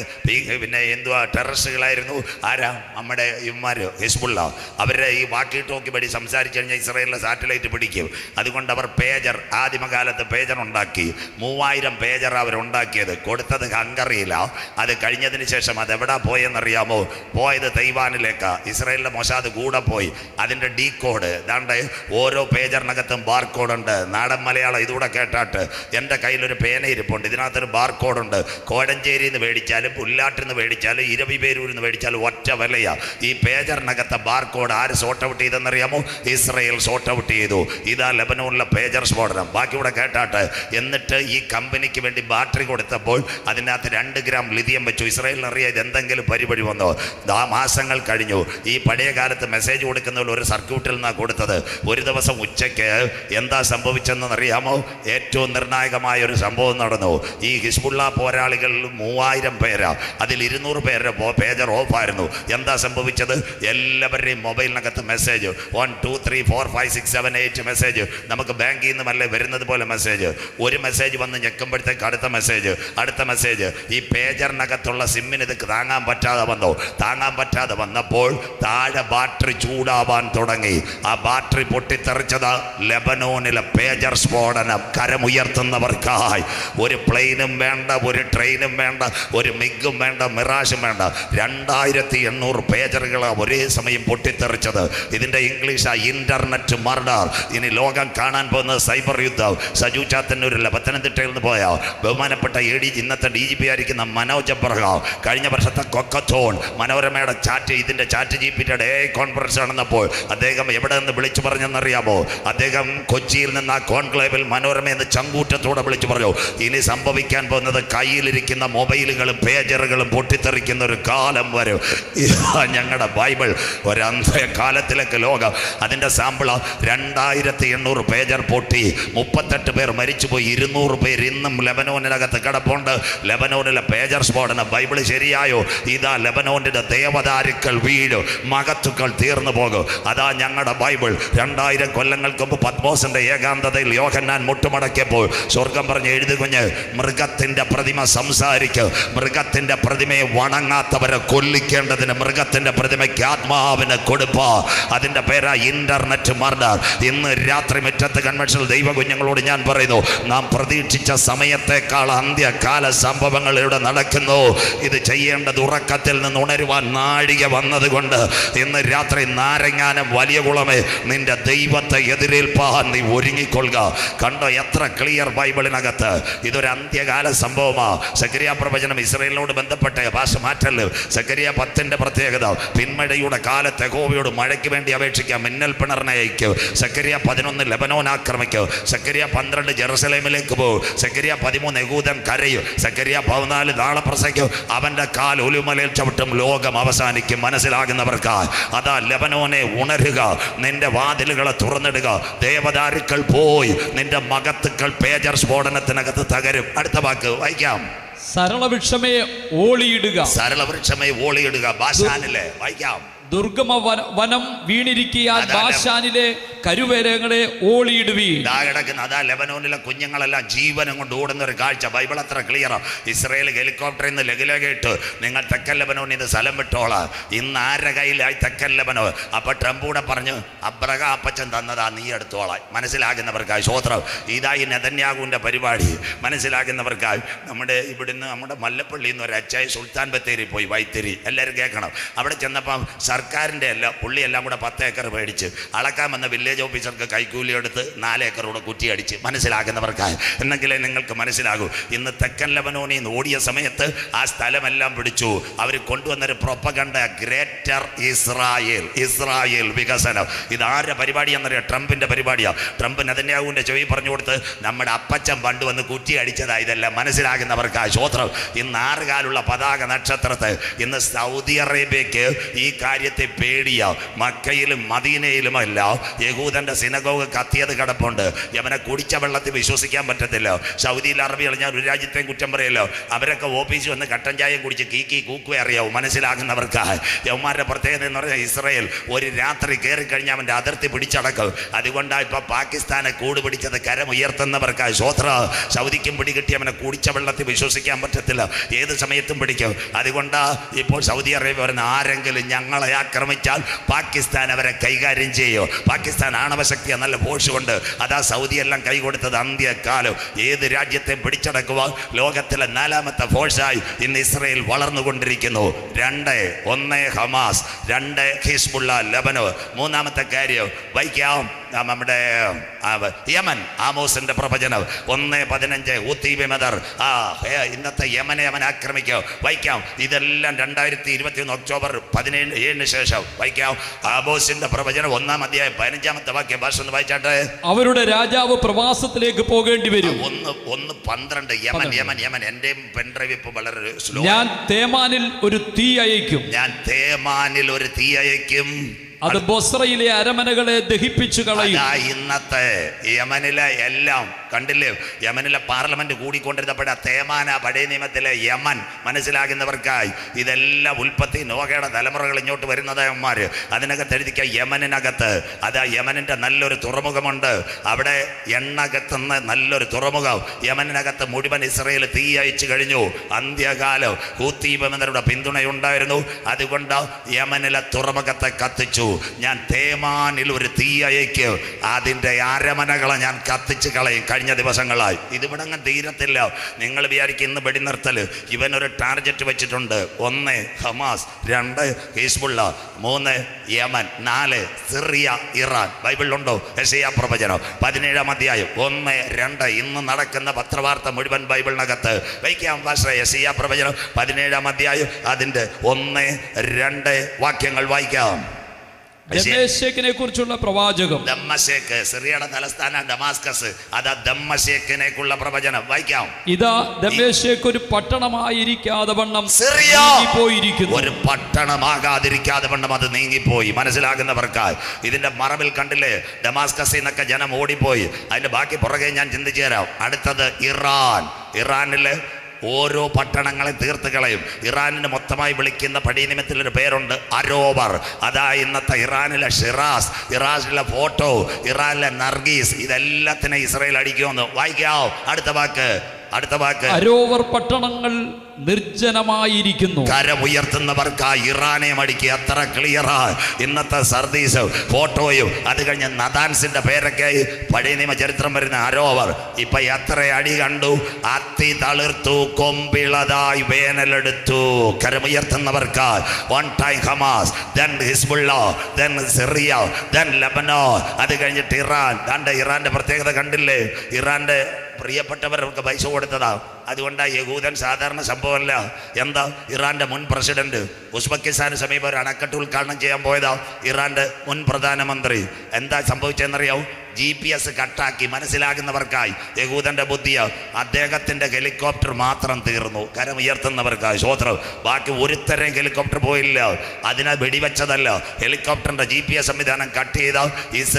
[SPEAKER 2] പിന്നെ എന്തുവാ ടെററിസ്റ്റുകളായിരുന്നു. ആരാ? നമ്മുടെ ഇവന്മാര് ഹിസ്ബുള്ള. അവരുടെ ഈ വാക്കി ടോക്കി വഴി സംസാരിച്ചു കഴിഞ്ഞാൽ ഇസ്രായേലിലെ സാറ്റലൈറ്റ് പിടിക്കും. അതുകൊണ്ട് അവർ പേജർ, ആദിമകാലത്ത് പേജർ ഉണ്ടാക്കി. 3000 പേജർ അവരുണ്ടാക്കിയത്. കൊടുത്തത് ഹംഗറിയില. അത് കഴിഞ്ഞതിന് ശേഷം അതെവിടാ പോയെന്നറിയാമോ? പോയത് തൈവാനിലേക്കാ. ഇസ്രായേലിലെ മൊസാദ് കൂടെ പോയി. അതിൻ്റെ ഡീ കോഡ് ദാണ്ട് ഓരോ പേജറിനകത്തും ബാർകോഡുണ്ട്. നാടൻ മലയാളം ഇതുകൂടെ കേട്ടാട്ട്. എൻ്റെ കയ്യിലൊരു പേന ഇരിപ്പുണ്ട്. ഇതിനകത്തൊരു ബാർകോഡുണ്ട്. കോഴഞ്ചേരിയിൽ നിന്ന് മേടിച്ചാലും പുല്ലാട്ടിൽ നിന്ന് മേടിച്ചാലും ഇരവിപേരൂരിൽ നിന്ന് മേടിച്ചാലും ഒറ്റ വിലയാ. ഈ പേജറിനകത്തെ ബാർകോഡ് ആര് സോർട്ട് ഔട്ട് ചെയ്തെന്നറിയാമോ? ഇസ്രായേൽ സോർട്ട് ഔട്ട് ചെയ്തു. ഇതാ ലെബനോണിലെ പേജർ സ്ഫോടനം. ബാക്കി ഇവിടെ കേട്ടാട്ട്. എന്നിട്ട് ഈ കമ്പനിക്ക് വേണ്ടി ബാറ്ററി കൊടുത്തപ്പോൾ അതിനകത്ത് 2 ഗ്രാം ലിഥിയം വെച്ചു. ഇസ്രായേലിന് അറിയാം ഇത് എന്തെങ്കിലും പരിപാടി വന്നോ. മാസങ്ങൾ കഴിഞ്ഞു. ഈ പഴയ കാലത്ത് മെസ്സേജ് കൊടുക്കുന്നതിൽ ഒരു സർക്യൂട്ടിൽ നിന്നാണ് കൊടുത്തത്. ഒരു ദിവസം ഉച്ചയ്ക്ക് എന്താ സംഭവിച്ചെന്ന് അറിയാമോ? ഏറ്റവും നിർണായകമായ ഒരു സംഭവം നടന്നു. ഈ ഹിസ്ബുള്ള പോരാളികൾ 3000 പേരാ. അതിൽ 200 പേരുടെ പേജർ ഓഫായിരുന്നു. എന്താ സംഭവിച്ചത്? എല്ലാവരുടെയും മൊബൈലിനകത്ത് മെസ്സേജ് 1 2 3 4 5 6 7 8 മെസ്സേജ്. നമുക്ക് ബാങ്കിൽ നിന്നുമല്ലേ വരുന്നത് പോലെ മെസ്സേജ്. ഒരു മെസ്സേജ് വന്ന് ഞെക്കുമ്പോഴത്തേക്ക് അടുത്ത മെസ്സേജ്. ഈ പേജറിനകത്തുള്ള സിമ്മിന് ഇത് താങ്ങാൻ പറ്റാതെ വന്നപ്പോൾ താഴെ ബാറ്ററി ചൂടാവാൻ തുടങ്ങി. ആ ബാറ്ററി പൊട്ടിത്തെറിച്ചത് ലെബനോനിലെ പേജർ സ്ഫോടനം. കരമുയർത്തുന്നവർക്കായി ഒരു പ്ലെയിനും വേണ്ട, ഒരു ട്രെയിനും വേണ്ട, ഒരു മിഗും വേണ്ട, മിറാഷും വേണ്ട. 2800 പേജറുകൾ ഒരേ സമയം പൊട്ടിത്തെറിച്ചത്. ഇതിൻ്റെ ഇംഗ്ലീഷാ ഇന്റർനെറ്റ് മർഡർ. ഇനി ലോകം കാണാൻ പോകുന്നത് സൈബർ യുദ്ധം. സജു ചാത്തന്നൂരില്ല, പത്തനംതിട്ടയിൽ നിന്ന് പോയ ബഹുമാനപ്പെട്ട ഇന്നത്തെ DGP ആയിരിക്കുന്ന മനോജ് അബ്രഹാം കഴിഞ്ഞ വർഷത്തെ കൊക്കത്തോൺ മനോരമയുടെ ഇതിൻ്റെ ചാറ്റ് GPTയുടെ കോൺഫറൻസ് നടന്നപ്പോൾ അദ്ദേഹം എവിടെ നിന്ന് വിളിച്ചു പറഞ്ഞെന്നറിയാമോ? അദ്ദേഹം കൊച്ചിയിൽ നിന്ന് ആ കോൺക്ലേവിൽ മനോരമയെന്ന് ചങ്കൂറ്റത്തോടെ വിളിച്ചു പറഞ്ഞു, ഇനി സംഭവിക്കാൻ പോകുന്നത് കയ്യിലിരിക്കുന്ന മൊബൈലുകളും പേജറുകളും പൊട്ടിത്തെറിക്കുന്ന ഒരു കാലം വരും. ഞങ്ങളുടെ ബൈബിൾ ഒരന്ത്യകാലത്തിലേക്ക് ലോകം. അതിൻ്റെ സാമ്പിള 2800 പേജർ പൊട്ടി, 38 പേർ മരിച്ചുപോയി, 200 പേർ ഇന്നും ലെബനോനിനകത്ത് കിടപ്പുണ്ട്. ലെബനോനിലെ പേജർ സ്ഫോടനം. ബൈബിൾ ശരിയായോ? ഇതാ ലെബനോനിന്റെ ദേവദാരുക്കൾ വീഴും, മഹത്തുക്കൾ തീർന്നു പോകും. അതാ ഞങ്ങളുടെ ബൈബിൾ. 2000 കൊല്ലങ്ങൾക്ക് മുമ്പ് പത്മോസിന്റെ ഏകാന്തതയിൽ യോഹന്നാൻ മുട്ടുമടക്കിയപ്പോൾ സ്വർഗം പറഞ്ഞ് എഴുതി കുഞ്ഞ്, മൃഗത്തിന്റെ പ്രതിമ സംസാരിക്കും. മൃഗത്തിന്റെ പ്രതിമയെ വണങ്ങാത്തവരെ കൊല്ലിക്കേണ്ടതിന് മൃഗത്തിന്റെ പ്രതിമയ്ക്ക് ആത്മാവിന് കൊടുപ്പ. അതിന്റെ പേരാ ഇന്റർനെറ്റ് മർഡർ. ഇന്ന് രാത്രി മുറ്റത്ത് കൺവെൻഷനിൽ ദൈവ കുഞ്ഞുങ്ങളോട് ഞാൻ പറയുന്നു, നാം പ്രതീക്ഷിച്ച സമയത്തേക്കാൾ അന്ത്യകാല സംഭവങ്ങൾ ഇവിടെ നടക്കുന്നു. ഇത് ചെയ്യേണ്ടത് ഉറക്കത്തിൽ നിന്ന് ഉണരുവാൻ നാഴിക വന്നതുകൊണ്ട് ഇന്ന് രാത്രി നാരങ്ങാനം വലിയ കുളമേ നിന്റെ ദൈവത്തെ എതിരേൽപ്പാൻ നീ ഒരുങ്ങിക്കൊള്ളുക. കണ്ടോ എത്ര ക്ലിയർ ബൈബിളിനകത്ത്. ഇതൊരു അന്ത്യകാല സംഭവമാ. സെഖര്യാ പ്രവചനം ഇസ്രായേലിനോട് ബന്ധപ്പെട്ട ഭാഷ മാറ്റല്. സെഖര്യാ 10 പ്രത്യേകത, പിന്മഴയുടെ കാലത്ത് യഹോവയോട് മഴയ്ക്ക് വേണ്ടി അപേക്ഷിക്കാം, മിന്നൽ പിണറിനെ അയക്കും. സെഖര്യാ 11 ലെബനോൻ ആക്രമിക്കും. സെഖര്യാ 12 ജെറുസലേമിലേക്ക് പോകും. സെഖര്യാ 13 യഹൂദൻ കരയും. സെഖര്യാ 14 നാളെ പ്രസംഗിക്കും, അവന്റെ കാൽ ഒലിമലയിൽ ചവിട്ടും, ലോകം അവസാനിക്കും. മനസ്സിലാകുന്നവർക്ക് അതാ ലെബനോനെ ഉണരുക, നിന്റെ വാതിലുകളെ തുറന്നിടുക. ദേവദാരുക്കൾ പോയി, നിന്റെ മകത്തുക്കൾ പേജർ സ്ഫോടനത്തിനകത്ത് തകരും. അടുത്ത വാക്ക് വായിക്കാം.
[SPEAKER 1] സരളവൃക്ഷമേ ഓളിയിടുക.
[SPEAKER 2] ബാശാനിലെ വായിക്കാം.
[SPEAKER 1] ദുർഗമ വനം വീണിരിക്കാൻ ബാശാനിലെ കരുവേലങ്ങളെ ഓളിയിടുവീൻ.
[SPEAKER 2] കിടക്കുന്ന അതാ ലെബനോനിലെ കുഞ്ഞുങ്ങളെല്ലാം ജീവനം കൊണ്ട് ഓടുന്ന ഒരു കാഴ്ച. ബൈബിൾ അത്ര ക്ലിയറാ. ഇസ്രായേൽ ഹെലികോപ്റ്ററിൽ നിന്ന് ലഘുലേഖയിട്ട് നിങ്ങൾ തെക്കൻ ലെബനോനിൽ നിന്ന് സ്ഥലം വിട്ടോളാം. ഇന്ന് ആരുടെ കയ്യിലായി തെക്കൻ ലെബനോൻ? അപ്പൊ ട്രംപ് കൂടെ പറഞ്ഞു അബ്രഹാം അപ്പച്ചൻ തന്നതാ, നീ എടുത്തോളാം. മനസ്സിലാകുന്നവർക്കായി സ്വോത്രം. ഇതായി നെതന്യാഹുവിൻ്റെ പരിപാടി. മനസ്സിലാകുന്നവർക്കായി നമ്മുടെ ഇവിടുന്ന് നമ്മുടെ മല്ലപ്പള്ളിയിൽ നിന്ന് ഒരു അച്ചായി സുൽത്താൻ ബത്തേരി പോയി, വൈത്തിരി, എല്ലാവരും കേൾക്കണം. അവിടെ ചെന്നപ്പം സർക്കാരിൻ്റെ പുള്ളി എല്ലാം കൂടെ 10 ഏക്കർ മേടിച്ച് അളക്കാൻ വന്ന വില്ലേജ് ഓഫീസർക്ക് കൈക്കൂലി എടുത്ത് 4 ഏക്കർ കൂടെ കുറ്റിയടിച്ച്. മനസ്സിലാകുന്നവർക്കായി എന്നെങ്കിലേ നിങ്ങൾക്ക് മനസ്സിലാകൂ. ഇന്ന് തെക്കൻ ലെബനോനിൽ നിന്ന് ഓടിയ സമയത്ത് ആ സ്ഥലമെല്ലാം പിടിച്ചു. അവർ കൊണ്ടുവന്നൊരു പ്രൊപ്പഗണ്ട, ഗ്രേറ്റർ ഇസ്രായേൽ വികസനം. ഇതാരുടെ പരിപാടിയാണെന്നറിയാം? ട്രംപിൻ്റെ പരിപാടിയാണ്. ട്രംപ് നെതന്യാഹുവിൻ്റെ ചെവി പറഞ്ഞു കൊടുത്ത് നമ്മുടെ അപ്പച്ചൻ പണ്ട് വന്ന് കുറ്റി അടിച്ചതാ. ഇതെല്ലാം മനസ്സിലാകുന്നവർക്കായി സ്വോത്രം. ഇന്ന് 6 കാലുള്ള പതാക നക്ഷത്രത്തെ ഇന്ന് സൗദി അറേബ്യക്ക് ഈ കാര്യത്തെ പേടിയാ. മക്കയിലും മദീനയിലുമല്ല യഹൂദന്റെ സിനഗോഗ് കത്തിയത് കിടപ്പുണ്ട്. യമനെ കുടിച്ച വെള്ളത്തിൽ വിശ്വസിക്കാൻ പറ്റത്തില്ല. സൗദിയിൽ അറബികൾ ഞാൻ ഒരു രാജ്യത്തെയും കുറ്റം പറയല്ലോ. അവരൊക്കെ ഓഫീസിൽ വന്ന് കട്ടൻ ചായം കുടിച്ച് കീക്കി കൂക്കുവേ അറിയാവൂ. മനസ്സിലാകുന്നവർക്കായി യവന്മാരുടെ പ്രത്യേകത എന്ന് പറഞ്ഞാൽ ഇസ്രായേൽ ഒരു രാത്രി കയറിക്കഴിഞ്ഞാൽ അവൻ്റെ അതിർത്തി പിടിച്ചടക്കും. അതുകൊണ്ടാണ് ഇപ്പൊ പാകിസ്ഥാനെ കൂട് പിടിച്ചത്. കരമുയർത്തുന്നവർക്കായി സ്വോത്ര. സൗദിക്കും പിടികിട്ടി അവനെ കുടിച്ച വെള്ളത്തിൽ വിശ്വസിക്കാൻ പറ്റത്തില്ല, ഏത് സമയത്തും പിടിക്കും. അതുകൊണ്ടാ ഇപ്പോൾ സൗദി അറേബ്യ പറയുന്ന ആരെങ്കിലും ഞങ്ങളെ ആക്രമിച്ചാൽ പാകിസ്ഥാൻ അവരെ കൈകാര്യം ചെയ്യും. പാകിസ്ഥാൻ ആണവശക്തി നല്ല പോഷുകൊണ്ട് അതാ സൗദി എല്ലാം കൈകൊടുത്തത്. അന്ത്യകാലം ഏത് രാജ്യത്തെയും പിടിച്ചടക്കുക ലോകത്തിലെ 4ാമത്തെ ഫോഴ്സായി ഇന്ന് ഇസ്രായേൽ വളർന്നുകൊണ്ടിരിക്കുന്നു. 1 ഹമാസ്, 2 ഹിസ്ബുള്ള ലെബനോൻ. 3ാമത്തെ കാര്യം വൈക്കാം നമ്മുടെ യമൻ. ആമോസിന്റെ പ്രവചനം 1:15 ഹൂത്തി വിമതർ ഇന്നത്തെ യമനെ അവൻ ആക്രമിക്കും. വൈക്കാം ഇതെല്ലാം 2021 ഒക്ടോബർ 17 ശേഷം വൈക്കാം. ആമോസിന്റെ പ്രവചനം 1-ാം അധ്യായം 15-ാമത്തെ വാക്യം. ഭാഷ ഒന്ന് വായിച്ചാട്ടെ.
[SPEAKER 1] അവരുടെ രാജാവ് പ്രവാസത്തിലേക്ക് പോകേണ്ടി വരും.
[SPEAKER 2] 1:12 യമൻ യമൻ യമൻ. എൻ്റെ പെൻഡ്രൈവ് ഇപ്പൊ വളരെ സ്ലോ.
[SPEAKER 1] ഞാൻ തേമാനിൽ ഒരു തീ അയക്കും, അത് ബൊസ്രയിലെ അരമനകളെ ദഹിപ്പിച്ചു കളയും.
[SPEAKER 2] ഇന്നത്തെ യമനിലെ എല്ലാം കണ്ടില്ലേ? യമനിലെ പാർലമെന്റ് കൂടിക്കൊണ്ടിരുന്നപ്പോഴ തേമാന പഴയ നിയമത്തിലെ യമൻ. മനസ്സിലാകുന്നവർക്കായി ഇതെല്ലാം ഉൽപ്പത്തി നോഹയുടെ തലമുറകൾ ഇങ്ങോട്ട് വരുന്നത് യവന്മാര്. അതിനകത്ത് എഴുതിക്കുക യമനിനകത്ത് അതാ യമനിന്റെ നല്ലൊരു തുറമുഖമുണ്ട്. അവിടെ എണ്ണ കത്തുന്ന നല്ലൊരു തുറമുഖം. യമനിനകത്ത് മുഴുവൻ ഇസ്രായേൽ തീ അയച്ചു കഴിഞ്ഞു. അന്ത്യകാലം ഹൂത്തി വിമതരുടെ പിന്തുണയുണ്ടായിരുന്നു. അതുകൊണ്ട് യമനിലെ തുറമുഖത്തെ കത്തിച്ചു. ഞാൻ തേമാനിൽ ഒരു തീ അയക്കും, അതിൻ്റെ അരമനകളെ ഞാൻ കത്തിച്ച് കളയും. കഴിഞ്ഞ ദിവസങ്ങളായി ഇതിവിടെ അങ്ങ് തീരത്തില്ല. നിങ്ങൾ വിചാരിക്കും ഇന്ന് വെടിനിർത്തൽ. ഇവനൊരു ടാർഗറ്റ് വെച്ചിട്ടുണ്ട്. 1 Hamas, 2 Hezbollah, 3 Yemen, 4 Syria, Iran. ബൈബിളിലുണ്ടോ? യെശയ്യാ പ്രവചനം 17-ാം അധ്യായം 1-2. ഇന്ന് നടക്കുന്ന പത്രവാർത്ത മുഴുവൻ ബൈബിളിനകത്ത് വയ്ക്കാം. ഭാഷ യെശയ്യാ പ്രവചനം 17-ാം അധ്യായം അതിൻ്റെ 1-2 വാക്യങ്ങൾ വായിക്കാം.
[SPEAKER 1] ദമ്മേശേക്കിനെ കുറിച്ചുള്ള പ്രവാചകം.
[SPEAKER 2] ദമ്മശേക്ക് സിറിയയുടെ തലസ്ഥാന ഡമാസ്കസ്. അതാ ദമ്മശേക്കിനേക്കുള്ള പ്രവചനം വായിക്കാം.
[SPEAKER 1] ഇതാ ദമ്മേശേക്ക് ഒരു പട്ടണമായിരിക്കാതെ വണ്ണം
[SPEAKER 2] സിറിയ
[SPEAKER 1] പോയിരിക്കുന്നു.
[SPEAKER 2] ഒരു പട്ടണമാകാതിരിക്കാതെ വണ്ണം അത് നീങ്ങിപ്പോയി. മനസ്സിലാകുന്നവർക്കായി ഇതിന്റെ മറവിൽ കണ്ടില്ലേ? ഡമാസ്കസിൽ നിന്നൊക്കെ ജനം ഓടിപ്പോയി. അതിന്റെ ബാക്കി പുറകെ ഞാൻ ചിന്തിച്ചു തരാം. അടുത്തത് ഇറാൻ. ഇറാനിലെ ഓരോ പട്ടണങ്ങളെ തീർത്ത് കളയും. ഇറാനിന് മൊത്തമായി വിളിക്കുന്ന പഴയ നിയമത്തിലൊരു പേരുണ്ട്, അരോവർ. അതാ ഇന്നത്തെ ഇറാനിലെ ഷിറാസ്, ഇറാനിലെ ഫോട്ടോ, ഇറാനിലെ നർഗീസ്. ഇതെല്ലാത്തിനും ഇസ്രായേൽ അടിക്കുമെന്ന് വായിക്കാവോ? അടുത്ത വാക്ക്
[SPEAKER 1] അരോവർ പട്ടണങ്ങൾ നിർജ്ജനമായിരിക്കുന്നു.
[SPEAKER 2] കരമുയർത്തുന്നവർക്കായി ഇറാനെ മടിക്കുക. അത്ര ക്ലിയറാ ഇന്നത്തെ സർദീസ് ഫോട്ടോയും. അത് കഴിഞ്ഞ് നദാൻസിന്റെ പേരൊക്കെ പഴയ നിയമ ചരിത്രം വരുന്ന അരോവർ. ഇപ്പൊ എത്ര അടി കണ്ടു? അത്തി തളിർത്തു, കൊമ്പിളതായി വേനലെടുത്തു. കരമുയർത്തുന്നവർക്കായി 1 time Hamas, then Hezbollah, then Syria, then Lebanon. അത് കഴിഞ്ഞിട്ട് ഇറാൻ. ഇറാന്റെ പ്രത്യേകത കണ്ടില്ലേ? ഇറാന്റെ പ്രിയപ്പെട്ടവർക്ക് പൈസ കൊടുത്തതാ. അതുകൊണ്ടാണ് യഹൂദൻ സാധാരണ സംഭവമല്ല. എന്താ? ഇറാന്റെ മുൻ പ്രസിഡന്റ് ഉസ്ബെക്കിസ്ഥാന് സമീപം ഒരു അണക്കെട്ട് ഉദ്ഘാടനം ചെയ്യാൻ പോയതാ ഇറാന്റെ മുൻ പ്രധാനമന്ത്രി. എന്താ സംഭവിച്ചെന്നറിയാവൂ? GPS കട്ടാക്കി. മനസ്സിലാകുന്നവർക്കായി യഹൂദന്റെ ബുദ്ധിയ. അദ്ദേഹത്തിന്റെ ഹെലികോപ്റ്റർ മാത്രം തീർന്നു. കരമുയർത്തുന്നവർക്കായി സ്വോത്രം. ബാക്കി ഒരുത്തരം ഹെലികോപ്റ്റർ പോയില്ല. അതിനെ വെടിവെച്ചതല്ല, ഹെലികോപ്റ്ററിന്റെ GPS സംവിധാനം കട്ട് ചെയ്ത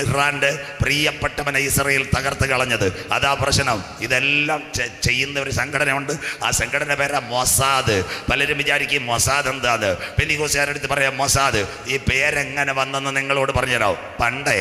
[SPEAKER 2] ഇറാന്റെ പ്രിയപ്പെട്ടവനെ ഇസ്രായേൽ തകർത്ത് കളഞ്ഞത്. അതാ പ്രശ്നം. ഇതെല്ലാം ചെയ്യുന്ന ഒരു സംഘം സംഘടനയുണ്ട്. ആ സംഘടന പേരാ മൊസാദ്. പലരും വിചാരിക്കും മൊസാദ് എന്താത്, പെന്തിക്കോസ്തുകാരുടെ അടുത്ത് പറയാം മൊസാദ്. ഈ പേരെങ്ങനെ വന്നെന്ന് നിങ്ങളോട് പറഞ്ഞുതരാം. പണ്ടേ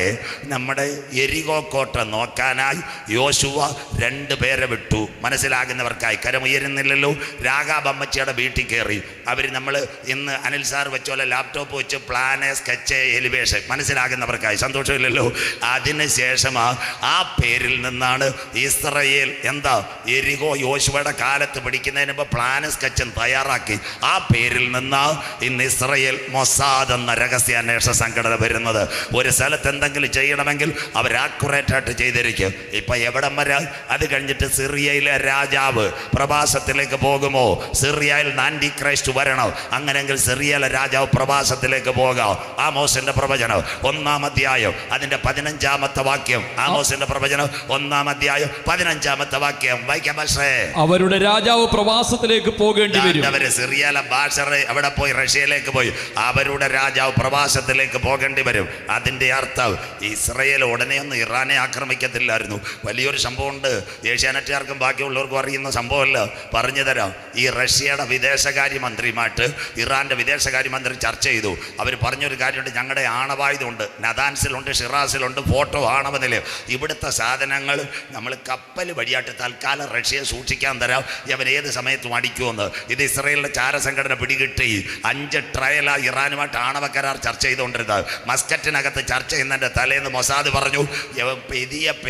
[SPEAKER 2] നമ്മുടെ യെരികോ കോട്ട നോക്കാനായി യോശുവ 2 പേരെ വിട്ടു. മനസ്സിലാകുന്നവർക്കായി, കരമുയരുന്നില്ലല്ലോ. രാഘാബ് അമ്മച്ചിയുടെ വീട്ടിൽ കയറി. അവർ നമ്മൾ ഇന്ന് അനിൽ സാർ വെച്ചോലെ ലാപ്ടോപ്പ് വെച്ച് പ്ലാന്, സ്കെച്ച്, എലിവേഷൻ, മനസ്സിലാകുന്നവർക്കായി, സന്തോഷമില്ലല്ലോ. അതിനുശേഷമാ ആ പേരിൽ നിന്നാണ് ഇസ്രയേൽ എന്താ യെരികോ യോശുവയുടെ കാലത്ത് പിടിക്കുന്നതിന് മുമ്പ് പ്ലാന്, സ്കെച്ചും തയ്യാറാക്കി. ആ പേരിൽ നിന്നാ ഇന്ന് ഇസ്രയേൽ മൊസാദ് എന്ന രഹസ്യാന്വേഷണ സംഘടന വരുന്നത്. ഒരു സ്ഥലത്ത് എന്തെങ്കിലും ചെയ്യണമെങ്കിൽ അവർ ആക്യുറേറ്റായിട്ട് ചെയ്തിരിക്കും. ഇപ്പൊ എവിടം വരെ? അത് കഴിഞ്ഞിട്ട് സിറിയയിലെ രാജാവ് പ്രവാസത്തിലേക്ക് പോകുമോ? സിറിയയിൽ ആന്റി ക്രൈസ്റ്റ് വരണോ? അങ്ങനെയെങ്കിൽ സിറിയയിലെ രാജാവ് പ്രവാസത്തിലേക്ക് പോകാം. ആമോസിന്റെ പ്രവചനം 1-ാം അധ്യായം അതിന്റെ 15-ാമത്തെ വാക്യം. ആമോസിന്റെ പ്രവചനം 1-ാം അധ്യായം 15-ാമത്തെ വാക്യം വായിക്കാം. പക്ഷേ
[SPEAKER 1] അവരുടെ രാജാവ് പ്രവാസത്തിലേക്ക് പോകേണ്ടി വരും.
[SPEAKER 2] അവര് സിറിയയിലെ ബാഷർ അവിടെ പോയി, റഷ്യയിലേക്ക് പോയി. അവരുടെ രാജാവ് പ്രവാസത്തിലേക്ക് പോകേണ്ടി വരും. അതിന്റെ അർത്ഥം ഇസ്രയേൽ ഉടനെ ഒന്നും ഇറാനെ ആക്രമിക്കത്തില്ലായിരുന്നു. വലിയൊരു സംഭവമുണ്ട്, ഏഷ്യാനെറ്റുകാർക്കും ബാക്കിയുള്ളവർക്കും അറിയുന്ന സംഭവമല്ല, പറഞ്ഞു തരാം. ഈ റഷ്യയുടെ വിദേശകാര്യമന്ത്രിയുമായിട്ട് ഇറാന്റെ വിദേശകാര്യമന്ത്രി ചർച്ച ചെയ്തു. അവർ പറഞ്ഞൊരു കാര്യമുണ്ട്, ഞങ്ങളുടെ ആണവായുധമുണ്ട്, നദാൻസിലുണ്ട്, ഷിറാസിലുണ്ട്, ഫോട്ടോ ആണവ നിലയം. ഇവിടുത്തെ സാധനങ്ങൾ നമ്മൾ കപ്പൽ വഴിയായിട്ട് തൽക്കാലം റഷ്യയെ സൂക്ഷിക്കാൻ തരാം, അവൻ ഏത് സമയത്തും അടിക്കുമെന്ന്. ഇത് ഇസ്രയേലിന്റെ ചാരസംഘടന പിടികിട്ടി. 5 ട്രയലാ ഇറാനുമായിട്ട് ആണവ കരാർ ചർച്ച ചെയ്തുകൊണ്ടിരുന്നത്. മസ്കറ്റിനകത്ത് ചർച്ച ചെയ്യുന്നതിൻ്റെ തലേന്ന് മൊസാദ് പറഞ്ഞു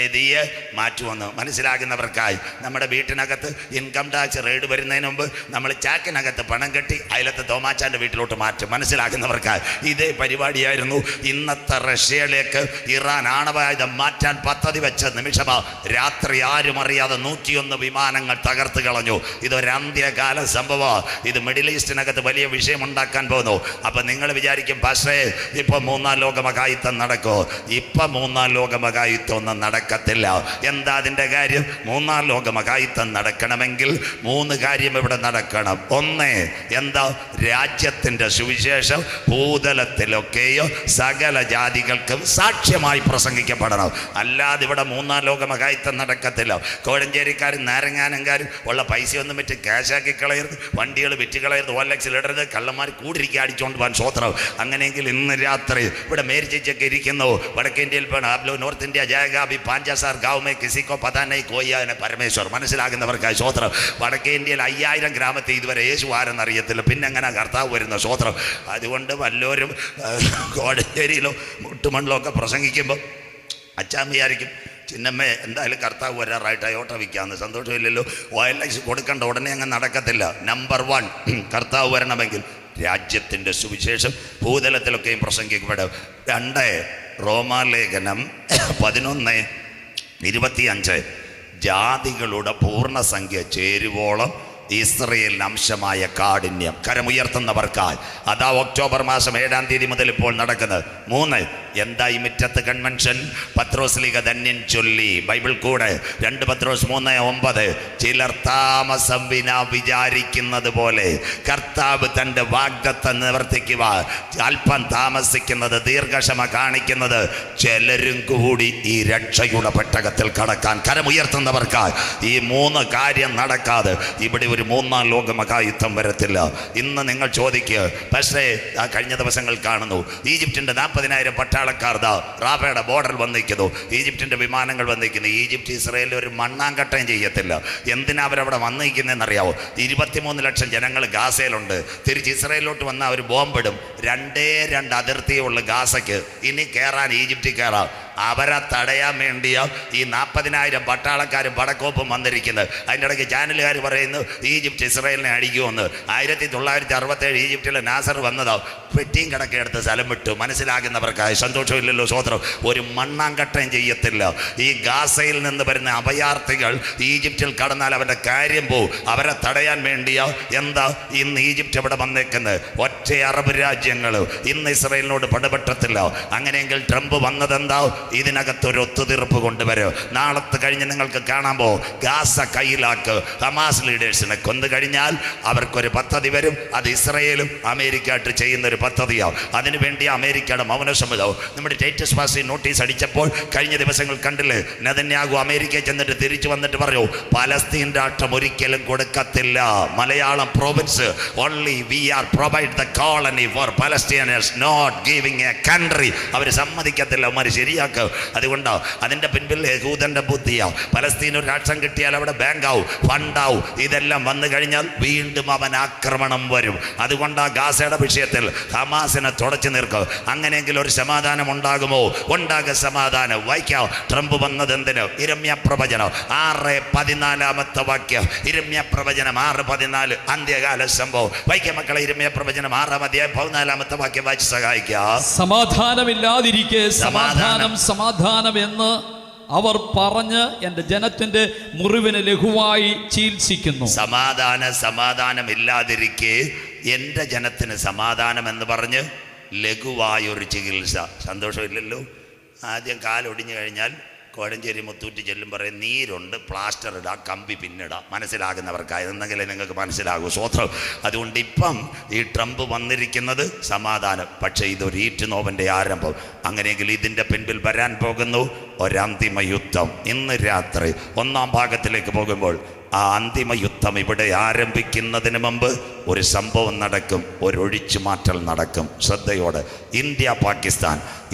[SPEAKER 2] പെതിയെ മാറ്റുമെന്ന്. മനസ്സിലാകുന്നവർക്കായി, നമ്മുടെ വീട്ടിനകത്ത് ഇൻകം ടാക്സ് റെയ്ഡ് വരുന്നതിന് മുമ്പ് നമ്മൾ ചാക്കിനകത്ത് പണം കെട്ടി അയലത്തെ തോമാച്ചാൻ്റെ വീട്ടിലോട്ട് മാറ്റും. മനസ്സിലാകുന്നവർക്കായി ഇതേ പരിപാടിയായിരുന്നു. ഇന്നത്തെ റഷ്യയിലേക്ക് ഇറാൻ ആണവായുധം മാറ്റാൻ പദ്ധതി വെച്ച നിമിഷമാ രാത്രി ആരും അറിയാതെ 101 വിമാനങ്ങൾ തകർത്ത് കളഞ്ഞു. ഇതൊരു അന്ത്യകാല സംഭവം. ഇത് മിഡിൽ ഈസ്റ്റിനകത്ത് വലിയ വിഷയം ഉണ്ടാക്കാൻ പോകുന്നു. അപ്പൊ നിങ്ങൾ വിചാരിക്കും, പക്ഷേ ഇപ്പൊ 3-ാം ലോക മഹായുദ്ധം നടക്കോ? ഇപ്പൊ 3-ാം ലോക മഹായുദ്ധം ഒന്നും നടക്കത്തില്ല. എന്താ അതിന്റെ കാര്യം? 3-ാം ലോക മഹായുദ്ധം നടക്കണമെങ്കിൽ 3 കാര്യം ഇവിടെ നടക്കണം. ഒന്ന്, എന്താ? രാജ്യത്തിന്റെ സുവിശേഷം ഭൂതലത്തിലൊക്കെയോ സകല ജാതികൾക്കും സാക്ഷ്യമായി പ്രസംഗിക്കപ്പെടണം. അല്ലാതെ ഇവിടെ 3-ാം ലോക മഹായുദ്ധം നടക്കത്തില്ല. കോഴഞ്ചേരിക്കാരും നാരങ്ങാനങ്കാരും ഉള്ള പൈസയൊന്നും വിറ്റ് ക്യാഷാക്കി കളയരുത്, വണ്ടികൾ വിറ്റ് കളയരുത്, OLX ഇടരുത്, കള്ളന്മാർ കൂടിരിക്കുക അടിച്ചുകൊണ്ട് പോകാൻ സ്വത്രം. അങ്ങനെയെങ്കിൽ ഇന്ന് രാത്രി ഇവിടെ മേരിച്ചൊക്കെ ഇരിക്കുന്നു. വടക്കേ ഇന്ത്യയിൽ നോർത്ത് ഇന്ത്യ ജയഗാബി 5,000 ഗാവ് മേ കിസിക്കോ പതാ നഹീ കോയി ആയ പരമേശ്വർ. മനസ്സിലാകുന്നവർക്കായി സ്വത്രം. വടക്കേ ഇന്ത്യയിൽ 5000 ഗ്രാമത്തിൽ ഇതുവരെ യേശു ആരെന്നറിയത്തില്ല, പിന്നെ എങ്ങനെ കർത്താവ് വരുന്ന സ്വത്രം. അതുകൊണ്ട് വല്ലവരും കോഴഞ്ചേരിയിലോ മുട്ടുമണ്ണിലോ ഒക്കെ പ്രസംഗിക്കുമ്പോൾ അച്ചാൻ വിചാരിക്കും, ചിന്നമ്മ എന്തായാലും കർത്താവ് വരാറായിട്ട് അയോട്ട വിൽക്കാമെന്ന്. സന്തോഷമില്ലല്ലോ. OLX കൊടുക്കേണ്ട ഉടനെ അങ്ങ് നടക്കത്തില്ല. നമ്പർ 1, കർത്താവ് വരണമെങ്കിൽ രാജ്യത്തിൻ്റെ സുവിശേഷം ഭൂതലത്തിലൊക്കെയും പ്രസംഗിക്കപ്പെടും. 2, റോമാലേഖനം 11:25 ജാതികളുടെ പൂർണ്ണസംഖ്യ ചേരുവോളം ഇസ്രയേലിന് അംശമായ കാഠിന്യം കരമുയർത്തുന്നവർക്കായി. അതാ ഒക്ടോബർ മാസം 7-ാം തീയതി മുതൽ ഇപ്പോൾ നടക്കുന്നത്. 3, എന്താ ഈ മുറ്റത്ത് കൺവെൻഷൻ? പത്രോസ് ലീഗ ധന്യൻ ചൊല്ലി ബൈബിൾ കൂടെ 2 പത്രോസ് 3:9 ചിലർ താമസം വിനാ വിചാരിക്കുന്നത് പോലെ കർത്താവ് തൻ്റെ വാഗ്ദത്തം നിവർത്തിക്കുക അല്പം താമസിക്കുന്നത്, ദീർഘക്ഷമ കാണിക്കുന്നത്, ചിലരും കൂടി ഈ രക്ഷയുടെ പെട്ടകത്തിൽ കടക്കാൻ കരമുയർത്തുന്നവർക്കായി. ഈ 3 കാര്യം നടക്കാതെ ഇവിടെ ഒരു 3-ാം ലോക മഹായുദ്ധം വരത്തില്ല. ഇന്ന് നിങ്ങൾ ചോദിക്കുക, പക്ഷേ ആ കഴിഞ്ഞ ദിവസങ്ങൾ കാണുന്നു ഈജിപ്തിൻ്റെ 40,000 പട്ടാളക്കാർ റാഫയുടെ ബോർഡറിൽ വന്നിരിക്കുന്നു. ഈജിപ്തിൻ്റെ വിമാനങ്ങൾ വന്നിരിക്കുന്നു. ഈജിപ്റ്റ് ഇസ്രയേലിൽ ഒരു മണ്ണാങ്കട്ടയും ചെയ്യത്തില്ല. എന്തിനാ അവരവിടെ വന്നിരിക്കുന്നതെന്നറിയാവോ? 23 ലക്ഷം ജനങ്ങൾ ഗാസയിലുണ്ട്. തിരിച്ച് ഇസ്രയേലിലോട്ട് വന്നാൽ ഒരു ബോംബിടും. 2 അതിർത്തിയുള്ള ഗാസയ്ക്ക് ഇനി കയറാൻ ഈജിപ്തിൽ കയറാം. അവരെ തടയാൻ വേണ്ടിയോ ഈ 40,000 പട്ടാളക്കാരും പടക്കോപ്പും വന്നിരിക്കുന്നത്. അതിൻ്റെ ഇടയ്ക്ക് ചാനലുകാർ പറയുന്നു ഈജിപ്റ്റ് ഇസ്രയേലിനെ അടിക്കുമെന്ന്. 1967 ഈജിപ്തിലെ നാസർ വന്നതോ പെട്ടിയും കിടക്കെടുത്ത് സ്ഥലം വിട്ടു. മനസ്സിലാകുന്നവർക്കായി സന്തോഷമില്ലല്ലോ സ്വത്രം. ഒരു മണ്ണാങ്കട്ടയും ചെയ്യത്തില്ല. ഈ ഗാസയിൽ നിന്ന് വരുന്ന അഭയാർത്ഥികൾ ഈജിപ്തിൽ കടന്നാൽ അവരുടെ കാര്യം പോവും. അവരെ തടയാൻ വേണ്ടിയോ എന്താ ഇന്ന് ഈജിപ്റ്റ് ഇവിടെ വന്നേക്കുന്നത്? ഒറ്റ അറബ് രാജ്യങ്ങൾ ഇന്ന് ഇസ്രയേലിനോട് പടപെട്ടത്തില്ല. അങ്ങനെയെങ്കിൽ ട്രംപ് വന്നതെന്താ? ഇതിനകത്തൊരു ഒത്തുതീർപ്പ് കൊണ്ടുവരും. നാളത്തെ കഴിഞ്ഞ് നിങ്ങൾക്ക് കാണാൻ പോകും. ഗാസ കയ്യിലാക്ക്. ഹമാസ് ലീഡേഴ്സിനെ കൊന്നു കഴിഞ്ഞാൽ അവർക്കൊരു പദ്ധതി വരും. അത് ഇസ്രയേലും അമേരിക്കയായിട്ട് ചെയ്യുന്നൊരു പദ്ധതിയാവും. അതിനുവേണ്ടി അമേരിക്കയുടെ മൗനസമ്മതവും. നമ്മുടെ ടൈറ്റസ് പാസി നോട്ടീസ് അടിച്ചപ്പോൾ കഴിഞ്ഞ ദിവസങ്ങൾ കണ്ടില്ലേ, നെതന്യാഹു അമേരിക്കയിൽ ചെന്നിട്ട് തിരിച്ചു വന്നിട്ട് പറഞ്ഞു, പലസ്തീൻ രാഷ്ട്രം ഒരിക്കലും കൊടുക്കത്തില്ല. Malayalam province only we are provide the colony for Palestinians not giving a country. അവർ സമ്മതിക്കത്തില്ല, അവന്മാർ ശരിയാക്കും. അതുകൊണ്ടോ അതിൻ്റെ പിൻപിൽ യഹൂദൻ്റെ ബുദ്ധിയാവും. പലസ്തീൻ ഒരു രാഷ്ട്രം കിട്ടിയാൽ അവിടെ ബാങ്കാവും, ഫണ്ടാവും. ഇതെല്ലാം വന്നു കഴിഞ്ഞാൽ വീണ്ടും അവൻ ആക്രമണം വരും. അതുകൊണ്ട് ആ ഗാസയുടെ വിഷയത്തിൽ ഹമാസിനെ തുടച്ചു നിർക്കും. അങ്ങനെയെങ്കിൽ ഒരു സമാധാനം ഉണ്ടാകുമോ? ഉണ്ടാകും സമാധാനം. വായിക്കാം, ട്രംപ് വന്നത് എന്തിന്? ഇരമ്യ പ്രവചനം 6:14 വാക്യം. ഇരമ്യ പ്രവചനം 6:14 അന്ത്യകാല സംഭവം. വായിക്കാം മക്കളെ, ഇരമ്യ പ്രവചനം 6:14 വാക്യം വായിച്ച് സഹായിക്കാം.
[SPEAKER 1] സമാധാനമില്ലാതിരിക്കെ സമാധാനം സമാധാനം എന്ന് അവർ പറഞ്ഞ് എൻ്റെ ജനത്തിന്റെ മുറിവിന് ലഘുവായി ചികിത്സിക്കുന്നു.
[SPEAKER 2] സമാധാനമില്ലാതിരിക്കെ എൻ്റെ ജനത്തിന് സമാധാനം എന്ന് പറഞ്ഞ് ലഘുവായൊരു ചികിത്സ. സന്തോഷമില്ലല്ലോ. ആദ്യം കാലൊടിഞ്ഞു കഴിഞ്ഞാൽ കോഴഞ്ചേരി മുത്തൂറ്റി ചെല്ലും പറയും, നീരുണ്ട്, പ്ലാസ്റ്റർ ഇടാം, കമ്പി പിന്നിടാം. മനസ്സിലാകുന്നവർക്കായി എന്നെങ്കിലേ നിങ്ങൾക്ക് മനസ്സിലാകൂ. സ്വത്രം. അതുകൊണ്ട് ഇപ്പം ഈ ട്രംപ് വന്നിരിക്കുന്നത് സമാധാനം, പക്ഷേ ഇതൊരു ഈറ്റുനോവൻ്റെ ആരംഭം. അങ്ങനെയെങ്കിൽ ഇതിൻ്റെ പിൻപിൽ വരാൻ പോകുന്നു ഒരന്തിമ യുദ്ധം. ഇന്ന് രാത്രി 1-ാം ഭാഗത്തിലേക്ക് പോകുമ്പോൾ ആ അന്തിമ യുദ്ധം ഇവിടെ ആരംഭിക്കുന്നതിന് മുമ്പ് ഒരു സംഭവം നടക്കും, ഒരൊഴിച്ചു മാറ്റൽ നടക്കും. ശ്രദ്ധയോടെ.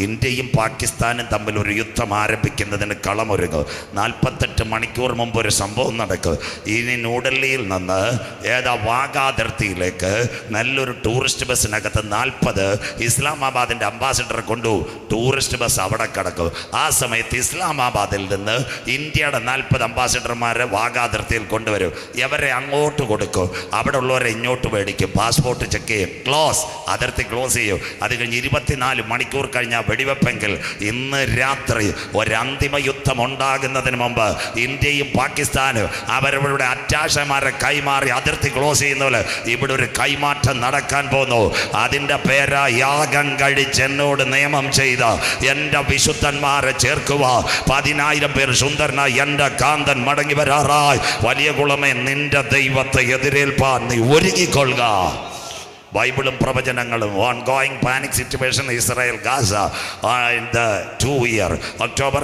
[SPEAKER 2] ഇന്ത്യയും പാകിസ്ഥാനും തമ്മിൽ ഒരു യുദ്ധം ആരംഭിക്കുന്നതിന് കളമൊരുങ്ങും. 48 മണിക്കൂർ മുമ്പ് ഒരു സംഭവം നടക്കും. ഇനി ന്യൂഡൽഹിയിൽ നിന്ന് വാഗാ അതിർത്തിയിലേക്ക് നല്ലൊരു ടൂറിസ്റ്റ് ബസ്സിനകത്ത് 40 ഇസ്ലാമാബാദിൻ്റെ അംബാസിഡറെ കൊണ്ടു. ടൂറിസ്റ്റ് ബസ് അവിടെ കിടക്കും. ആ സമയത്ത് ഇസ്ലാമാബാദിൽ നിന്ന് ഇന്ത്യയുടെ 40 അംബാസിഡർമാരെ വാഗാ അതിർത്തിയിൽ കൊണ്ടുവരും. ഇവരെ അങ്ങോട്ട് കൊടുക്കും, അവിടെ ഉള്ളവരെ ഇങ്ങോട്ട് മേടിക്കും. പാസ്പോർട്ട് ചെക്ക് ചെയ്യും, ക്ലോസ്, അതിർത്തി ക്ലോസ് ചെയ്യും. അത് കഴിഞ്ഞ് 24 മണിക്കൂർ കഴിഞ്ഞ വെടിവെപ്പെങ്കിൽ ഇന്ന് രാത്രി ഒരന്തിമ യുദ്ധം ഉണ്ടാകുന്നതിന് മുമ്പ് ഇന്ത്യയും പാകിസ്ഥാനും അവരവരുടെ അറ്റാഷമാരെ കൈമാറി അതിർത്തി ക്ലോസ് ചെയ്യുന്നപോലെ ഇവിടെ ഒരു കൈമാറ്റം നടക്കാൻ പോകുന്നു. അതിൻ്റെ പേരാ യാഗം കഴിച്ച് എന്നോട് നിയമം ചെയ്ത എൻ്റെ വിശുദ്ധന്മാരെ ചേർക്കുക. 10,000 പേർ സുന്ദരനായി എൻ്റെ കാന്തൻ മടങ്ങി വരാറായി. വലിയ കുളമേ, നിന്റെ ദൈവത്തെ എതിരേൽപ്പാൻ നീ ഒരുങ്ങിക്കൊള്ളുക. ബൈബിളും പ്രവചനങ്ങളും. Ongoing panic situation Israel Gaza in the 2 year. October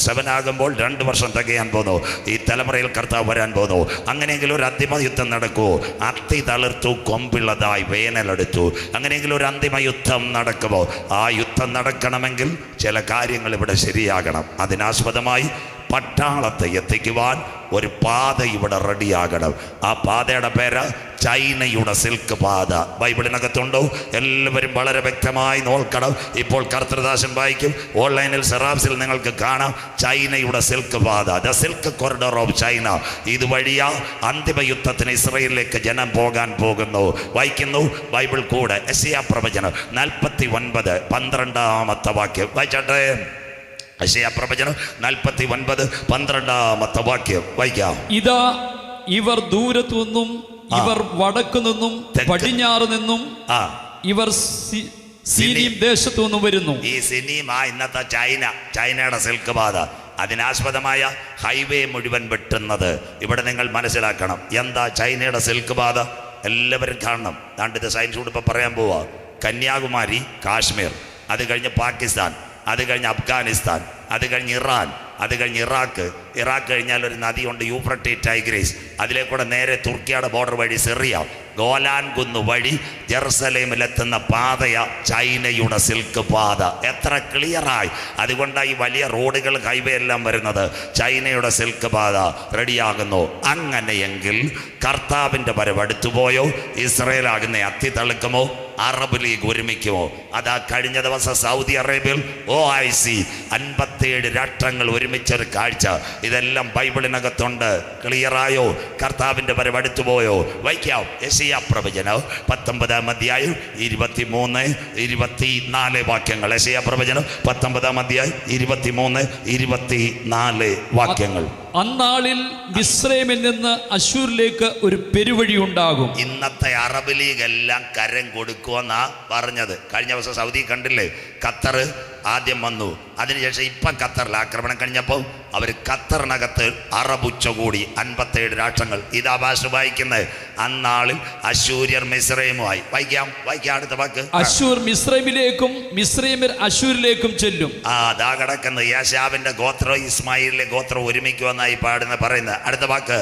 [SPEAKER 2] 7 ആകുമ്പോൾ 2 വർഷം തികയാൻ പോകുന്നു. ഈ തലമുറയിൽ കർത്താവ് വരാൻ പോകുന്നു. അങ്ങനെയെങ്കിൽ ഒരു അന്തിമ യുദ്ധം നടക്കൂ. അത്തി തളിർത്തു, കൊമ്പിള്ളതായി വേനലെടുത്തു. അങ്ങനെയെങ്കിൽ ഒരു അന്തിമ യുദ്ധം നടക്കുമോ? ആ യുദ്ധം നടക്കണമെങ്കിൽ ചില കാര്യങ്ങൾ ഇവിടെ ശരിയാകണം. അതിനാസ്പദമായി പട്ടാളത്തെ എത്തിക്കുവാൻ ഒരു പാത ഇവിടെ റെഡിയാകണം. ആ പാതയുടെ പേര് ചൈനയുടെ സിൽക്ക് പാത. ബൈബിളിനകത്തുണ്ടോ? എല്ലാവരും വളരെ വ്യക്തമായി നോക്കണം. ഇപ്പോൾ കർത്തൃദാസൻ വായിക്കും, ഓൺലൈനിൽ സെറാബ്സിൽ നിങ്ങൾക്ക് കാണാം ചൈനയുടെ സിൽക്ക് പാത, the silk corridor of China. ഇതുവഴിയാ അന്തിമ യുദ്ധത്തിന് ഇസ്രയേലിലേക്ക് ജനം പോകാൻ പോകുന്നു. വായിക്കുന്നു ബൈബിൾ കൂടെ. യെശയ്യാ പ്രവചനം 49:12 വാക്യം വായിച്ചാട്ടെ. യെശയ്യാ പ്രവചനം 49:12 വാക്യം വായിക്കാം.
[SPEAKER 1] ഇതാ ഇവർ ദൂരത്തു നിന്നും, ഇവർ വടക്കു നിന്നും, പടിഞ്ഞാറ് നിന്നും, ഇവർ സിനീം ദേശത്തു നിന്നും വരുന്നു.
[SPEAKER 2] ഈ സിനീം ഇന്നത്തെ ചൈനയുടെ സിൽക്ക് പാത. അതിനാസ്പദമായ ഹൈവേ മുഴുവൻ വെട്ടുന്നത് ഇവിടെ നിങ്ങൾ മനസ്സിലാക്കണം. എന്താ ചൈനയുടെ സിൽക്ക് പാത? എല്ലാവരും കാണണം. ഇത് സയൻസ് കൂടെ ഇപ്പം പറയാൻ പോവാ. കന്യാകുമാരി, കാശ്മീർ, അത് കഴിഞ്ഞ് പാകിസ്ഥാൻ, അത് കഴിഞ്ഞ് അഫ്ഗാനിസ്ഥാൻ, അത് കഴിഞ്ഞ് ഇറാൻ, അത് കഴിഞ്ഞ് ഇറാഖ് കഴിഞ്ഞാൽ ഒരു നദിയുണ്ട് യൂഫ്രട്ടീസ് ടൈഗ്രീസ്. അതിലേക്കൂടെ നേരെ തുർക്കിയുടെ ബോർഡർ വഴി സിറിയ, ഗോലാൻ കുന്ന് വഴി ജെറുസലേമിലെത്തുന്ന പാതയാ ചൈനയുടെ സിൽക്ക് പാത. എത്ര ക്ലിയറായി! അതുകൊണ്ടാണ് ഈ വലിയ റോഡുകൾ, ഹൈവേ എല്ലാം വരുന്നത്. ചൈനയുടെ സിൽക്ക് പാത റെഡിയാകുന്നു. അങ്ങനെയെങ്കിൽ കർത്താവിൻ്റെ വരവ് അടുത്തുപോയോ? ഇസ്രയേൽ ആകുന്ന അത്തി തളുക്കുമോ? Arab league ഒരുമിക്കുമോ? അതാ കഴിഞ്ഞ ദിവസം സൗദി അറേബ്യയിൽ OIC 57 രാഷ്ട്രങ്ങൾ ഒരുമിച്ചൊരു കാഴ്ച. ഇതെല്ലാം ബൈബിളിനകത്തുണ്ട്. ക്ലിയറായോ? കർത്താവിൻ്റെ വരവ് അടുത്തുപോയോ? വായിക്കാം. യെശയ്യാ പ്രവചനം 19-ാം അധ്യായം 23-24 വാക്യങ്ങൾ. യെശയ്യാ പ്രവചനം 19-ാം അധ്യായം 23-24 വാക്യങ്ങൾ.
[SPEAKER 1] അന്നാളിൽ മിസ്രൈമിൽ നിന്ന് അശൂരിലേക്ക് ഒരു പെരുവഴി ഉണ്ടാകും.
[SPEAKER 2] ഇന്നത്തെ അറബ് ലീഗ് എല്ലാം കരം കൊടുക്കുമെന്നാ പറഞ്ഞത്. കഴിഞ്ഞ ദിവസം സൗദി കണ്ടില്ലേ? ഖത്തർ ആദ്യം വന്നു. അതിനുശേഷം ഇപ്പം ഖത്തറിൽ ആക്രമണം കഴിഞ്ഞപ്പോൾ അവർ ഖത്തറിനകത്ത് അറബ് ഉച്ചകൂടി 57 രാഷ്ട്രങ്ങൾ. ഇതാ ഭാഷ വായിക്കുന്നത്. അന്നാളിൽ അശൂര്യർ മിസ്രൈമുമായി. വായിക്കാം അടുത്ത വാക്ക്.
[SPEAKER 1] അശൂർ മിസ്രൈമിലേക്കും മിസ്രൈമിൽ അശൂരിലേക്കും ചെല്ലും.
[SPEAKER 2] അതാ കിടക്കുന്നത്. യാശാവിന്റെ ഗോത്രം ഇസ്മായിലിലെ ഗോത്രം ഒരുമിക്കുമെന്നായി പറയുന്നത്. അടുത്ത വാക്ക്.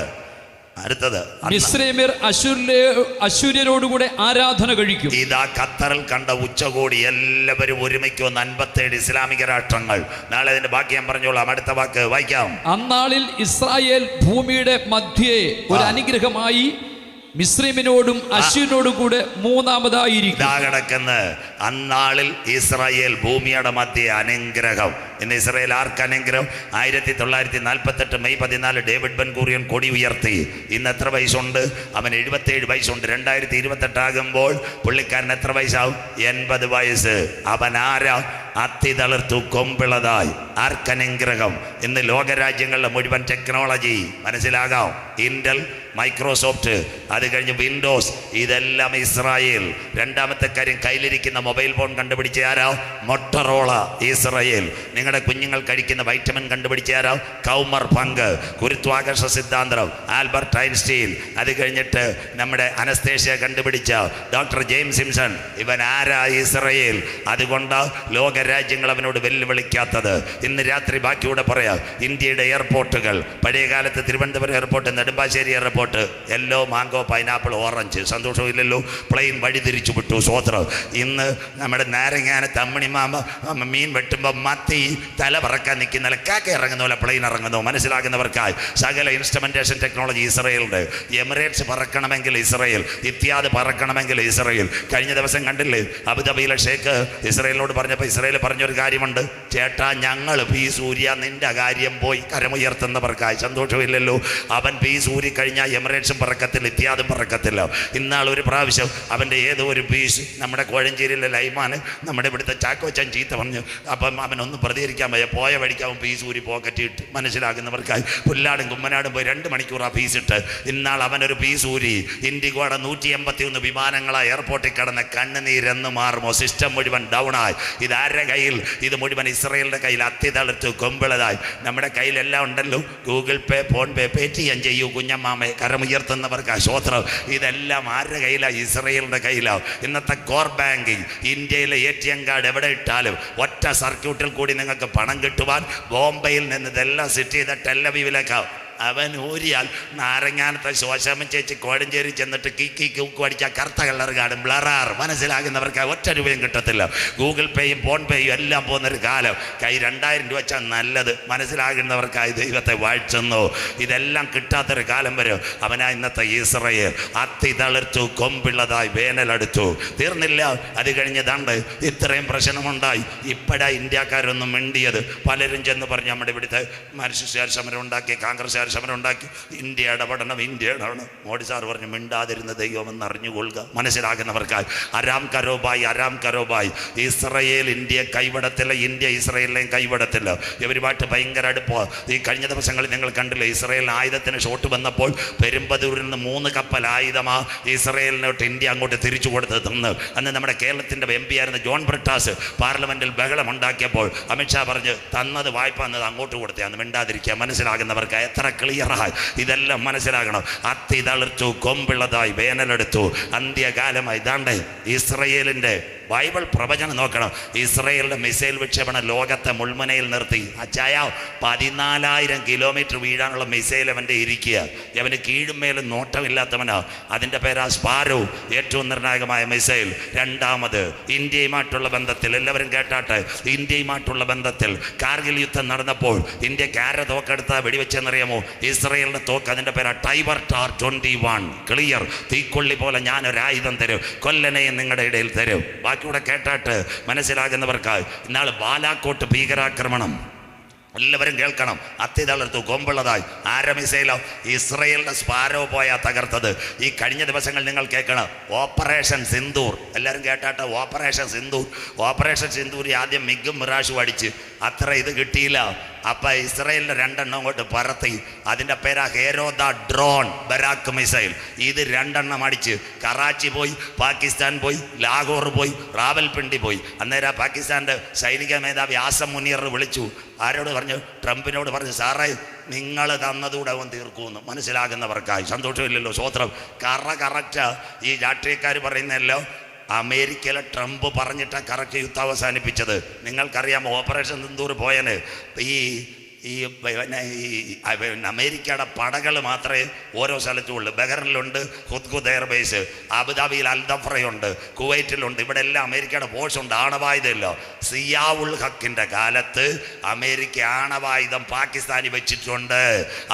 [SPEAKER 2] അടുത്തത്
[SPEAKER 1] മിസ്രൈമിൽ അശൂര്യരോടുകൂടെ ആരാധന കഴിക്കും.
[SPEAKER 2] ഇതാ ഖത്തറിൽ കണ്ട ഉച്ചകോടി എല്ലാവരും ഒരുമിക്കുമെന്ന് 57 ഇസ്ലാമിക രാഷ്ട്രങ്ങൾ. നാളെ അതിന്റെ ബാക്കി ഞാൻ പറഞ്ഞോളാം. അടുത്ത വാക്ക് വായിക്കാം.
[SPEAKER 1] അന്നാളിൽ ഇസ്രായേൽ ഭൂമിയുടെ മധ്യേ ഒരു അനുഗ്രഹമായി മിസ്രൈമിനോടും അശൂരിനോടും കൂടെ മൂന്നാമതായിരിക്കും.
[SPEAKER 2] കിടക്കുന്നത്. അന്നാളിൽ ഇസ്രായേൽ ഭൂമിയുടെ മധ്യ അനുഗ്രഹം. ഇന്ന് ഇസ്രായേൽ ആർക്ക് അനുഗ്രഹം? 1948 മെയ് 14 ഡേവിഡ് ബെൻ ഗൂറിയൻ കൊടി ഉയർത്തി. ഇന്ന് എത്ര വയസ്സുണ്ട്? അവൻ 77 വയസ്സുണ്ട്. 2028 ആകുമ്പോൾ പുള്ളിക്കാരൻ എത്ര വയസ്സാവും? 80 വയസ്സ്. അവൻ ആരാ? അത്തി തളിർത്തു കൊമ്പിളതായി. ആർക്കനുഗ്രഹം? ഇന്ന് ലോകരാജ്യങ്ങളുടെ മുഴുവൻ ടെക്നോളജി മനസ്സിലാകാം. ഇന്റൽ, മൈക്രോസോഫ്റ്റ്, അത് കഴിഞ്ഞ് വിൻഡോസ്, ഇതെല്ലാം ഇസ്രായേൽ. രണ്ടാമത്തെ കാര്യം, കയ്യിലിരിക്കുന്ന മൊബൈൽ ഫോൺ കണ്ടുപിടിച്ച ആരാ? മൊട്ടറോള, ഇസ്രായേൽ. നിങ്ങളുടെ കുഞ്ഞുങ്ങൾ കഴിക്കുന്ന വൈറ്റമിൻ കണ്ടുപിടിച്ച ആരാ? കൗമർ പങ്ക്. ഗുരുത്വാകർഷ സിദ്ധാന്തം ആൽബർട്ട് ഐൻസ്റ്റീൻ. അത് കഴിഞ്ഞിട്ട് നമ്മുടെ അനസ്തേഷ്യ കണ്ടുപിടിച്ച ഡോക്ടർ ജെയിംസ് സിംസൺ. ഇവൻ ആരാ? ഇസ്രായേൽ. അതുകൊണ്ട് ലോകരാജ്യങ്ങൾ അവനോട് വെല്ലുവിളിക്കാത്തത്. ഇന്ന് രാത്രി ബാക്കിയൂടെ പറയാം. ഇന്ത്യയുടെ എയർപോർട്ടുകൾ, പഴയ കാലത്ത് Thiruvananthapuram airport, Nedumbassery airport, yellow, mango, pineapple, orange. സന്തോഷമില്ലല്ലോ. പ്ലെയിൻ വഴിതിരിച്ചു വിട്ടു. സ്വോത്രം. ഇന്ന് നമ്മുടെ നാരങ്ങാന തമ്മിണിമാമ മീൻ വെട്ടുമ്പോൾ മത്തി തല പറക്കാൻ നിൽക്കുന്ന കാക്ക ഇറങ്ങുന്ന പോലെ പ്ലെയിൻ ഇറങ്ങുന്നു. മനസ്സിലാക്കുന്നവർക്കായി സകല ഇൻസ്ട്രുമെന്റേഷൻ ടെക്നോളജി ഇസ്രായേലുണ്ട്. എമിറേറ്റ്സ് പറക്കണമെങ്കിൽ ഇസ്രായേൽ, ഇത്യാദ് പറക്കണമെങ്കിൽ ഇസ്രായേൽ. കഴിഞ്ഞ ദിവസം കണ്ടില്ലേ അബുദാബിയിലെ ഷേഖ് ഇസ്രായേലിനോട് പറഞ്ഞപ്പോൾ ഇസ്രായേൽ പറഞ്ഞൊരു കാര്യമുണ്ട്. ചേട്ടാ, ഞങ്ങൾ പി സൂര്യ നിന്റെ കാര്യം പോയി കരമുയർത്തുന്നവർക്കായി. സന്തോഷമില്ലല്ലോ. അവൻ പി സൂര്യ കഴിഞ്ഞാൽ എമിറേറ്റ്സും പറക്കത്തില്ല, ഇത്യാദും പറക്കത്തില്ല. ഇന്നാൾ ഒരു പ്രാവശ്യം അവൻ്റെ ഏതോ ഒരു പീസ് നമ്മുടെ കോഴഞ്ചേരിയിലെ ലൈമാന് നമ്മുടെ ഇവിടുത്തെ ചാക്കോച്ചൻ ചീത്ത പറഞ്ഞു. അപ്പം അവനൊന്നും പ്രതികരിക്കാൻ പോയ വഴിക്കാവും പീസ് ഊരി പോക്കറ്റ് ഇട്ട്. മനസ്സിലാക്കുന്നവർക്കായി പുല്ലാടും കുമ്മനാടും പോയി 2 മണിക്കൂർ ആ പീസ് ഇട്ട്. ഇന്നാൾ അവനൊരു പീസ് ഊരി. ഇൻഡിഗോയുടെ 181 വിമാനങ്ങളാ എയർപോർട്ടിൽ കടന്ന് കണ്ണുനീരെന്ന് മാറുമോ? സിസ്റ്റം മുഴുവൻ ഡൗണായി. ഇതാരുടെ കയ്യിൽ? ഇത് മുഴുവൻ ഇസ്രായേലിൻ്റെ കയ്യിൽ. അത്തി തളിർത്ത് കൊമ്പിളതായി. നമ്മുടെ കയ്യിലെല്ലാം ഉണ്ടല്ലോ. ഗൂഗിൾ പേ, ഫോൺ പേ, പേടിഎം ചെയ്യൂ കുഞ്ഞമ്മാമയെ. കരമുയർത്തുന്നവർക്ക് സ്വോത്രം. ഇതെല്ലാം ആരുടെ കയ്യിലാണ്? ഇസ്രായേലിൻ്റെ കയ്യിലാണ്. ഇന്നത്തെ കോർ ബാങ്കിങ്, ഇന്ത്യയിലെ ATM കാർഡ് എവിടെ ഇട്ടാലും ഒറ്റ സർക്യൂട്ടിൽ കൂടി നിങ്ങൾക്ക് പണം കിട്ടുവാൻ ബോംബെയിൽ നിന്ന് ഇതെല്ലാം സെറ്റ് ചെയ്ത ടെല്ലവീവിലേക്കാവും. അവൻ ഊരിയാൽ നാരങ്ങാനത്തെ ശോശാമൻ ചേച്ചി കോഴഞ്ചേരി ചെന്നിട്ട് കീക്കി കൂക്ക് അടിച്ചാൽ കറുത്ത കളർ കാണും. ബ്ലറാർ. മനസ്സിലാകുന്നവർക്ക് 1 രൂപയും കിട്ടത്തില്ല. ഗൂഗിൾ പേയും ഫോൺ പേയും എല്ലാം പോകുന്നൊരു കാലം. കൈ 2000 രൂപ വെച്ചാൽ നല്ലത്. മനസ്സിലാകുന്നവർക്കായി ദൈവത്തെ വാഴ്ചന്നു. ഇതെല്ലാം കിട്ടാത്തൊരു കാലം വരും. അവനാ ഇന്നത്തെ ഇസ്രായേൽ. അത്തി തളിർത്തു കൊമ്പിള്ളതായി വേനലെടുത്തു. തീർന്നില്ല. അത് കഴിഞ്ഞതാണ്ട് ഇത്രയും പ്രശ്നമുണ്ടായി. ഇപ്പോഴാണ് ഇന്ത്യക്കാരൊന്നും മിണ്ടിയത്. പലരും ചെന്ന് പറഞ്ഞു നമ്മുടെ ഇവിടുത്തെ മനുഷ്യ സമരം ഉണ്ടാക്കി, കോൺഗ്രസ് സമരം ഉണ്ടാക്കി, ഇന്ത്യ ഇടപെടണം, ഇന്ത്യ ഇടപെടണം. മോഡി സാർ പറഞ്ഞു മിണ്ടാതിരുന്ന ദൈവമെന്ന് അറിഞ്ഞുകൊള്ളുക. മനസ്സിലാകുന്നവർക്കായി അരാം കരോബായി. ഇസ്രായേൽ ഇന്ത്യയെ കൈവിടത്തില്ല, ഇന്ത്യ ഇസ്രായേലിനെയും കൈവിടത്തില്ല. ഇവരുമായിട്ട് ഭയങ്കര അടുപ്പോ. ഈ കഴിഞ്ഞ ദിവസങ്ങളിൽ നിങ്ങൾ കണ്ടില്ലേ, ഇസ്രായേലിന് ആയുധത്തിന് ഷോട്ട് വന്നപ്പോൾ പെരുമ്പതൂരിൽ നിന്ന് 3 കപ്പൽ ആയുധമാ ഇസ്രായേലിനോട്ട് ഇന്ത്യ അങ്ങോട്ട് തിരിച്ചു കൊടുത്ത് തന്ന്. അന്ന് നമ്മുടെ കേരളത്തിൻ്റെ MP ആയിരുന്ന ജോൺ ബ്രിട്ടാസ് പാർലമെന്റിൽ ബഹളം ഉണ്ടാക്കിയപ്പോൾ അമിത്ഷാ പറഞ്ഞ് തന്നത് വായ്പ എന്നത് അങ്ങോട്ട് കൊടുത്തേ. അന്ന് മിണ്ടാതിരിക്കുക. മനസ്സിലാകുന്നവർക്ക് എത്ര ക്ലിയറായി ഇതെല്ലാം മനസ്സിലാകണം. അത്തി തളിർത്തു കൊമ്പിള്ളതായി വേനലെടുത്തു. അന്ത്യകാലമായി. ദാണ്ടേ ഇസ്രായേലിൻ്റെ ബൈബിൾ പ്രവചനം നോക്കണം. ഇസ്രായേലിൻ്റെ മിസൈൽ വിക്ഷേപണം ലോകത്തെ മുൾമുനയിൽ നിർത്തി. അച്ചായ 14,000 കിലോമീറ്റർ വീഴാനുള്ള മിസൈൽ അവൻ്റെ ഇരിക്കുക. അവന് കീഴുമേലും നോട്ടമില്ലാത്തവനാ. അതിൻ്റെ പേരാ സ്പാരോ. ഏറ്റവും നിർണായകമായ മിസൈൽ. രണ്ടാമത് ഇന്ത്യയുമായിട്ടുള്ള ബന്ധത്തിൽ, എല്ലാവരും കേട്ടാട്ടെ, ഇന്ത്യയുമായിട്ടുള്ള ബന്ധത്തിൽ കാർഗിൽ യുദ്ധം നടന്നപ്പോൾ ഇന്ത്യക്ക് ആരെ തോക്കെടുത്താൽ വെടിവെച്ചെന്നറിയാമോ? ഇസ്രായേലിൻ്റെ തോക്ക്. അതിൻ്റെ പേരാ ടൈബർ ടാർ 21. ക്ലിയർ. തീക്കൊള്ളി പോലെ ഞാനൊരായുധം തരും, കൊല്ലനെയും നിങ്ങളുടെ ഇടയിൽ തരും. ബാക്കിയൂടെ കേട്ടാട്ട് മനസ്സിലാകുന്നവർക്കായി. ഇന്നാൾ ബാലാക്കോട്ട് ഭീകരാക്രമണം എല്ലാവരും കേൾക്കണം. അത്തി തളിർത്തു കൊമ്പുള്ളതായി. ആരെ മിസൈലോ? ഇസ്രായേലിൻ്റെ സ്പാരോ പോയാ തകർത്തത്. ഈ കഴിഞ്ഞ ദിവസങ്ങൾ നിങ്ങൾ കേൾക്കണം. ഓപ്പറേഷൻ സിന്ദൂർ. എല്ലാവരും കേട്ടാട്ട്. ഓപ്പറേഷൻ സിന്ദൂർ ആദ്യം മിഗും മിറാഷും അടിച്ച് അത്ര ഇത് കിട്ടിയില്ല. അപ്പം ഇസ്രയേലിൻ്റെ 2 എണ്ണം കൊണ്ട് പറത്തി. അതിൻ്റെ പേരാ ഹേരോദ ഡ്രോൺ ബരാക്ക് മിസൈൽ. ഇത് 2 എണ്ണം അടിച്ച് കറാച്ചി പോയി, പാകിസ്ഥാൻ പോയി, ലാഹോർ പോയി, റാവൽപിണ്ടി പോയി. അന്നേരം പാകിസ്ഥാൻ്റെ സൈനിക മേധാവി ആസം മുനീർ വിളിച്ചു. ആരോട് പറഞ്ഞു? ട്രംപിനോട് പറഞ്ഞു, സാറേ നിങ്ങൾ തന്നതുകൂടെ അവൻ തീർക്കുമെന്ന്. മനസ്സിലാകുന്നവർക്കായി സന്തോഷമില്ലല്ലോ, സ്വോത്രം. കറക്റ്റ് ഈ രാഷ്ട്രീയക്കാർ പറയുന്നല്ലോ. അമേരിക്കയിലെ ട്രംപ് പറഞ്ഞിട്ടാണ് കറക്റ്റ് യുദ്ധം അവസാനിപ്പിച്ചത്. നിങ്ങൾക്കറിയാം, ഓപ്പറേഷൻ സിന്ദൂർ പോയന് ഈ അമേരിക്കയുടെ പടകൾ മാത്രമേ ഓരോ സ്ഥലത്തും ഉള്ളൂ. ബഹറിലുണ്ട് ഹുദ്ഹുദ് എയർബേസ്, അബുദാബിയിൽ അൽദഫ്രയുണ്ട്, കുവൈറ്റിലുണ്ട്. ഇവിടെ എല്ലാം അമേരിക്കയുടെ ഫോഴ്സുണ്ട്. ആണവായുധമല്ലോ. സിയാവുൽ ഹക്കിൻ്റെ കാലത്ത് അമേരിക്ക ആണവായുധം പാകിസ്ഥാനിൽ വെച്ചിട്ടുണ്ട്.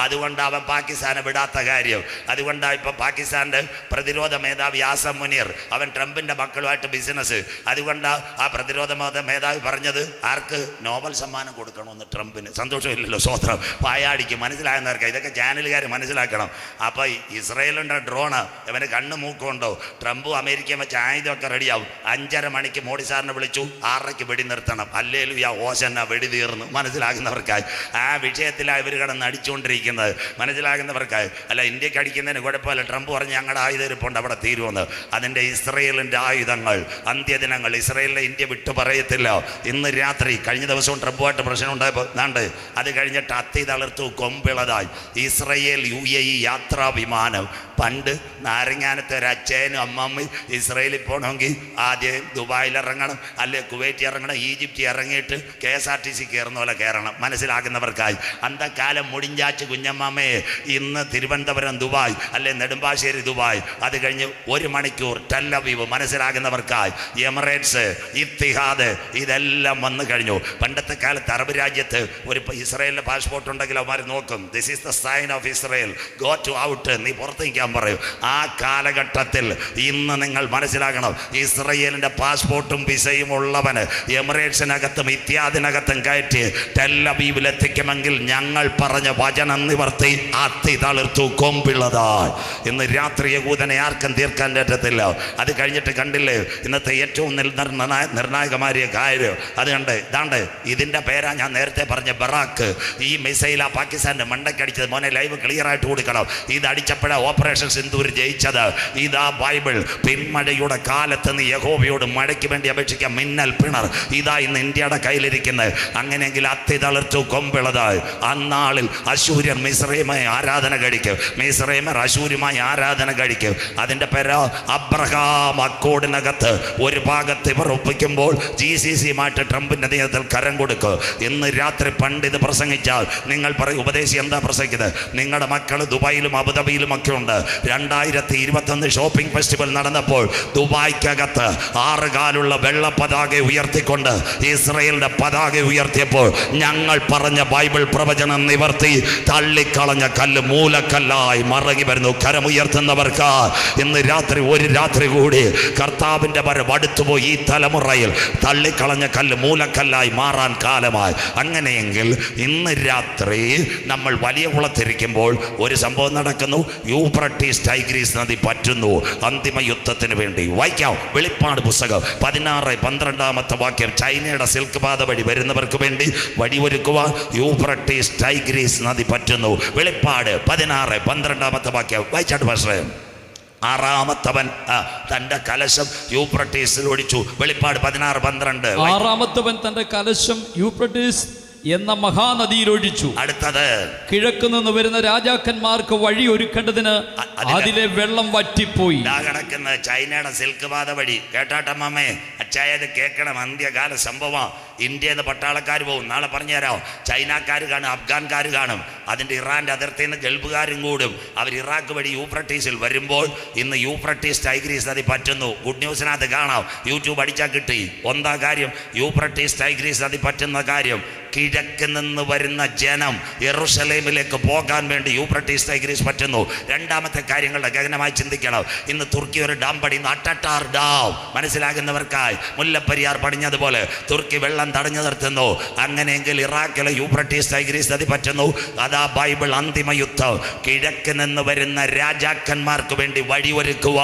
[SPEAKER 2] അതുകൊണ്ട് അവൻ പാകിസ്ഥാനെ വിടാത്ത കാര്യം. അതുകൊണ്ടാണ് ഇപ്പം പാകിസ്ഥാൻ്റെ പ്രതിരോധ മേധാവി ആസം മുനീർ, അവൻ ട്രംപിൻ്റെ മക്കളുമായിട്ട് ബിസിനസ്. അതുകൊണ്ടാണ് ആ പ്രതിരോധ മേധാവി പറഞ്ഞത് ആർക്ക് നോബൽ സമ്മാനം കൊടുക്കണമെന്ന് ട്രംപിന്. സന്തോഷം ഇല്ലല്ലോ, സ്വോത്രം. പായാടിക്ക് മനസ്സിലാകുന്നവർക്ക് ഇതൊക്കെ ചാനലുകാർ മനസ്സിലാക്കണം. അപ്പോൾ ഇസ്രയേലിൻ്റെ ഡ്രോണ് ഇവന് കണ്ണ് മൂക്കുണ്ടോ? ട്രംപും അമേരിക്കയും വെച്ച് ആയുധമൊക്കെ റെഡിയാവും. 5:30 മണിക്ക് മോഡി സാറിനെ വിളിച്ചു, 6:00 വെടി നിർത്തണം. ഹല്ലേലൂയ, ഹോസന്ന, വെടി തീർന്നു. മനസ്സിലാകുന്നവർക്കായി ആ വിഷയത്തിലാണ് ഇവർ കിടന്ന് അടിച്ചുകൊണ്ടിരിക്കുന്നത്. മനസ്സിലാകുന്നവർക്കായി. അല്ല, ഇന്ത്യക്ക് അടിക്കുന്നതിന് കുഴപ്പമില്ല. ട്രംപ് പറഞ്ഞ് ഞങ്ങളുടെ ആയുധം ഇരിപ്പുണ്ട്, അവിടെ തീരുമെന്ന്. അതിൻ്റെ ഇസ്രയേലിൻ്റെ ആയുധങ്ങൾ, അന്ത്യദിനങ്ങൾ, ഇസ്രയേലിനെ ഇന്ത്യ വിട്ടു പറയത്തില്ല. ഇന്ന് രാത്രി, കഴിഞ്ഞ ദിവസവും ട്രംപുമായിട്ട് പ്രശ്നം ഉണ്ടായപ്പോൾ നാണ്ട് അത് കഴിഞ്ഞിട്ട് അത്തി തളിർത്തു കൊമ്പിളതായി ഇസ്രയേൽ UAE യാത്രാ വിമാനം. പണ്ട് നാരങ്ങാനത്തെ ഒരു അച്ഛനും അമ്മമ്മയും ഇസ്രയേലിൽ പോകണമെങ്കിൽ ആദ്യം ദുബായിൽ ഇറങ്ങണം, അല്ലെ കുവൈറ്റ് ഇറങ്ങണം, ഈജിപ്തിൽ ഇറങ്ങിയിട്ട് KSRTC കയറുന്ന പോലെ കയറണം. മനസ്സിലാകുന്നവർക്കായി. അന്തക്കാലം മുടിഞ്ചാച്ച് കുഞ്ഞമ്മമ്മയെ ഇന്ന് തിരുവനന്തപുരം ദുബായ്, അല്ലെ നെടുമ്പാശ്ശേരി ദുബായ്, അത് കഴിഞ്ഞ് 1 മണിക്കൂർ ടെല്ലവീവ്. മനസ്സിലാകുന്നവർക്കായി എമിറേറ്റ്സ്, ഇത്തിഹാദ്, ഇതെല്ലാം വന്നു കഴിഞ്ഞു. പണ്ടത്തെ കാലത്ത് അറബ് രാജ്യത്ത് ഒരു ഇസ്രയേലിൻ്റെ പാസ്പോർട്ട് ഉണ്ടെങ്കിൽ അവന്മാർ നോക്കും. This is the sign of Israel, go to out, നീ പുറത്ത് നിൽക്കാൻ പറയും. ആ കാലഘട്ടത്തിൽ ഇന്ന് നിങ്ങൾ മനസ്സിലാക്കണം, ഇസ്രയേലിൻ്റെ പാസ്പോർട്ടും വിസയും ഉള്ളവന് എമിറേറ്റ്സിനകത്തും ഇത്യാദിനകത്തും കയറ്റി ടെല്ലവീവിൽ എത്തിക്കുമെങ്കിൽ ഞങ്ങൾ പറഞ്ഞ വചനം നിവർത്തി അത്തി തളിർത്തു കൊമ്പിള്ളതായി. ഇന്ന് രാത്രി യഹൂദനെ ആർക്കും തീർക്കാൻ പറ്റത്തില്ല. അത് കഴിഞ്ഞിട്ട് കണ്ടില്ലേ ഇന്നത്തെ ഏറ്റവും നിർണായകമായ കാര്യം? അത് ഇതാണ്ട് ഇതിൻ്റെ പേരാ ഞാൻ നേരത്തെ പറഞ്ഞ ബറാക്ക്. ഈ മിസൈലാ പാകിസ്ഥാൻ്റെ മണ്ടക്കടിച്ചത്. മോനെ, ലൈവ് ക്ലിയർ ആയിട്ട് കൊടുക്കണം. ഇത് അടിച്ചപ്പോഴാണ് ഓപ്പറേഷൻ സിന്ദൂർ ജയിച്ചത്. ഇതാ ബൈബിൾ. പിന്മഴയുടെ കാലത്ത് നീ യഹോവയോട് മഴയ്ക്ക് വേണ്ടി അപേക്ഷിക്കാം, മിന്നൽ പിണർ. ഇതാ ഇന്ന് ഇന്ത്യയുടെ കയ്യിലിരിക്കുന്നത്. അങ്ങനെയെങ്കിൽ അത്തി തളിർത്തു കൊമ്പിളതായി. അന്നാളിൽ അശൂര്യർ മിസ്രൈമായി ആരാധന കഴിക്കും, മിസ്രൈമർ അശൂര്യമായി ആരാധന കഴിക്കും. അതിൻ്റെ പേര് അബ്രഹാം അക്കോഡിനകത്ത് ഒരു ഭാഗത്ത് ഇവർ ഒപ്പിക്കുമ്പോൾ GCCയുമായിട്ട് ട്രംപിൻ്റെ നേതൃത്വത്തിൽ കരം കൊടുക്കും. ഇന്ന് രാത്രി പണ്ടിത് പ്രസംഗിച്ചാൽ നിങ്ങൾ പറയും, ഉപദേശി എന്താ പ്രസംഗിക്കുന്നത്? നിങ്ങളുടെ മക്കൾ ദുബായിലും അബുദാബിയിലും ഒക്കെ ഉണ്ട്. 2021 ഷോപ്പിംഗ് ഫെസ്റ്റിവൽ നടന്നപ്പോൾ ദുബായ്ക്കകത്ത് 6 കാലുള്ള വെള്ള പതാക ഉയർത്തിക്കൊണ്ട് ഇസ്രയേലിൻ്റെ പതാക ഉയർത്തിയപ്പോൾ ഞങ്ങൾ പറഞ്ഞ ബൈബിൾ പ്രവചനം നിവർത്തി. തള്ളിക്കളഞ്ഞ കല്ല് മൂലക്കല്ലായി മറങ്ങി വരുന്നു. കരമുയർത്തുന്നവർക്ക് ഇന്ന് രാത്രി, ഒരു രാത്രി കൂടി കർത്താവിൻ്റെ വരവ് അടുത്തുപോയി. ഈ തലമുറയിൽ തള്ളിക്കളഞ്ഞ കല്ല് മൂലക്കല്ലായി മാറാൻ കാലമായി. അങ്ങനെയെങ്കിൽ ഇന്ന് രാത്രി നമ്മൾ വലിയ കുളത്തിരിക്കുമ്പോൾ ഒരു സംഭവം നടക്കുന്നു. യൂഫ്രട്ടീസ് ടൈഗ്രീസ് നദി പറ്റുന്നു. അന്തിമ യുദ്ധത്തിന് വേണ്ടി വായിക്കാം. വെളിപ്പാട് പുസ്തകം 16:12 വാക്യം. ചൈനയുടെ സിൽക്ക് പാത വഴി വരുന്നവർക്ക് വേണ്ടി വഴിയൊരുക്കുവാൻ യൂഫ്രട്ടീസ് ടൈഗ്രീസ് നദി പറ്റുന്നു. വെളിപ്പാട് 16:12 വാക്യം വായിച്ചാട്ട് ഭാഷ. 6-ാമത്തവൻ തന്റെ കലശം യൂഫ്രട്ടീസിൽ ഒഴിച്ചു. വെളിപ്പാട് 16:12.
[SPEAKER 1] 6-ാമത്തവൻ തന്റെ കലശം യൂഫ്രട്ടീസ് എന്ന മഹാനദിയിൽ ഒഴിച്ചു. അടുത്തത്, കിഴക്ക് നിന്ന് വരുന്ന രാജാക്കന്മാർക്ക് വഴി ഒരുക്കേണ്ടതിന് അതിലെ വെള്ളം വറ്റിപ്പോയി. കിടക്കുന്ന ചൈനയുടെ സിൽക്ക് പാത വഴി. കേട്ടാട്ടമ്മേ, അച്ചായത് കേൾക്കണം. അന്ത്യകാല സംഭവം. ഇന്ത്യയിൽ നിന്ന് പട്ടാളക്കാർ പോകും. നാളെ പറഞ്ഞുതരാം. ചൈനക്കാർ കാണും, അഫ്ഗാൻകാർ കാണും. അതിൻ്റെ ഇറാൻ്റെ അതിർത്തിയിൽ നിന്ന് ഗൾഫുകാരും കൂടും. അവർ ഇറാഖ് വഴി യൂഫ്രട്ടീസിൽ വരുമ്പോൾ ഇന്ന് യൂഫ്രട്ടീസ് ടൈഗ്രീസ് നദി പറ്റുന്നു. ഗുഡ് ന്യൂസിനകത്ത് കാണാം. യൂട്യൂബ് അടിച്ചാൽ കിട്ടി. ഒന്നാം കാര്യം, യൂഫ്രട്ടീസ് ടൈഗ്രീസ് നദി പറ്റുന്ന കാര്യം. കിഴക്ക് നിന്ന് വരുന്ന ജനം യെറൂശലേമിലേക്ക് പോകാൻ വേണ്ടി യൂഫ്രട്ടീസ് ടൈഗ്രീസ് പറ്റുന്നു. രണ്ടാമത്തെ കാര്യങ്ങളുടെ ഗഹനമായി ചിന്തിക്കണം. ഇന്ന് തുർക്കി ഒരു ഡാം പണിയുന്നു, അട്ടട്ടാർ ഡാം. മനസ്സിലാകുന്നവർക്കായി മുല്ലപ്പെരിയാർ പണിഞ്ഞതുപോലെ തുർക്കി വെള്ളം
[SPEAKER 2] യോർദാൻ തടഞ്ഞു നിർത്തുന്നു. അങ്ങനെയെങ്കിൽ ഇറാഖിലെ യൂഫ്രട്ടീസ് ടൈഗ്രീസ് നദി പറ്റുന്നു. അതാ ബൈബിൾ അന്തിമ യുദ്ധം. കിഴക്ക് നിന്ന് വരുന്ന രാജാക്കന്മാർക്ക് വേണ്ടി വഴിയൊരുക്കുക.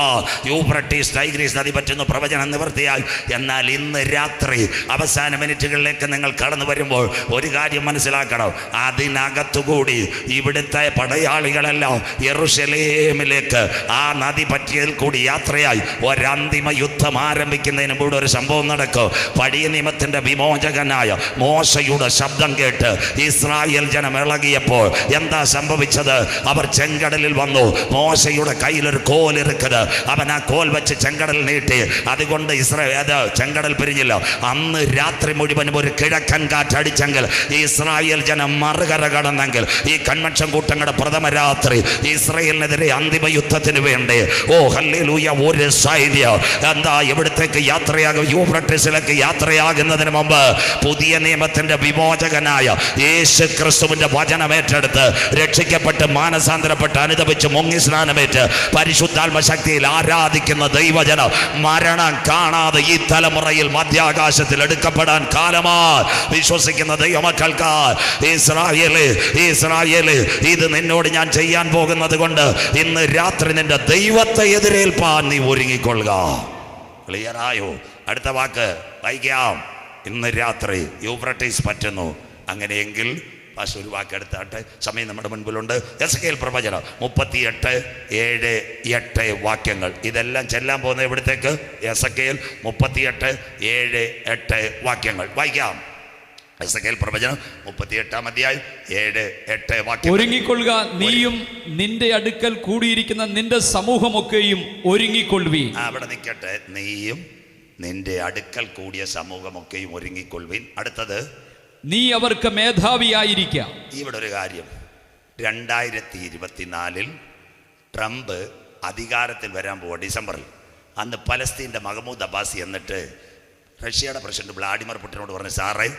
[SPEAKER 2] യൂഫ്രട്ടീസ് ടൈഗ്രീസ് നദി പറ്റുന്നു. പ്രവചനം നിവൃത്തിയായി. എന്നാൽ ഇന്ന് രാത്രി അവസാന മിനിറ്റുകളിലേക്ക് നിങ്ങൾ കടന്നു വരുമ്പോൾ ഒരു കാര്യം മനസ്സിലാക്കണം. അതിനകത്തുകൂടി ഇവിടുത്തെ പടയാളികളെല്ലാം യെരൂശലേമിലേക്ക് ആ നദി പറ്റിയതിൽ കൂടി യാത്രയായി ഒരന്തിമ യുദ്ധം ആരംഭിക്കുന്നതിന് മുമ്പ് ഒരു സംഭവം നടക്കും. പഴയ നിയമത്തിന്റെ വിമോചകനായ മോശയുടെ ശബ്ദം കേട്ട് ഇസ്രായേൽ ജനം ഇളകിയപ്പോൾ എന്താ സംഭവിച്ചത്? അവർ ചെങ്കടലിൽ വന്നു. മോശയുടെ കയ്യിലൊരു കോൽ ഇരിക്കുന്നത്. അവൻ ആ കോൽ വെച്ച് ചെങ്കടൽ നീട്ടി. അതുകൊണ്ട് ചെങ്കടൽ പിരിഞ്ഞില്ല. അന്ന് രാത്രി മുഴുവനും ഒരു കിഴക്കൻ കാറ്റടിച്ചെങ്കിൽ ഇസ്രായേൽ ജനം മറുകര കടന്നെങ്കിൽ ഈ കൺവെൻഷൻ കൂട്ടങ്ങളുടെ പ്രഥമ രാത്രി ഇസ്രായേലിനെതിരെ അന്തിമ യുദ്ധത്തിന് വേണ്ടി ഹല്ലേലൂയ ഒരു സൈന്യം എന്താ ഇവിടത്തേക്ക് യാത്രയാകും. യൂഫ്രട്ടീസിലേക്ക് യാത്രയാകുന്നതിന് മുമ്പ് പുതിയ നിയമത്തിന്റെ വിമോചകനായ യേശു ക്രിസ്തുവിന്റെ വചനം ഏറ്റെടുത്ത് രക്ഷിക്കപ്പെട്ട് മാനസാന്തരപ്പെട്ട് അനുദപിച്ച് മുങ്ങി സ്നാനമേറ്റ് പരിശുദ്ധാത്മ ശക്തിയിൽ ആരാധിക്കുന്ന ദൈവജനം മരണം കാണാതെ ഈ തലമുറയിൽ മധ്യാകാശത്തിൽ എടുക്കപ്പെടാൻ കാലമാ വിശ്വസിക്കുന്ന ദൈവമക്കൾക്ക് ഇസ്രായേല് ഇത് നിന്നോട് ഞാൻ ചെയ്യാൻ പോകുന്നത് കൊണ്ട് ഇന്ന് രാത്രി നിന്റെ ദൈവത്തെ എതിരേൽപ്പാൻ നീ ഒരുങ്ങിക്കൊള്ളുക. ക്ലിയറായോ? അടുത്ത വാക്ക് വായിക്കാം. ഇന്ന് രാത്രി യൂഫ്രട്ടീസ് പറ്റുന്നു. അങ്ങനെയെങ്കിൽ ഒരു വാക്കെടുത്താട്ടെ, സമയം നമ്മുടെ മുൻപിലുണ്ട്. എസെക്കിയേൽ പ്രവചനം 38:7-8 വാക്യങ്ങൾ. ഇതെല്ലാം ചെല്ലാൻ പോകുന്ന ഇവിടത്തേക്ക് എസെക്കിയേൽ 38:7-8 വാക്യങ്ങൾ വായിക്കാം. എസെക്കിയേൽ പ്രവചനം 38-7-8 വാക്യം.
[SPEAKER 1] ഒരുങ്ങിക്കൊള്ളുക, നീയും നിന്റെ അടുക്കൽ കൂടിയിരിക്കുന്ന നിന്റെ സമൂഹമൊക്കെയും ഒരുങ്ങിക്കൊള്ളുവീൻ.
[SPEAKER 2] അവിടെ നിൽക്കട്ടെ. നീയും നിന്റെ അടുക്കൽ കൂടിയ സമൂഹമൊക്കെയും ഒരുങ്ങിക്കൊള്ളുവീൻ. അടുത്തത്,
[SPEAKER 1] നീ അവർക്ക് മേധാവിയായിരിക്കാം.
[SPEAKER 2] ഇവിടെ ഒരു കാര്യം, 2024 ട്രംപ് അധികാരത്തിൽ വരാൻ പോവുക ഡിസംബറിൽ. അന്ന് പലസ്തീൻ്റെ മഹ്മൂദ് അബ്ബാസി എന്നിട്ട് റഷ്യയുടെ പ്രസിഡന്റ് വ്ളാഡിമിർ പുടിനോട് പറഞ്ഞു, സാറേ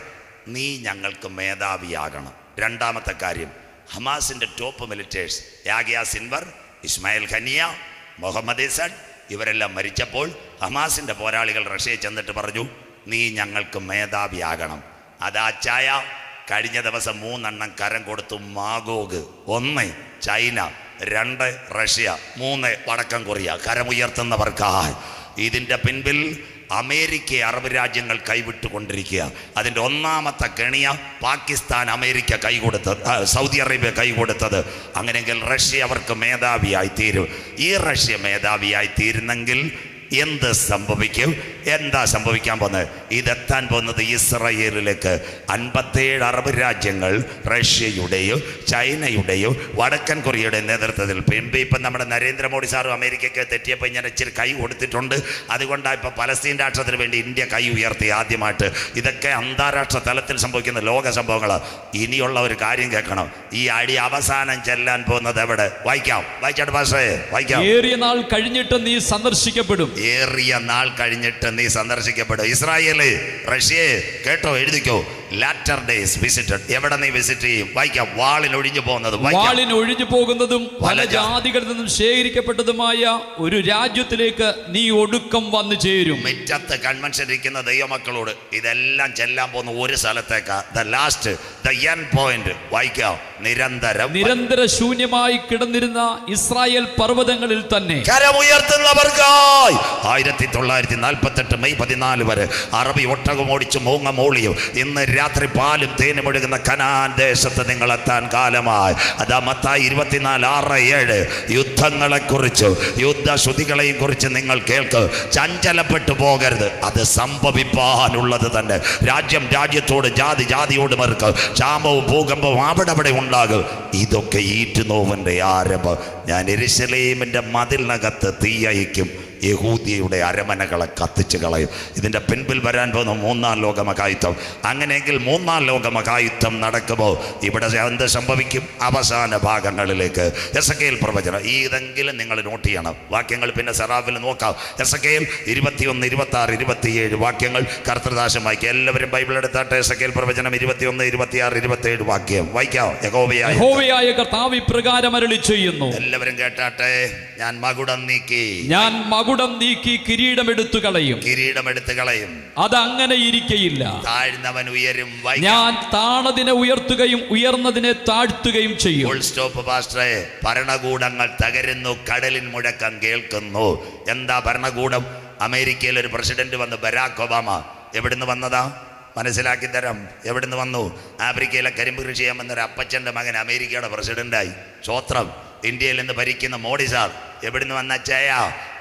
[SPEAKER 2] നീ ഞങ്ങൾക്ക് മേധാവിയാകണം. രണ്ടാമത്തെ കാര്യം, ഹമാസിൻ്റെ top militants Yahya Sinwar, Ismail Haniyeh, Mohammed ഇസഡ് ഇവരെല്ലാം മരിച്ചപ്പോൾ ഹമാസിൻ്റെ പോരാളികൾ റഷ്യയെ ചെന്നിട്ട് പറഞ്ഞു, നീ ഞങ്ങൾക്ക് മേധാവിയാകണം. അതാ ചായ കഴിഞ്ഞ ദിവസം 3 കരം കൊടുത്തു. മാഗോഗ് 1 ചൈന, 2 റഷ്യ, 3 വടക്കൻ കൊറിയ കരമുയർത്തുന്നവർക്കായി. ഇതിൻ്റെ പിൻപിൽ അമേരിക്ക അറബ് രാജ്യങ്ങൾ കൈവിട്ടുകൊണ്ടിരിക്കുക. അതിൻ്റെ ഒന്നാമത്തെ കെണിയ പാകിസ്ഥാൻ അമേരിക്ക കൈകൊടുത്തത്, സൗദി അറേബ്യ കൈകൊടുത്തത്. അങ്ങനെയെങ്കിൽ റഷ്യ അവർക്ക് മേധാവിയായി തീരും. ഈ റഷ്യ മേധാവിയായി തീരുന്നെങ്കിൽ എന്ത് സംഭവിക്കും? എന്താ സംഭവിക്കാൻ പോകുന്നത്? ഇതെത്താൻ പോകുന്നത് ഇസ്രായേലിലേക്ക്. 57 അറബ് രാജ്യങ്ങൾ റഷ്യയുടെയോ ചൈനയുടെയോ വടക്കൻ കൊറിയയുടെയും നേതൃത്വത്തിൽ ഇപ്പം നമ്മുടെ നരേന്ദ്രമോദി സാറും അമേരിക്കയ്ക്ക് തെറ്റിയപ്പോൾ ഞാൻ ഇച്ചിരി കൈ കൊടുത്തിട്ടുണ്ട്. അതുകൊണ്ടാണ് ഇപ്പോൾ പലസ്തീൻ രാഷ്ട്രത്തിന് വേണ്ടി ഇന്ത്യ കൈ ഉയർത്തി ആദ്യമായിട്ട്. ഇതൊക്കെ അന്താരാഷ്ട്ര തലത്തിൽ സംഭവിക്കുന്ന ലോക സംഭവങ്ങൾ. ഇനിയുള്ള ഒരു കാര്യം കേൾക്കണം, ഈ അടി അവസാനം ചെല്ലാൻ പോകുന്നത് എവിടെ? വായിച്ചാട്ട് ഭാഷേ വായിക്കാം.
[SPEAKER 1] ഏറിയ നാൾ കഴിഞ്ഞിട്ട് നീ സന്ദർശിക്കപ്പെടും.
[SPEAKER 2] ഏറിയ നാൾ കഴിഞ്ഞിട്ട് നീ സന്ദർശിക്കപ്പെടും. ഇസ്രായേല് റഷ്യയെ കേട്ടോ, എഴുതിക്കോ. Latter days visited. എവിടെ നീ വിസിറ്റ് ചെയ്യും? വായിക്കാം. വാളിനൊഴിഞ്ഞു
[SPEAKER 1] പോകുന്നതും പല ജാതികളിൽ നിന്നും ശേഖരിക്കപ്പെട്ടതുമായ ഒരു രാജ്യത്തിലേക്ക് നീ ഒടുക്കം വന്നു ചേരും.
[SPEAKER 2] മുറ്റത്ത് കൺവെൻഷൻ ഇരിക്കുന്ന ദൈവമക്കളോട് ഇതെല്ലാം ചെല്ലാൻ പോകുന്ന ഒരു സ്ഥലത്തേക്ക്, the last, the end point. വായിക്കാം. നിരന്തര ശൂന്യമായി കിടന്നിരുന്ന ഇസ്രായേൽ പർവ്വതങ്ങളിൽ തന്നെ കരമുയർത്തുന്നവർക്കായി 1948 മെയ് 14 വരെ അറബി ഒട്ടകം ഓടിച്ചു മൂങ്ങ മൂളിയും ഇന്ന് രാത്രി പാലും തേനും ഒഴുകുന്ന കനാൻ ദേശത്ത് നിങ്ങൾ എത്താൻ കാലമായി. അതാ മത്തായി 24:6-7 യുദ്ധങ്ങളെക്കുറിച്ച് യുദ്ധശ്രുതികളെയും കുറിച്ച് നിങ്ങൾ കേൾക്ക്. ചഞ്ചലപ്പെട്ടു പോകരുത്. അത് സംഭവിപ്പാനുള്ളത് തന്നെ. രാജ്യം രാജ്യത്തോട്, ജാതി ജാതിയോട് മറുക്ക്, ക്ഷാമവും ഭൂകമ്പവും അവിടെ ഉണ്ടാകും. ഇതൊക്കെ ഈറ്റുനോവിൻ്റെ ആരംഭം. ഞാൻ യെരൂശലേമിൻ്റെ മതിലിനകത്ത് തീയയക്കും, യഹൂദിയുടെ അരമനകളെ കത്തിച്ച് കളയും. ഇതിൻ്റെ പിൻപിൽ വരാൻ പോകുന്ന 3-ാം ലോകമഹായുദ്ധം. അങ്ങനെയെങ്കിൽ 3-ാം ലോകമഹായുദ്ധം നടക്കുമ്പോൾ ഇവിടെ എന്ത് സംഭവിക്കും? അവസാന ഭാഗങ്ങളിലേക്ക് എസെക്കിയേൽ പ്രവചനം ഇതെങ്കിലും നിങ്ങൾ നോട്ട് ചെയ്യണം. വാക്യങ്ങൾ പിന്നെ സെറാഫിൽ നോക്കാം. എസെക്കിയേൽ 21, 26, 27 വാക്യങ്ങൾ കർത്തൃദാശം വായിക്കുക. എല്ലാവരും ബൈബിൾ എടുത്താട്ടെ. എസെക്കിയേൽ പ്രവചനം 21, 26, 27 വാക്യം വായിക്കാം.
[SPEAKER 1] യഹോവയായ കർത്താവ് ഇപ്രകാരം അരുളിച്ചെയ്യുന്നു.
[SPEAKER 2] എല്ലാവരും കേട്ടാട്ടെ. ഞാൻ മകുടം നീക്കി
[SPEAKER 1] മകുടം നീക്കി കിരീടമെടുത്തു കളയും.
[SPEAKER 2] അതങ്ങനെ
[SPEAKER 1] ഇരിക്കയില്ല.
[SPEAKER 2] താഴ്ന്നവൻ ഉയരും.
[SPEAKER 1] ഞാൻ താണതിനെ ഉയർത്തുകയും ഉയർന്നതിനെ താഴ്ത്തുകയും ചെയ്യും.
[SPEAKER 2] ഫുൾ സ്റ്റോപ്പ് പാസ്റ്ററെ. ഭരണകൂടങ്ങൾ തകരുന്നു, കടലിൻ മുഴക്കം കേൾക്കുന്നു. എന്താ ഭരണകൂടം? അമേരിക്കയിൽ ഒരു പ്രസിഡന്റ് വന്നു, ബരാക് ഒബാമ. എവിടുന്ന് വന്നതാ? മനസ്സിലാക്കി തരാം. എവിടുന്ന് വന്നു? ആഫ്രിക്കയിലെ കരിമ്പ് കൃഷി ചെയ്യാൻ വന്നൊരു അപ്പച്ചൻ്റെ മകൻ അമേരിക്കയുടെ പ്രസിഡന്റായി. സ്വോത്രം. ഇന്ത്യയിൽ നിന്ന് ഭരിക്കുന്ന മോഡി സാർ എവിടുന്ന് വന്ന ചായ?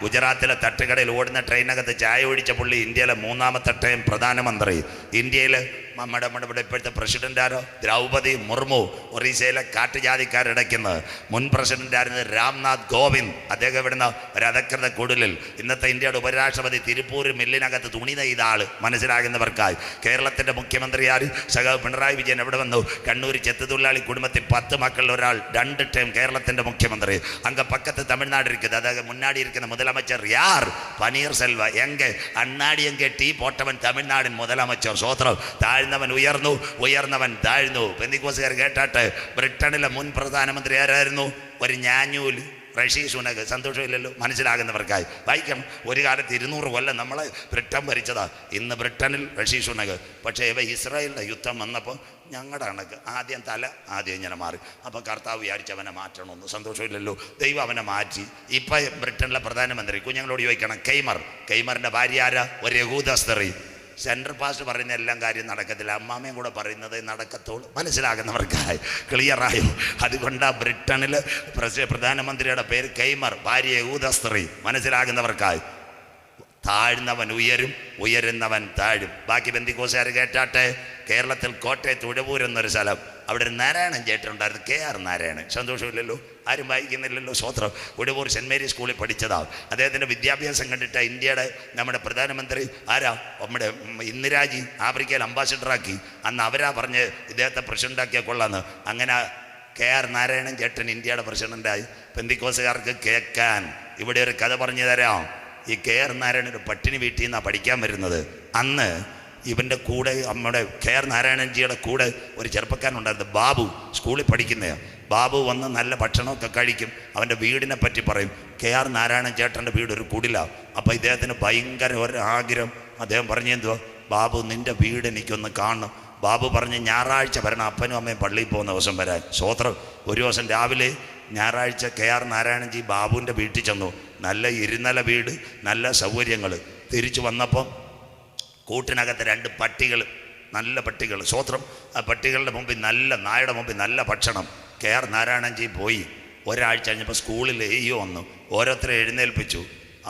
[SPEAKER 2] ഗുജറാത്തിലെ തട്ടുകടയിൽ ഓടുന്ന ട്രെയിനകത്ത് ചായ ഒഴിച്ച പുള്ളി ഇന്ത്യയിലെ 3ാമത്തെ ടൈം പ്രധാനമന്ത്രി. ഇന്ത്യയിൽ നമ്മുടെ ഇപ്പോഴത്തെ പ്രസിഡന്റ് ആരോ? ദ്രൗപദി മുർമു. ഒറീസയിലെ കാട്ടുജാതിക്കാരിടയ്ക്കുന്നത് മുൻ പ്രസിഡന്റായിരുന്നത് രാംനാഥ് കോവിന്ദ്. അദ്ദേഹം ഇവിടുന്ന് ഒരു അധകൃത കുടിലിൽ. ഇന്നത്തെ ഇന്ത്യയുടെ ഉപരാഷ്ട്രപതി തിരുപ്പൂർ മില്ലിനകത്ത് തുണി നെയ്ത ആള്. മനസ്സിലാകുന്നവർക്കായി. കേരളത്തിന്റെ മുഖ്യമന്ത്രി ആര്? സഖാവ് പിണറായി വിജയൻ എവിടെ വന്നു? കണ്ണൂർ ചെത്തുതൊഴിലാളി കുടുംബത്തിൽ 10 മക്കളിൽ ഒരാൾ, 2 ടൈം കേരളത്തിന്റെ മുഖ്യമന്ത്രി. അങ്ങ് പക്കത്ത് തമിഴ്നാട് இருக்குது. அதாக முன்னாடி இருக்கிற முதலமைச்சர் யார்? பன்னீர் செல்வா. எங்க அண்ணாடி எங்கே டீ போட்டவன் தமிழ்நாடின் முதலமைச்சர். சோத்ரம். താഴ്ന്നവൻ ഉയർന്നു, ഉയർന്നവൻ താഴ്ന്നു. പെന്തിക്കോസുകാർ കേട്ടാട്ട് ബ്രിട്ടനിലെ മുൻ പ്രധാനമന്ത്രി ആരായിരുന്നു? ഒരു ഞാഞ്ഞൂല്, റഷി സുനക്. സന്തോഷമില്ലല്ലോ? മനസ്സിലാകുന്നവർക്കായി വായിക്കണം. ഒരു കാലത്ത് 200 കൊല്ലം നമ്മളെ ബ്രിട്ടൻ ഭരിച്ചതാ. ഇന്ന് ബ്രിട്ടനിൽ റഷി സുനക്. പക്ഷേ ഇവ ഇസ്രായേലിൻ്റെ യുദ്ധം വന്നപ്പോൾ ഞങ്ങളുടെ കണക്ക് ആദ്യം ഇങ്ങനെ മാറി. അപ്പോൾ കർത്താവ് വിചാരിച്ചവനെ മാറ്റണമെന്ന്. സന്തോഷമില്ലല്ലോ? ദൈവം അവനെ മാറ്റി. ഇപ്പം ബ്രിട്ടനിലെ പ്രധാനമന്ത്രി കുഞ്ഞുങ്ങളോട് ചോദിക്കണം, കെയ്മറിൻ്റെ ഭാര്യ ആരാ? ഒരു യഹൂദ സ്ത്രീ. സെൻട്രൽ പാസ്റ്റ് പറയുന്ന എല്ലാം കാര്യം നടക്കത്തില്ല, അമ്മാമയും കൂടെ പറയുന്നത് നടക്കത്തുള്ളൂ. മനസ്സിലാകുന്നവർക്കായി ക്ലിയറായോ? അതുകൊണ്ട് ബ്രിട്ടനിൽ പ്രധാനമന്ത്രിയുടെ പേര് കെയ്മർ, ഭാര്യ യഹൂദ സ്ത്രീ. മനസ്സിലാകുന്നവർക്കായി. താഴ്ന്നവൻ ഉയരും, ഉയരുന്നവൻ താഴും. ബാക്കി ബന്ധിക്കോസുകാർ കേട്ടാട്ടെ. കേരളത്തിൽ കോട്ടയത്ത് ഉഴവൂർ എന്നൊരു സ്ഥലം, അവിടെ ഒരു നാരായണൻ ചേട്ടനുണ്ടായിരുന്നു, KR നാരായണൻ. സന്തോഷമില്ലല്ലോ? ആരും വായിക്കുന്നില്ലല്ലോ? സ്വോത്രം. ഉഴവൂർ സെൻറ് മേരി സ്കൂളിൽ പഠിച്ചതാണ്. അദ്ദേഹത്തിൻ്റെ വിദ്യാഭ്യാസം കണ്ടിട്ട് ഇന്ത്യയുടെ നമ്മുടെ പ്രധാനമന്ത്രി ആരാ? നമ്മുടെ ഇന്ദിരാജി ആഫ്രിക്കയിൽ അംബാസിഡറാക്കി. അന്ന് അവരാ പറഞ്ഞ് ഇദ്ദേഹത്തെ പ്രസിഡൻ്റാക്കിയാൽ കൊള്ളാന്ന്. അങ്ങനെ KR നാരായണൻ ചേട്ടൻ ഇന്ത്യയുടെ പ്രസിഡൻ്റായി. ബന്ധിക്കോസുകാർക്ക് കേൾക്കാൻ ഇവിടെ ഒരു കഥ പറഞ്ഞു തരാം. ഈ KR നാരായണൻ ഒരു പട്ടിണി വീട്ടിൽ നിന്നാണ് പഠിക്കാൻ വരുന്നത്. അന്ന് ഇവൻ്റെ കൂടെ നമ്മുടെ KR നാരായണൻജിയുടെ കൂടെ ഒരു ചെറുപ്പക്കാരനുണ്ടായിരുന്നു, ബാബു. സ്കൂളിൽ പഠിക്കുന്നതാണ്. ബാബു വന്ന് നല്ല ഭക്ഷണമൊക്കെ കഴിക്കും. അവൻ്റെ വീടിനെ പറ്റി പറയും. KR നാരായണൻ ചേട്ടൻ്റെ വീട് ഒരു കുടിലാണ്. അപ്പോൾ ഇദ്ദേഹത്തിന് ഭയങ്കര ഒരു ആഗ്രഹം. അദ്ദേഹം പറഞ്ഞെന്തുവാ? ബാബു, നിൻ്റെ വീട് എനിക്കൊന്ന് കാണണം. ബാബു പറഞ്ഞ് ഞായറാഴ്ച വരണം, അപ്പനും അമ്മയും പള്ളിയിൽ പോകുന്ന ദിവസം വരാൻ. സ്വോത്രം. ഒരു ദിവസം രാവിലെ ഞായറാഴ്ച KR നാരായണൻജി ബാബുവിൻ്റെ വീട്ടിൽ ചെന്നു. നല്ല ഇരുനില വീട്, നല്ല സൗകര്യങ്ങൾ. തിരിച്ചു വന്നപ്പം കൂട്ടിനകത്ത് 2 പട്ടികൾ, നല്ല പട്ടികൾ. സ്വോത്രം. ആ പട്ടികളുടെ മുമ്പിൽ നായയുടെ മുമ്പിൽ നല്ല ഭക്ഷണം. KR നാരായണൻജി പോയി. ഒരാഴ്ച കഴിഞ്ഞപ്പോൾ സ്കൂളിൽ AEO വന്നു. ഓരോരുത്തരെ എഴുന്നേൽപ്പിച്ചു.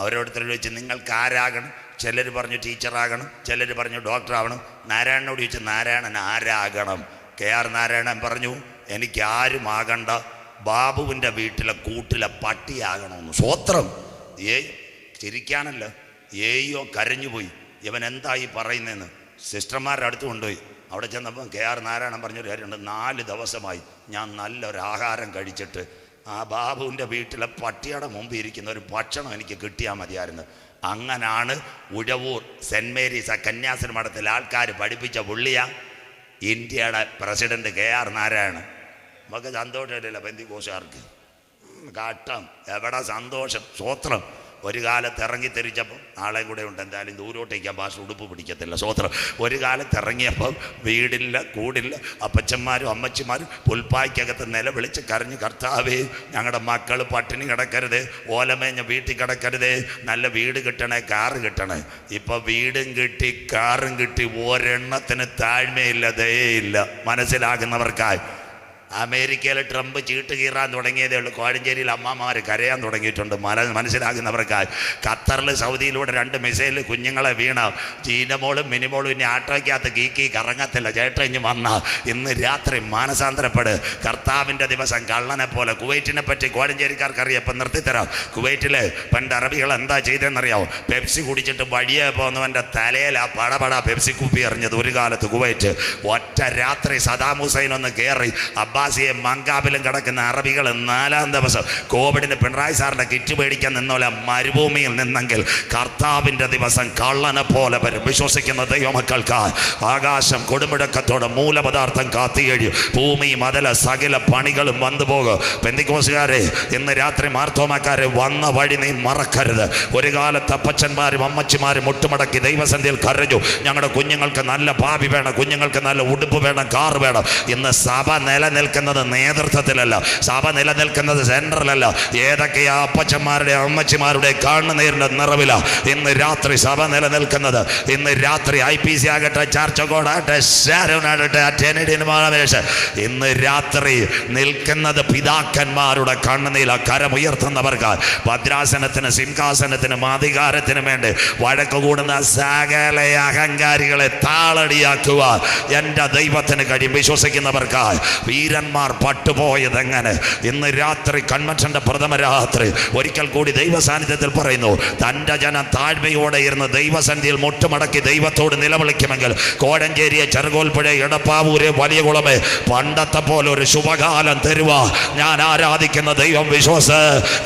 [SPEAKER 2] ഓരോരുത്തരോട് ചോദിച്ചു, നിങ്ങൾക്ക് ആരാകണം? ചിലർ പറഞ്ഞു ടീച്ചറാകണം, ചിലർ പറഞ്ഞു ഡോക്ടറാകണം. നാരായണനോട് ചോദിച്ചു, നാരായണൻ ആരാകണം? KR നാരായണൻ പറഞ്ഞു, എനിക്ക് ആരും ആകണ്ട, ബാബുവിൻ്റെ വീട്ടിലെ കൂട്ടിലെ പട്ടിയാകണമെന്ന്. സ്വോത്രം. ചിരിക്കാനല്ല, AEO കരഞ്ഞുപോയി. ഇവൻ എന്തായി പറയുന്നതെന്ന് സിസ്റ്റർമാരുടെ അടുത്ത് കൊണ്ടുപോയി. അവിടെ ചെന്നപ്പം KR നാരായണൻ പറഞ്ഞൊരു കാര്യമുണ്ട്, 4 ദിവസമായി ഞാൻ നല്ലൊരു ആഹാരം കഴിച്ചിട്ട് ആ ബാബുവിൻ്റെ വീട്ടിലെ പട്ടിയുടെ മുമ്പ് ഇരിക്കുന്ന ഒരു ഭക്ഷണം എനിക്ക് കിട്ടിയാൽ മതിയായിരുന്നു. അങ്ങനാണ് ഉഴവൂർ സെൻറ് മേരീസ് കന്യാസ്ത്രീ മഠത്തിൽ ആൾക്കാർ പഠിപ്പിച്ച പുള്ളിയ ഇന്ത്യയുടെ പ്രസിഡന്റ് KR നാരായണൻ. നമുക്ക് സന്തോഷമില്ലല്ലോ ബന്ധിക്കോസുകാർക്ക്? ഘട്ടം എവിടെ സന്തോഷം? സ്വോത്രം. ഒരു കാലത്ത് ഇറങ്ങി തിരിച്ചപ്പം, നാളെ കൂടെ ഉണ്ട് എന്തായാലും ദൂരോട്ടേക്കാൻ ഭാഷ ഉടുപ്പ് പിടിക്കത്തില്ല. സ്വോത്രം. ഒരു കാലത്ത് ഇറങ്ങിയപ്പം വീടില്ല, കൂടില്ല. അപ്പച്ചന്മാരും അമ്മച്ചിമാരും പുൽപ്പായ്ക്കകത്ത് നിലവിളിച്ച് കരഞ്ഞ്, കർത്താവേ ഞങ്ങളുടെ മക്കൾ പട്ടിണി കിടക്കരുത്, ഓലമേഞ്ഞ വീട്ടിൽ കിടക്കരുത്, നല്ല വീട് കിട്ടണേ, കാറ് കിട്ടണേ. ഇപ്പം വീടും കിട്ടി, കാറും കിട്ടി, ഒരെണ്ണത്തിന് താഴ്മയില്ല, ദയയില്ല. മനസ്സിലാകുന്നവർക്കായി. അമേരിക്കയിൽ ട്രംപ് ചീട്ട് കീറാൻ തുടങ്ങിയതേ ഉള്ളൂ. കോഴഞ്ചേരിയിൽ അമ്മമാർ കരയാൻ തുടങ്ങിയിട്ടുണ്ട്. മനസ്സിലാകുന്നവർക്കായി. ഖത്തറിൽ സൗദിയിലൂടെ 2 മിസൈൽ കുഞ്ഞുങ്ങളെ വീണ. ജീനമോളും മിനിമോളും ഇനി ആട്ടോയ്ക്കകത്ത് കീക്കി കറങ്ങത്തില്ല. ചേട്ടൻ ഇനി വന്ന ഇന്ന് രാത്രി മാനസാന്തരപ്പെട്. കർത്താവിൻ്റെ ദിവസം കള്ളനെ പോലെ. കുവൈറ്റിനെ പറ്റി കോഴഞ്ചേരിക്കാർക്കറിയാം. ഇപ്പം നിർത്തിത്തരാം. കുവൈറ്റിൽ പണ്ട് അറബികൾ എന്താ ചെയ്തതെന്നറിയാമോ? പെപ്സി കുടിച്ചിട്ട് വഴിയെ പോകുന്നവൻ്റെ തലയിൽ ആ പടപട പെപ്സി കുപ്പി എറിഞ്ഞത് ഒരു കാലത്ത് കുവൈറ്റ്. ഒറ്റ രാത്രി സദാം ഹുസൈൻ ഒന്ന് കയറി. പ്രവാസിയെ മങ്കാബിലും കിടക്കുന്ന അറബികൾ 4-ാം ദിവസം കോവിഡിന് പിണറായി സാറിന്റെ കിറ്റ് മേടിക്കാൻ നിന്നോലെ മരുഭൂമിയിൽ നിന്നെങ്കിൽ കർത്താവിൻ്റെ ദിവസം കള്ളനെ പോലെ വരും. വിശ്വസിക്കുന്ന ദൈവമക്കൾക്ക് ആകാശം കൊടുമുഴക്കത്തോടെ മൂലപദാർത്ഥം കാത്തിയഴിയും. ഭൂമി മതല സകല പണികളും വന്നു പോകും. പെന്തിക്കോസുകാരെ, ഇന്ന് രാത്രി മാർത്തോമാക്കാരെ, വന്ന വഴി നീ മറക്കരുത്. ഒരു കാലത്ത് അപ്പച്ചന്മാരും അമ്മച്ചിമാരും മുട്ടുമടക്കി ദൈവസന്ധിയിൽ കരഞ്ഞു, ഞങ്ങളുടെ കുഞ്ഞുങ്ങൾക്ക് നല്ല ഭാവി വേണം, കുഞ്ഞുങ്ങൾക്ക് നല്ല ഉടുപ്പ് വേണം, കാർ വേണം. ഇന്ന് സഭ നിലനിൽക്കുന്നത് നേതൃത്വത്തിലല്ല, സഭ നിലനിൽക്കുന്നത് സെൻട്രലല്ല. ഏതൊക്കെയാ അപ്പച്ചന്മാരുടെ അമ്മച്ചിമാരുടെ കണ്ണുനീരിന്റെ നിറവില ഇന്ന് രാത്രി സഭ നിലനിൽക്കുന്നത്. ഇന്ന് രാത്രി IPC ആകട്ടെ, ചർച്ച് കോടാകട്ടെ, ശാരോനാകട്ടെ, ഇന്ന് രാത്രി നിൽക്കുന്നത് പിതാക്കന്മാരുടെ കണ്ണുനീല. കരമുയർത്തുന്നവർക്ക് ഭദ്രാസനത്തിന്, സിംഹാസനത്തിനും അധികാരത്തിനും വേണ്ടി വഴക്ക് കൂടുന്ന സകല അഹങ്കാരികളെ താളടിയാക്കുവാൻ എൻ്റെ ദൈവത്തിന് കഴിയും. വിശ്വസിക്കുന്നവർക്ക് വീരന്മാർ പട്ടുപോയതെങ്ങനെ ഇന്ന് രാത്രി കൺവെൻഷന്റെ പ്രഥമ രാത്രി ഒരിക്കൽ കൂടി ദൈവ സാന്നിധ്യത്തിൽ പറയുന്നു, തൻ്റെ ജനം താഴ്മയോടെ ഇരുന്ന് ദൈവസന്ധിയിൽ മുട്ടുമടക്കി ദൈവത്തോട് നിലവിളിക്കുമെങ്കിൽ കോഴഞ്ചേരിയെ, ചെറുകോൽപ്പുഴ, എടപ്പാവൂര്, വലിയ കുളമേ പണ്ടത്തെ പോലെ ഒരു ശുഭകാലം തരുക. ഞാൻ ആരാധിക്കുന്ന ദൈവം വിശ്വാസ.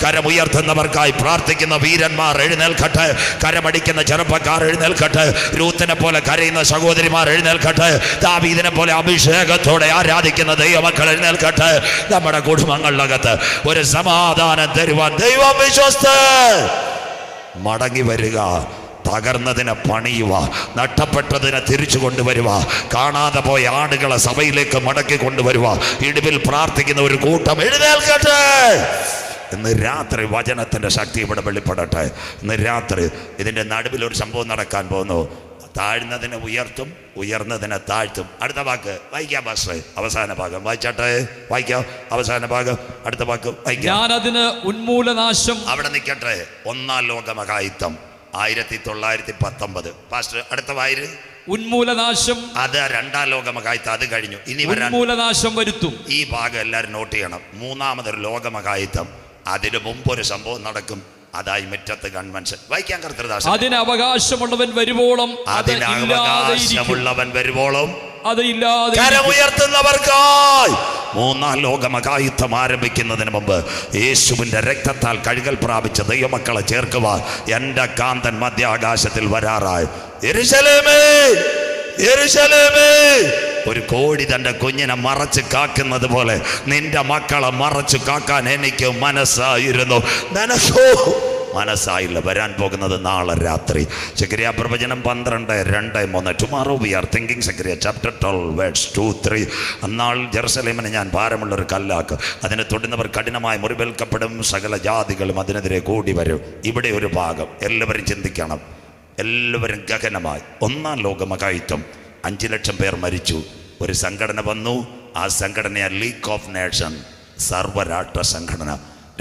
[SPEAKER 2] കരമുയർത്തുന്നവർക്കായി പ്രാർത്ഥിക്കുന്ന വീരന്മാർ എഴുന്നേൽക്കട്ടെ, കരമടിക്കുന്ന ചെറുപ്പക്കാർ എഴുന്നേൽക്കട്ടെ, രൂത്തിനെ പോലെ കരയുന്ന സഹോദരിമാർ എഴുന്നേൽക്കട്ടെ, ദാവീദിനെ പോലെ അഭിഷേകത്തോടെ ആരാധിക്കുന്ന ദൈവമക്കൾ എഴുന്നേൽക്കട്ടെ. നമ്മുടെ കുടുംബങ്ങളിലകത്ത് ഒരു സമാധാനം തരുവാൻ ദൈവം വിശ്വസ്ത. മടങ്ങി വരിക, തകർന്നതിനെ പണിയുക, നഷ്ടപ്പെട്ടതിനെ തിരിച്ചു കൊണ്ടുവരുക, കാണാതെ പോയ ആടുകളെ സഭയിലേക്ക് മടക്കി കൊണ്ടുവരുക. ഇടിവിൽ പ്രാർത്ഥിക്കുന്ന ഒരു കൂട്ടം എഴുന്നേൽക്കട്ടെ. ഇന്ന് രാത്രി വചനത്തിൻ്റെ ശക്തി ഇവിടെ വെളിപ്പെടട്ടെ. ഇന്ന് രാത്രി ഇതിൻ്റെ നടുവിൽ ഒരു സംഭവം നടക്കാൻ പോകുന്നു. താഴ്ന്നതിനെ ഉയർത്തും, ഉയർന്നതിനെ താഴ്ത്തും. അടുത്ത വാക്ക് വായിക്കാം പാസ്റ്ററെ, അവസാന ഭാഗം വായിച്ചാട്ടെ. വായിക്കാം അവസാന ഭാഗം, അടുത്ത വാക്ക് വായിക്കാം.
[SPEAKER 1] ഞാനതിന് ഉന്മൂലനാശം.
[SPEAKER 2] അവിടെ നിൽക്കട്ടെ. 1-ാം ലോകമഹായുദ്ധം 1919. പാസ്റ്റർ അടുത്ത വായിര്.
[SPEAKER 1] ഉന്മൂലനാശം.
[SPEAKER 2] അത് 2-ാം ലോകമഹായുദ്ധം, അത് കഴിഞ്ഞു. ഇനി
[SPEAKER 1] ഉന്മൂലനാശം വരുത്തും.
[SPEAKER 2] ഈ ഭാഗം എല്ലാവരും നോട്ട് ചെയ്യണം. 3-ാമതൊരു ലോകമഹായുദ്ധം, അതിനു മുമ്പൊരു സംഭവം നടക്കും. അതായി മുറ്റത്ത് കൺവെൻഷൻ. വായിക്കാൻ കർത്തൃദാസൻ.
[SPEAKER 1] അതിന് അവകാശമുള്ളവൻ വരുവോളം,
[SPEAKER 2] അതിന് അവകാശമുള്ളവൻ വരുവോളം
[SPEAKER 1] അത് ഇല്ലാതെ.
[SPEAKER 2] കരമുയർത്തുന്നവർക്കായി 3-ാം ലോകമഹായുദ്ധം ആരംഭിക്കുന്നതിന് മുമ്പ് യേശുവിൻ്റെ രക്തത്താൽ കഴുകൽ പ്രാപിച്ച ദൈവമക്കളെ ചേർക്കുവാൻ എൻ്റെ കാന്തൻ മധ്യാകാശത്തിൽ വരാറായി. യെരൂശലേമേ, യെരൂശലേമേ, ഒരു കോഴി തൻ്റെ കുഞ്ഞിനെ മറച്ച് കാക്കുന്നത് പോലെ നിന്റെ മക്കളെ മറച്ചു കാക്കാൻ എനിക്ക് മനസ്സായിരുന്നു. നിനക്കോ മനസ്സായില്ല. വരാൻ പോകുന്നത് നാളെ രാത്രി. സെക്കരിയ പ്രവചനം 12:2-3. Tomorrow we are thinking. Zakariya chapter 12 words 2-3. അന്നാൾ ജെറുസലേമിനെ ഞാൻ ഭാരമുള്ളൊരു കല്ലാക്ക്, അതിനെ തൊടുന്നവർ കഠിനമായി മുറിവേൽക്കപ്പെടും, സകല ജാതികളും അതിനെതിരെ കൂടി വരും. ഇവിടെ ഒരു ഭാഗം എല്ലാവരും ചിന്തിക്കണം, എല്ലാവരും ഗഗനമായി. 1-ാം ലോകമഹായുദ്ധം 5 ലക്ഷം പേർ മരിച്ചു. ഒരു സംഘടന വന്നു, ആ സംഘടനയാണ് ലീഗ് ഓഫ് നേഷൻ, സർവ്വരാഷ്ട്ര സംഘടന.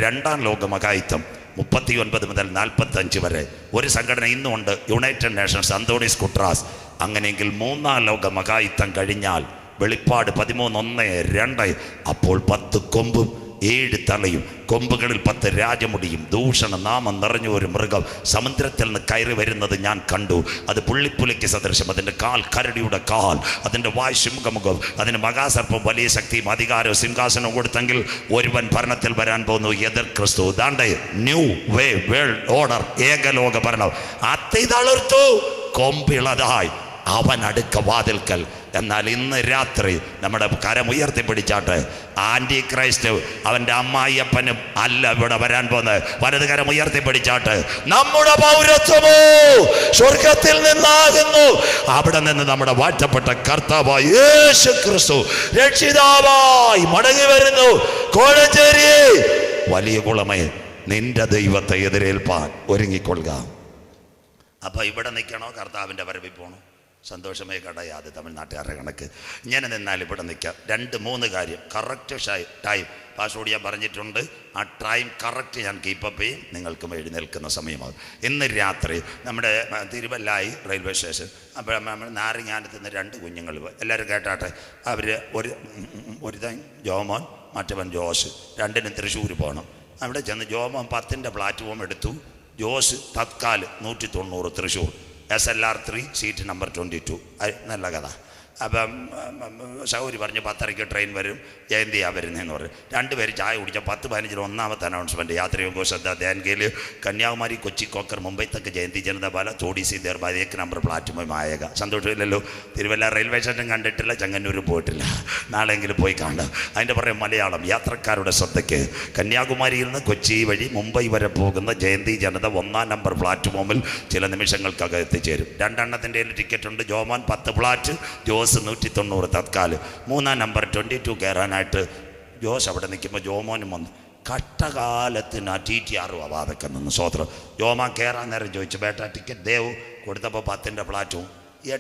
[SPEAKER 2] 2-ാം ലോകമഹായുദ്ധം 39 മുതൽ 45 വരെ ഒരു സംഘടന ഇന്നുമുണ്ട്, യുണൈറ്റഡ് നേഷൻസ്, അന്തോണീസ് കുട്രാസ്. അങ്ങനെയെങ്കിൽ 3-ാം ലോകമഹായുദ്ധം കഴിഞ്ഞാൽ വെളിപ്പാട് 13:1-2 അപ്പോൾ 10 കൊമ്പും 7 തലയും, കൊമ്പുകളിൽ 10 രാജമുടിയും, ദൂഷണ നാമം നിറഞ്ഞ ഒരു മൃഗം സമുദ്രത്തിൽ നിന്ന് കയറി വരുന്നത് ഞാൻ കണ്ടു. അത് പുള്ളിപ്പുലിക്ക് സദൃശം, അതിൻ്റെ കാൽ കരടിയുടെ കാൽ, അതിൻ്റെ വായ് ശിംഖമുഖം, അതിന് മഹാസർപ്പം വലിയ ശക്തിയും അധികാരവും സിംഹാസനവും കൊടുത്തെങ്കിൽ ഒരുവൻ ഭരണത്തിൽ വരാൻ പോകുന്നു, എതിർ ക്രിസ്തു. ദാണ്ടെ ന്യൂ വേ വേൾഡ് ഓർഡർ, ഏകലോക ഭരണം. അത്തി തളിർത്തു, കൊമ്പിളതായി അവൻ അടുക്ക വാതിൽക്കൽ. എന്നാൽ ഇന്ന് രാത്രി നമ്മുടെ കരം ഉയർത്തിപ്പിടിച്ചാട്ട് ആൻറ്റി ക്രൈസ്റ്റ് അവൻ്റെ അമ്മായിയപ്പനും അല്ല ഇവിടെ വരാൻ പോകുന്നത്. വലത് കരം ഉയർത്തിപ്പിടിച്ചാട്ട് നമ്മുടെ പൗരത്വമോ സ്വർഗത്തിൽ നിന്നാകുന്നു. അവിടെ നിന്ന് നമ്മുടെ വാഴ്ത്തപ്പെട്ട കർത്താവായി യേശു ക്രിസ്തു രക്ഷിതാവായി മടങ്ങി വരുന്നു. കോഴഞ്ചേരി വലിയ കുളമേ, നിന്റെ ദൈവത്തെ എതിരേൽപ്പാൻ ഒരുങ്ങിക്കൊള്ളുക. അപ്പൊ ഇവിടെ നിൽക്കണോ കർത്താവിൻ്റെ വരവിൽ പോകണോ? സന്തോഷമേ കടയാതെ തമിഴ്നാട്ടുകാരുടെ കണക്ക് ഇങ്ങനെ നിന്നാൽ ഇവിടെ നിൽക്കാം. 2-3 കാര്യം കറക്റ്റ് ടൈം പാസ്വേഡ് ഞാൻ പറഞ്ഞിട്ടുണ്ട്. ആ ടൈം കറക്റ്റ് ഞാൻ കീപ്പപ്പ് ചെയ്യും. നിങ്ങൾക്കും എഴുന്നേൽക്കുന്ന സമയമാകും. ഇന്ന് രാത്രി നമ്മുടെ തിരുവല്ലായി റെയിൽവേ സ്റ്റേഷൻ, അപ്പോൾ നമ്മൾ നാരങ്ങാനത്ത് നിന്ന് 2 കുഞ്ഞുങ്ങൾ എല്ലാവരും കേട്ടാട്ടെ. അവർ ഒരുത്തൻ ജോമോൻ, മറ്റവൻ ജോസ്, 2നും തൃശ്ശൂർ പോകണം. അവിടെ ചെന്ന് ജോമോൻ 10ൻ്റെ പ്ലാറ്റ്ഫോം എടുത്തു, Jose Tatkal 190 Thrissur, SLR 3 seat number 22. നല്ല കഥ. അപ്പം സൗരി പറഞ്ഞു 10:30 ട്രെയിൻ വരും, ജയന്തിയാ വരുന്നതെന്ന് പറഞ്ഞു. രണ്ടുപേര് ചായ കുടിച്ച 10-15 ഒന്നാമത്തെ അനൗൺസ്മെൻറ്റ്. യാത്രയോഗ ശ്രദ്ധ ധ്യാൻകയിൽ കന്യാകുമാരി കൊച്ചി കോക്കർ മുംബൈ തക്ക് ജയന്തി ജനതാപാല ചോടി സീതേർ 1 നമ്പർ പ്ലാറ്റ്ഫോം ആയേക. സന്തോഷമില്ലല്ലോ. തിരുവല്ല റെയിൽവേ സ്റ്റേഷൻ കണ്ടിട്ടില്ല, ചെങ്ങന്നൂർ പോയിട്ടില്ല, നാളെങ്കിലും പോയി കാണുക. അതിൻ്റെ പുറകെ മലയാളം യാത്രക്കാരുടെ ശ്രദ്ധയ്ക്ക് കന്യാകുമാരിയിൽ നിന്ന് കൊച്ചി വഴി മുംബൈ വരെ പോകുന്ന ജയന്തി ജനത 1 നമ്പർ പ്ലാറ്റ്ഫോമിൽ ചില നിമിഷങ്ങൾക്കകം എത്തിച്ചേരും. 2 എണ്ണത്തിൻ്റെ ടിക്കറ്റ് ഉണ്ട്. ജോമോൻ 10 ഫ്ലാറ്റ്, ജോസ് 190 തത്കാല്. 3 നമ്പർ 22 കയറാനായിട്ട് ജോസ് അവിടെ നിൽക്കുമ്പോൾ ജോമോനും വന്നു. കഷ്ടകാലത്തിന് ആ TTR അവാതൊക്കെ നിന്ന് സ്വോത്രം. ജോമാൻ കയറാൻ നേരം ചോദിച്ചു, ബേട്ടാ ടിക്കറ്റ് ദേവ് കൊടുത്തപ്പോൾ 10ൻ്റെ ഫ്ലാറ്റും.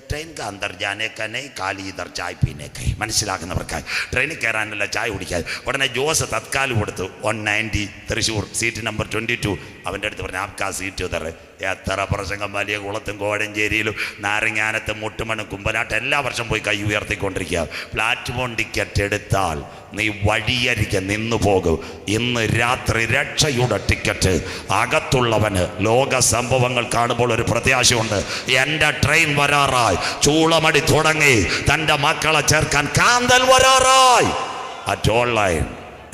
[SPEAKER 2] ട്രെയിൻ का अंदर जाने का नहीं, खाली इधर चाय पीने का. മനസ്സിലാക്കുന്നവർക്കായി ട്രെയിനിൽ കയറാനല്ല, ചായ കുടിക്കാൻ. ഉടനെ ജോസ് തത്കാൽ കൊടുത്തു. 190 തൃശ്ശൂർ, സീറ്റ് നമ്പർ 22. അവൻ്റെ അടുത്ത് പറഞ്ഞു, ആപ്കാ സീറ്റ് തറ. എത്ര പ്രസംഗം വലിയ കുളത്തും കോഴഞ്ചേരിയിലും നാരങ്ങാനത്തും മുട്ടുമണ്ണും കുമ്പനാട്ട് എല്ലാ വർഷം പോയി കൈ ഉയർത്തിക്കൊണ്ടിരിക്കുക. പ്ലാറ്റ്ഫോം ടിക്കറ്റ് എടുത്താൽ നീ വഴിയരികെ നിന്നു പോകും. ഇന്ന് രാത്രി രക്ഷയുടെ ടിക്കറ്റ്. അകത്തുള്ളവന് ലോക സംഭവങ്ങൾ കാണുമ്പോൾ ഒരു പ്രത്യാശയുണ്ട്. എൻ്റെ ട്രെയിൻ വരാറായി. ചൂളമടി തുടങ്ങി. തൻ്റെ മക്കളെ ചേർക്കാൻ കാന്തൽ വരാറായി. അറ്റ് ഓൺലൈൻ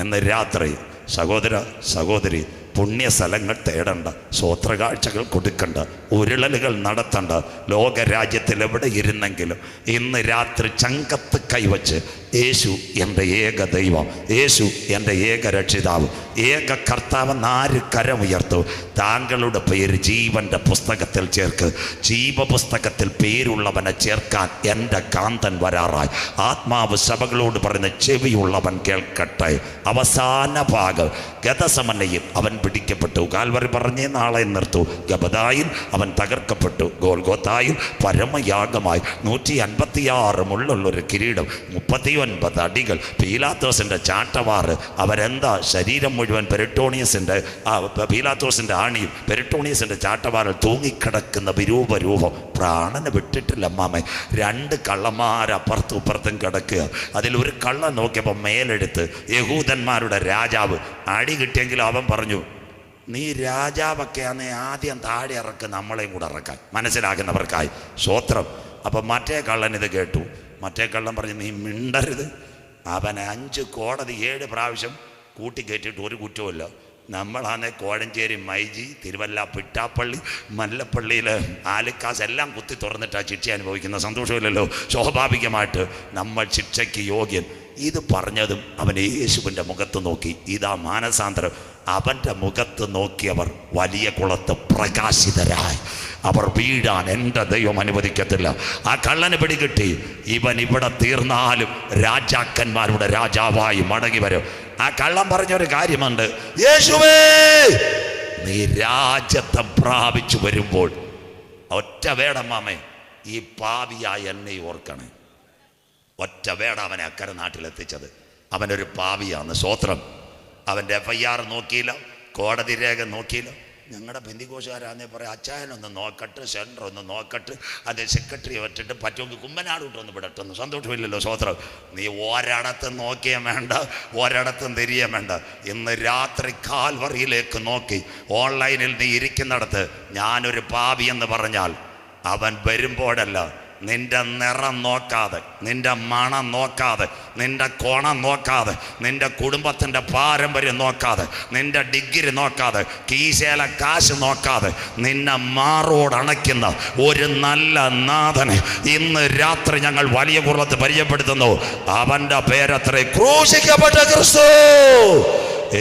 [SPEAKER 2] ഇന്ന് രാത്രി സഹോദര സഹോദരി പുണ്യ സ്ഥലങ്ങൾ തേടണ്ട, സ്വോത്രകാഴ്ചകൾ കൊടുക്കണ്ട, ഉരുളലുകൾ നടത്തണ്ട. ലോകരാജ്യത്തിൽ എവിടെ ഇരുന്നെങ്കിലും ഇന്ന് രാത്രി ചങ്കത്ത് കൈവച്ച് യേശു എൻ്റെ ഏക ദൈവം, യേശു എൻ്റെ ഏക രക്ഷിതാവ്, ഏക കർത്താവെന്ന് ആര് കരമുയർത്തു? താങ്കളുടെ പേര് ജീവൻ്റെ പുസ്തകത്തിൽ ചേർക്ക്. ജീവപുസ്തകത്തിൽ പേരുള്ളവനെ ചേർക്കാൻ എൻ്റെ കാന്തൻ വരാറായി. ആത്മാവ് സഭകളോട് പറയുന്ന ചെവിയുള്ളവൻ കേൾക്കട്ടെ. അവസാന ഭാഗം. ഗതസമനയിൽ അവൻ പിടിക്കപ്പെട്ടു, കാൽവറി പറഞ്ഞേ നാളെ നിർത്തു. ഗബദായിൽ അവൻ തകർക്കപ്പെട്ടു, ഗോൽഗോത്തായിൽ പരമയാഗമായി 156 മുള്ളുള്ളൊരു കിരീടം, 39 അടികൾ, പീലാത്തോസിൻ്റെ ചാട്ടവാറ്. അവരെന്താ ശരീരം മുഴുവൻ പെരിട്ടോണിയസിൻ്റെ പീലാത്തോസിൻ്റെ ആണിയും പെരിട്ടോണിയസിൻ്റെ ചാട്ടവാറിൽ തൂങ്ങിക്കിടക്കുന്ന വിരൂപരൂപം. പ്രാണനെ വിട്ടിട്ടില്ല അമ്മാമേ. 2 കള്ളന്മാരപ്പുറത്തും ഇപ്പുറത്തും കിടക്കുക. അതിലൊരു കള്ളൻ നോക്കിയപ്പോൾ മേലെടുത്ത് യഹൂദന്മാരുടെ രാജാവ്. അടി കിട്ടിയെങ്കിലും അവൻ പറഞ്ഞു, നീ രാജാവൊക്കെയാണെ ആദ്യം താഴെ ഇറക്ക്, നമ്മളെയും കൂടെ ഇറക്കാൻ. മനസ്സിലാക്കുന്നവർക്കായി സ്വോത്രം. അപ്പം മറ്റേ കള്ളൻ ഇത് കേട്ടു. മറ്റേ കള്ളൻ പറഞ്ഞു, നീ മിണ്ടരുത്. അവനെ 5 കോടതി 7 പ്രാവശ്യം കൂട്ടിക്കയറ്റിയിട്ട് ഒരു കുറ്റവുമില്ല. നമ്മളാണെ കോഴഞ്ചേരി, മൈജി, തിരുവല്ല, പിട്ടാപ്പള്ളി, മല്ലപ്പള്ളിയിൽ ആലിക്കാസ് എല്ലാം കുത്തി തുറന്നിട്ടാണ് ശിക്ഷ അനുഭവിക്കുന്ന. സന്തോഷമില്ലല്ലോ. സ്വാഭാവികമായിട്ട് നമ്മൾ ശിക്ഷയ്ക്ക് യോഗ്യൻ. ഇത് പറഞ്ഞതും അവൻ യേശുവിൻ്റെ മുഖത്ത് നോക്കി. ഇതാ മാനസാന്തരം. അവൻ്റെ മുഖത്ത് നോക്കിയവർ വലിയ കുളത്ത് പ്രകാശിതരായി. അവർ വീഴാൻ എൻ്റെ ദൈവം അനുവദിക്കത്തില്ല. ആ കള്ളന് പിടികിട്ടി. ഇവൻ ഇവിടെ തീർന്നാലും രാജാക്കന്മാരുടെ രാജാവായി മടങ്ങി വരും. ആ കള്ളൻ പറഞ്ഞൊരു കാര്യമുണ്ട്, യേശുവേ നീ രാജ്യത്തെ പ്രാപിച്ചു വരുമ്പോൾ ഒറ്റ വേടമ്മാമേ, ഈ പാപിയായ എന്നെ ഓർക്കണേ. ഒറ്റ വേട അവനെ അക്കരെ നാട്ടിലെത്തിച്ചത്. അവനൊരു പാപിയാന്ന്. സ്വോത്രം. അവൻ്റെ FIR നോക്കിയില്ല, കോടതി രേഖ നോക്കിയില്ല. ഞങ്ങളുടെ ബന്ധികോശുകാരാന്നേ പറയാം, അച്ചായനൊന്ന് നോക്കട്ട്, സെൻറ്റർ ഒന്ന് നോക്കട്ട്, അത് സെക്രട്ടറി വെച്ചിട്ട് പറ്റുമെങ്കിൽ കുമ്പനാട് വിട്ടൊന്ന് വിടട്ടെന്ന്. സന്തോഷമില്ലല്ലോ. സ്വോത്രം. നീ ഒരിടത്തും നോക്കിയാൽ വേണ്ട, ഒരിടത്തും തിരിയാൻ വേണ്ട. ഇന്ന് രാത്രി കാൽവറിയിലേക്ക് നോക്കി ഓൺലൈനിൽ നീ ഇരിക്കുന്നിടത്ത് ഞാനൊരു പാപി എന്ന് പറഞ്ഞാൽ അവൻ വരുമ്പോഴല്ല, നിന്റെ നിറം നോക്കാതെ, നിന്റെ മണം നോക്കാതെ, നിന്റെ കോണം നോക്കാതെ, നിന്റെ കുടുംബത്തിൻ്റെ പാരമ്പര്യം നോക്കാതെ, നിന്റെ ഡിഗ്രി നോക്കാതെ, കീശയിലെ കാശ് നോക്കാതെ, നിന്നെ മാറോടണയ്ക്കുന്ന ഒരു നല്ല നാഥനെ ഇന്ന് രാത്രി ഞങ്ങൾ വലിയ കുറത്ത് പരിചയപ്പെടുത്തുന്നു. അവൻ്റെ പേരത്രേ ക്രൂശിക്കപ്പെട്ട ക്രിസ്തു.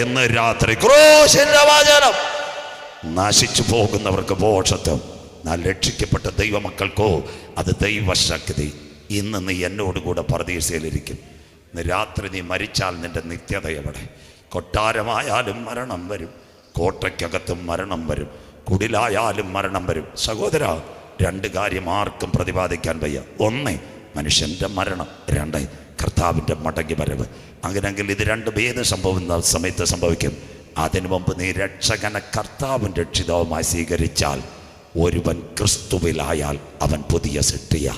[SPEAKER 2] ഇന്ന് രാത്രി ക്രൂശിന്റെ വചനം. നശിച്ചു പോകുന്നവർക്ക് മോക്ഷത്വം, രക്ഷിക്കപ്പെട്ട ദൈവമക്കൾക്കോ അത് ദൈവശക്തി. ഇന്ന് നീ എന്നോടുകൂടെ പരദീസയിലിരിക്കും. ഇന്ന് രാത്രി നീ മരിച്ചാൽ നിന്റെ നിത്യത എവിടെ? കൊട്ടാരമായാലും മരണം വരും, കോട്ടയ്ക്കകത്തും മരണം വരും, കുടിലായാലും മരണം വരും. സഹോദര, 2 കാര്യം ആർക്കും പ്രതിപാദിക്കാൻ വയ്യ. 1 മനുഷ്യൻ്റെ മരണം, 2 കർത്താവിൻ്റെ മടങ്ങി വരവ്. അങ്ങനെയെങ്കിൽ ഇത് 2 ഏത് സംഭവിക്കുന്ന സമയത്ത് സംഭവിക്കും? അതിനു മുമ്പ് നീ രക്ഷകനെ കർത്താവിൻ രക്ഷിതാവുമായി സ്വീകരിച്ചാൽ, ഒരുവൻ ക്രിസ്തുവിലായാൽ അവൻ പുതിയ സൃഷ്ടിയാ.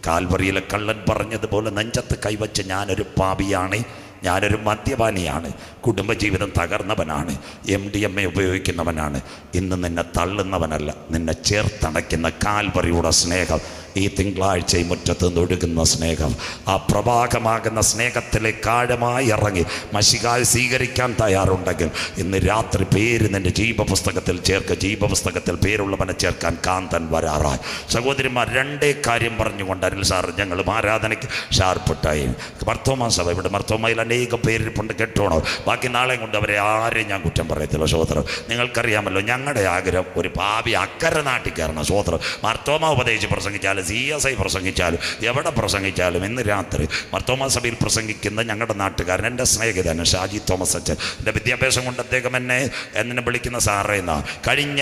[SPEAKER 2] കാൽവറിയിലെ കള്ളൻ പറഞ്ഞതുപോലെ നെഞ്ചത്ത് കൈവച്ച് ഞാനൊരു പാപിയാണ്, ഞാനൊരു മദ്യപാനിയാണ്, കുടുംബജീവിതം തകർന്നവനാണ്, MDMA ഉപയോഗിക്കുന്നവനാണ്. ഇന്ന് നിന്നെ തള്ളുന്നവനല്ല, നിന്നെ ചേർത്തണയ്ക്കുന്ന കാൽവറിയുടെ സ്നേഹം ഈ തിങ്കളാഴ്ച ഈ മുറ്റത്ത് നിന്ന് ഒഴുകുന്ന സ്നേഹം, ആ പ്രവാഹമാകുന്ന സ്നേഹത്തിലേക്ക് ആഴമായി ഇറങ്ങി മശിഹായെ സ്വീകരിക്കാൻ തയ്യാറുണ്ടെങ്കിൽ ഇന്ന് രാത്രി പേര് നിൻ്റെ ജീവപുസ്തകത്തിൽ ചേർക്ക്. ജീവപുസ്തകത്തിൽ പേരുള്ളവനെ ചേർക്കാൻ കാന്തൻ വരാറായി. സഹോദരിമാർ, രണ്ടേ കാര്യം പറഞ്ഞുകൊണ്ട് അനിൽ സാർ ഞങ്ങളും ആരാധനയ്ക്ക് ഷാർപ്പിട്ടായി. മർത്തോമ സഭ, ഇവിടെ മർത്തോമയിൽ അനേകം പേരിപ്പുണ്ട്, കേട്ടോണോ. ബാക്കി നാളെ കൊണ്ട് അവരെ ആരെയും ഞാൻ കുറ്റം പറയത്തില്ല. സഹോദരം, നിങ്ങൾക്കറിയാമല്ലോ ഞങ്ങളുടെ ആഗ്രഹം ഒരു പാപി അക്കരെ നാട്ടിൽ കയറണം. സഹോദരം, മർത്തോമ ഉപദേശിച്ച് പ്രസംഗിച്ചാലും CSI പ്രസംഗിച്ചാലും എവിടെ പ്രസംഗിച്ചാലും ഇന്ന് രാത്രി മർത്തോമ സഭയിൽ പ്രസംഗിക്കുന്ന ഞങ്ങളുടെ നാട്ടുകാരൻ, എൻ്റെ സ്നേഹിതൻ ഷാജി തോമസ് അച്ഛൻ, എൻ്റെ വിദ്യാഭ്യാസം കൊണ്ട് അദ്ദേഹം എന്നെ വിളിക്കുന്ന സാറേന്ന കഴിഞ്ഞ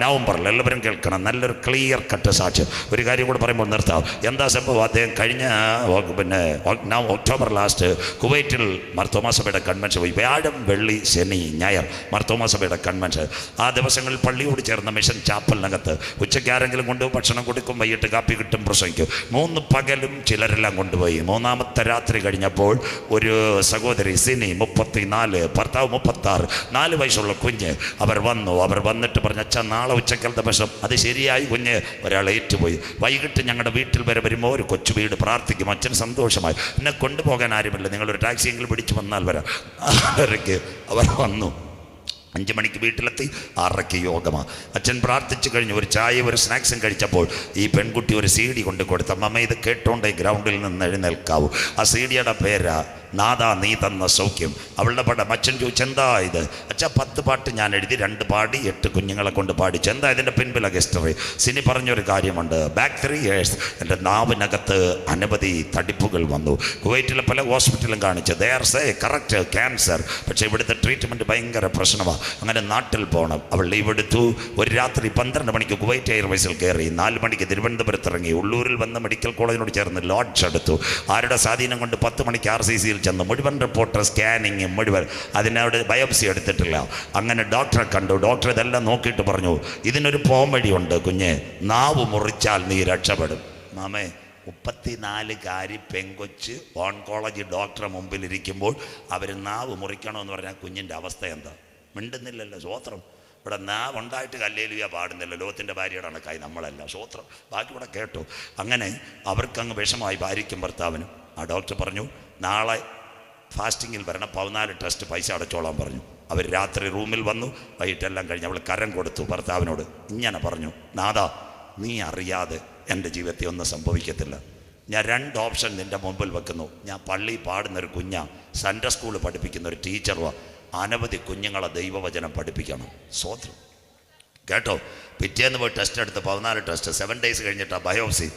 [SPEAKER 2] നവംബറിൽ എല്ലാവരും കേൾക്കണം, നല്ലൊരു ക്ലിയർ കട്ട് സാക്ഷ്യം. ഒരു കാര്യം കൂടെ പറയുമ്പോൾ നിർത്താം. എന്താ സംഭവം? അദ്ദേഹം കഴിഞ്ഞ ഒക്ടോബർ ലാസ്റ്റ് കുവൈറ്റിൽ മർത്തോമ സഭയുടെ കൺവെൻഷൻ പോയി. വ്യാഴം, വെള്ളി, ശനി, ഞായർ മർത്തോമ സഭയുടെ കൺവെൻഷൻ. ആ ദിവസങ്ങളിൽ പള്ളിയോട് ചേർന്ന മിഷൻ ചാപ്പലിനകത്ത് ഉച്ചയ്ക്ക് ആരെങ്കിലും കൊണ്ട് ഭക്ഷണം കൊടുക്കും, വൈകിട്ട് കാപ്പി കിട്ടും, പ്രസംഗിക്കും. 3 പകലും ചിലരെല്ലാം കൊണ്ടുപോയി. 3ാമത്തെ രാത്രി കഴിഞ്ഞപ്പോൾ ഒരു സഹോദരി സിനി 34, ഭർത്താവ് 36, 4 വയസ്സുള്ള കുഞ്ഞ് അവർ വന്നിട്ട് പറഞ്ഞു, അച്ഛാ നാളെ ഉച്ചക്കലത്തെ ഭക്ഷണം. അത് ശരിയായി, കുഞ്ഞ് ഒരാൾ ഏറ്റുപോയി. വൈകിട്ട് ഞങ്ങളുടെ വീട്ടിൽ വരെ വരുമ്പോൾ ഒരു കൊച്ചു വീട് പ്രാർത്ഥിക്കും. അച്ഛൻ സന്തോഷമായി. എന്നെ കൊണ്ടുപോകാൻ ആരുമില്ല, നിങ്ങളൊരു ടാക്സിയെങ്കിലും പിടിച്ച് വന്നാൽ വരാം. 6:30 അവർ വന്നു. 5 മണിക്ക് വീട്ടിലെത്തി. 6:30 യോഗമാണ്. അച്ഛൻ പ്രാർത്ഥിച്ചു കഴിഞ്ഞു. ഒരു ചായ ഒരു സ്നാക്സും കഴിച്ചപ്പോൾ ഈ പെൺകുട്ടി ഒരു CD കൊണ്ട് കൊടുത്ത, അമ്മ ഇത് കേട്ടോണ്ടേ ഗ്രൗണ്ടിൽ നിന്ന് എഴുന്നേൽക്കാവൂ. ആ CD-യുടെ പേരാ നാദാ നീ തന്ന സൗഖ്യം. അവളുടെ പടം. അച്ഛൻ ചോദിച്ചു, എന്താ ഇത്? അച്ഛാ 10 പാട്ട് ഞാൻ എഴുതി, 2 പാടി 8 കുഞ്ഞുങ്ങളെ കൊണ്ട് പാടിച്ചു. എന്താ ഇതിൻ്റെ പിൻപിലെ ഹിസ്റ്ററി? സിനി പറഞ്ഞൊരു കാര്യമുണ്ട്. ബാക്ക് 3 years എൻ്റെ നാവിനകത്ത് അനവധി തടിപ്പുകൾ വന്നു. കുവൈറ്റിലെ പല ഹോസ്പിറ്റലും കാണിച്ചു, ദേ കറക്റ്റ് ക്യാൻസർ. പക്ഷേ ഇവിടുത്തെ ട്രീറ്റ്മെൻറ്റ് ഭയങ്കര പ്രശ്നമാണ്. അങ്ങനെ നാട്ടിൽ പോകണം. അവൾ ലീവ് എടുത്തു. ഒരു രാത്രി 12 മണിക്ക് കുവൈറ്റ് എയർവേസിൽ കയറി. 4 മണിക്ക് തിരുവനന്തപുരത്ത് ഇറങ്ങി. ഉള്ളൂരിൽ വന്ന് മെഡിക്കൽ കോളേജിനോട് ചേർന്ന് ലോഡ്ജ് എടുത്തു. ആരുടെ സ്വാധീനം കൊണ്ട് 10 മണിക്ക് RCCയിൽ ചെന്ന് മുഴുവൻ റിപ്പോർട്ടർ സ്കാനിങ് മുഴുവൻ. അതിനവിടെ ബയോപ്സി എടുത്തിട്ടില്ല. അങ്ങനെ ഡോക്ടറെ കണ്ടു. ഡോക്ടർ ഇതെല്ലാം നോക്കിയിട്ട് പറഞ്ഞു, ഇതിനൊരു പോംവഴിയുണ്ട് കുഞ്ഞ്, നാവ് മുറിച്ചാൽ നീ രക്ഷപ്പെടും. മാമേ, 34 പെങ്കൊച്ച് ഓൺകോളജി ഡോക്ടറെ മുമ്പിലിരിക്കുമ്പോൾ അവർ നാവ് മുറിക്കണമെന്ന് പറഞ്ഞാൽ കുഞ്ഞിൻ്റെ അവസ്ഥ എന്താ? മിണ്ടുന്നില്ലല്ലോ. സ്വോത്രം. ഇവിടെ നാവ് ഉണ്ടായിട്ട് ഹല്ലേലൂയ പാടുന്നില്ല. ലോകത്തിൻ്റെ ഭാര്യയുടെ കണക്കായി നമ്മളല്ല. സ്വോത്രം. ബാക്കി ഇവിടെ കേട്ടു. അങ്ങനെ അവർക്കങ്ങ് വിഷമായി, ഭാര്യയ്ക്കും ഭർത്താവിനും. ആ ഡോക്ടർ പറഞ്ഞു, നാളെ ഫാസ്റ്റിങ്ങിൽ വരണം, 14 ടെസ്റ്റ് പൈസ അടച്ചോളാൻ പറഞ്ഞു. അവർ രാത്രി റൂമിൽ വന്നു. വൈകിട്ടെല്ലാം കഴിഞ്ഞ് അവൾ കരം കൊടുത്തു ഭർത്താവിനോട്. ഇങ്ങനെ പറഞ്ഞു, നാദാ നീ അറിയാതെ എൻ്റെ ജീവിതത്തിൽ ഒന്നും സംഭവിക്കത്തില്ല. ഞാൻ 2 ഓപ്ഷൻ നിൻ്റെ മുമ്പിൽ വെക്കുന്നു. ഞാൻ പള്ളി പാടുന്നൊരു കുഞ്ഞാ, സൺഡേ സ്കൂൾ പഠിപ്പിക്കുന്ന ഒരു ടീച്ചറുമാണ്. അനവധി കുഞ്ഞുങ്ങളെ ദൈവവചനം പഠിപ്പിക്കണം. സ്വോത്രം. കേട്ടോ. പിറ്റേന്ന് പോയി ടെസ്റ്റ് എടുത്ത് 14 ടെസ്റ്റ്. 7 days കഴിഞ്ഞിട്ട് ബയോപ്സി.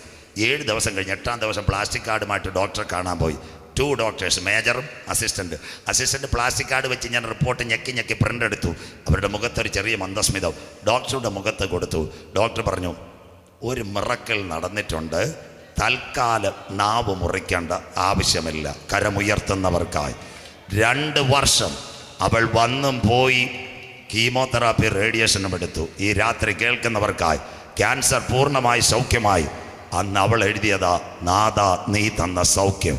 [SPEAKER 2] 7 ദിവസം കഴിഞ്ഞ് 8ാം ദിവസം പ്ലാസ്റ്റിക് കാർഡുമായിട്ട് ഡോക്ടറെ കാണാൻ പോയി. 2 ഡോക്ടേഴ്സ്, മേജറും അസിസ്റ്റൻ്റ് പ്ലാസ്റ്റിക് കാർഡ് വെച്ച് ഞാൻ റിപ്പോർട്ട് ഞെക്കി പ്രിൻ്റ് എടുത്തു. അവരുടെ മുഖത്തൊരു ചെറിയ മന്ദസ്മിതം ഡോക്ടറുടെ മുഖത്ത് കൊടുത്തു. ഡോക്ടർ പറഞ്ഞു, ഒരു മിറക്കിൾ നടന്നിട്ടുണ്ട്, തൽക്കാലം നാവ് മുറിക്കേണ്ട ആവശ്യമില്ല, കരമുയർത്തുന്നവർക്കായി. 2 വർഷം അവൾ വന്നും പോയി കീമോതെറാപ്പി റേഡിയേഷനും എടുത്തു. ഈ രാത്രി കേൾക്കുന്നവർക്കായി ക്യാൻസർ പൂർണ്ണമായി സൗഖ്യമായി. അന്ന് അവൾ എഴുതിയതാ, നാദാ നീ തന്ന സൗഖ്യം.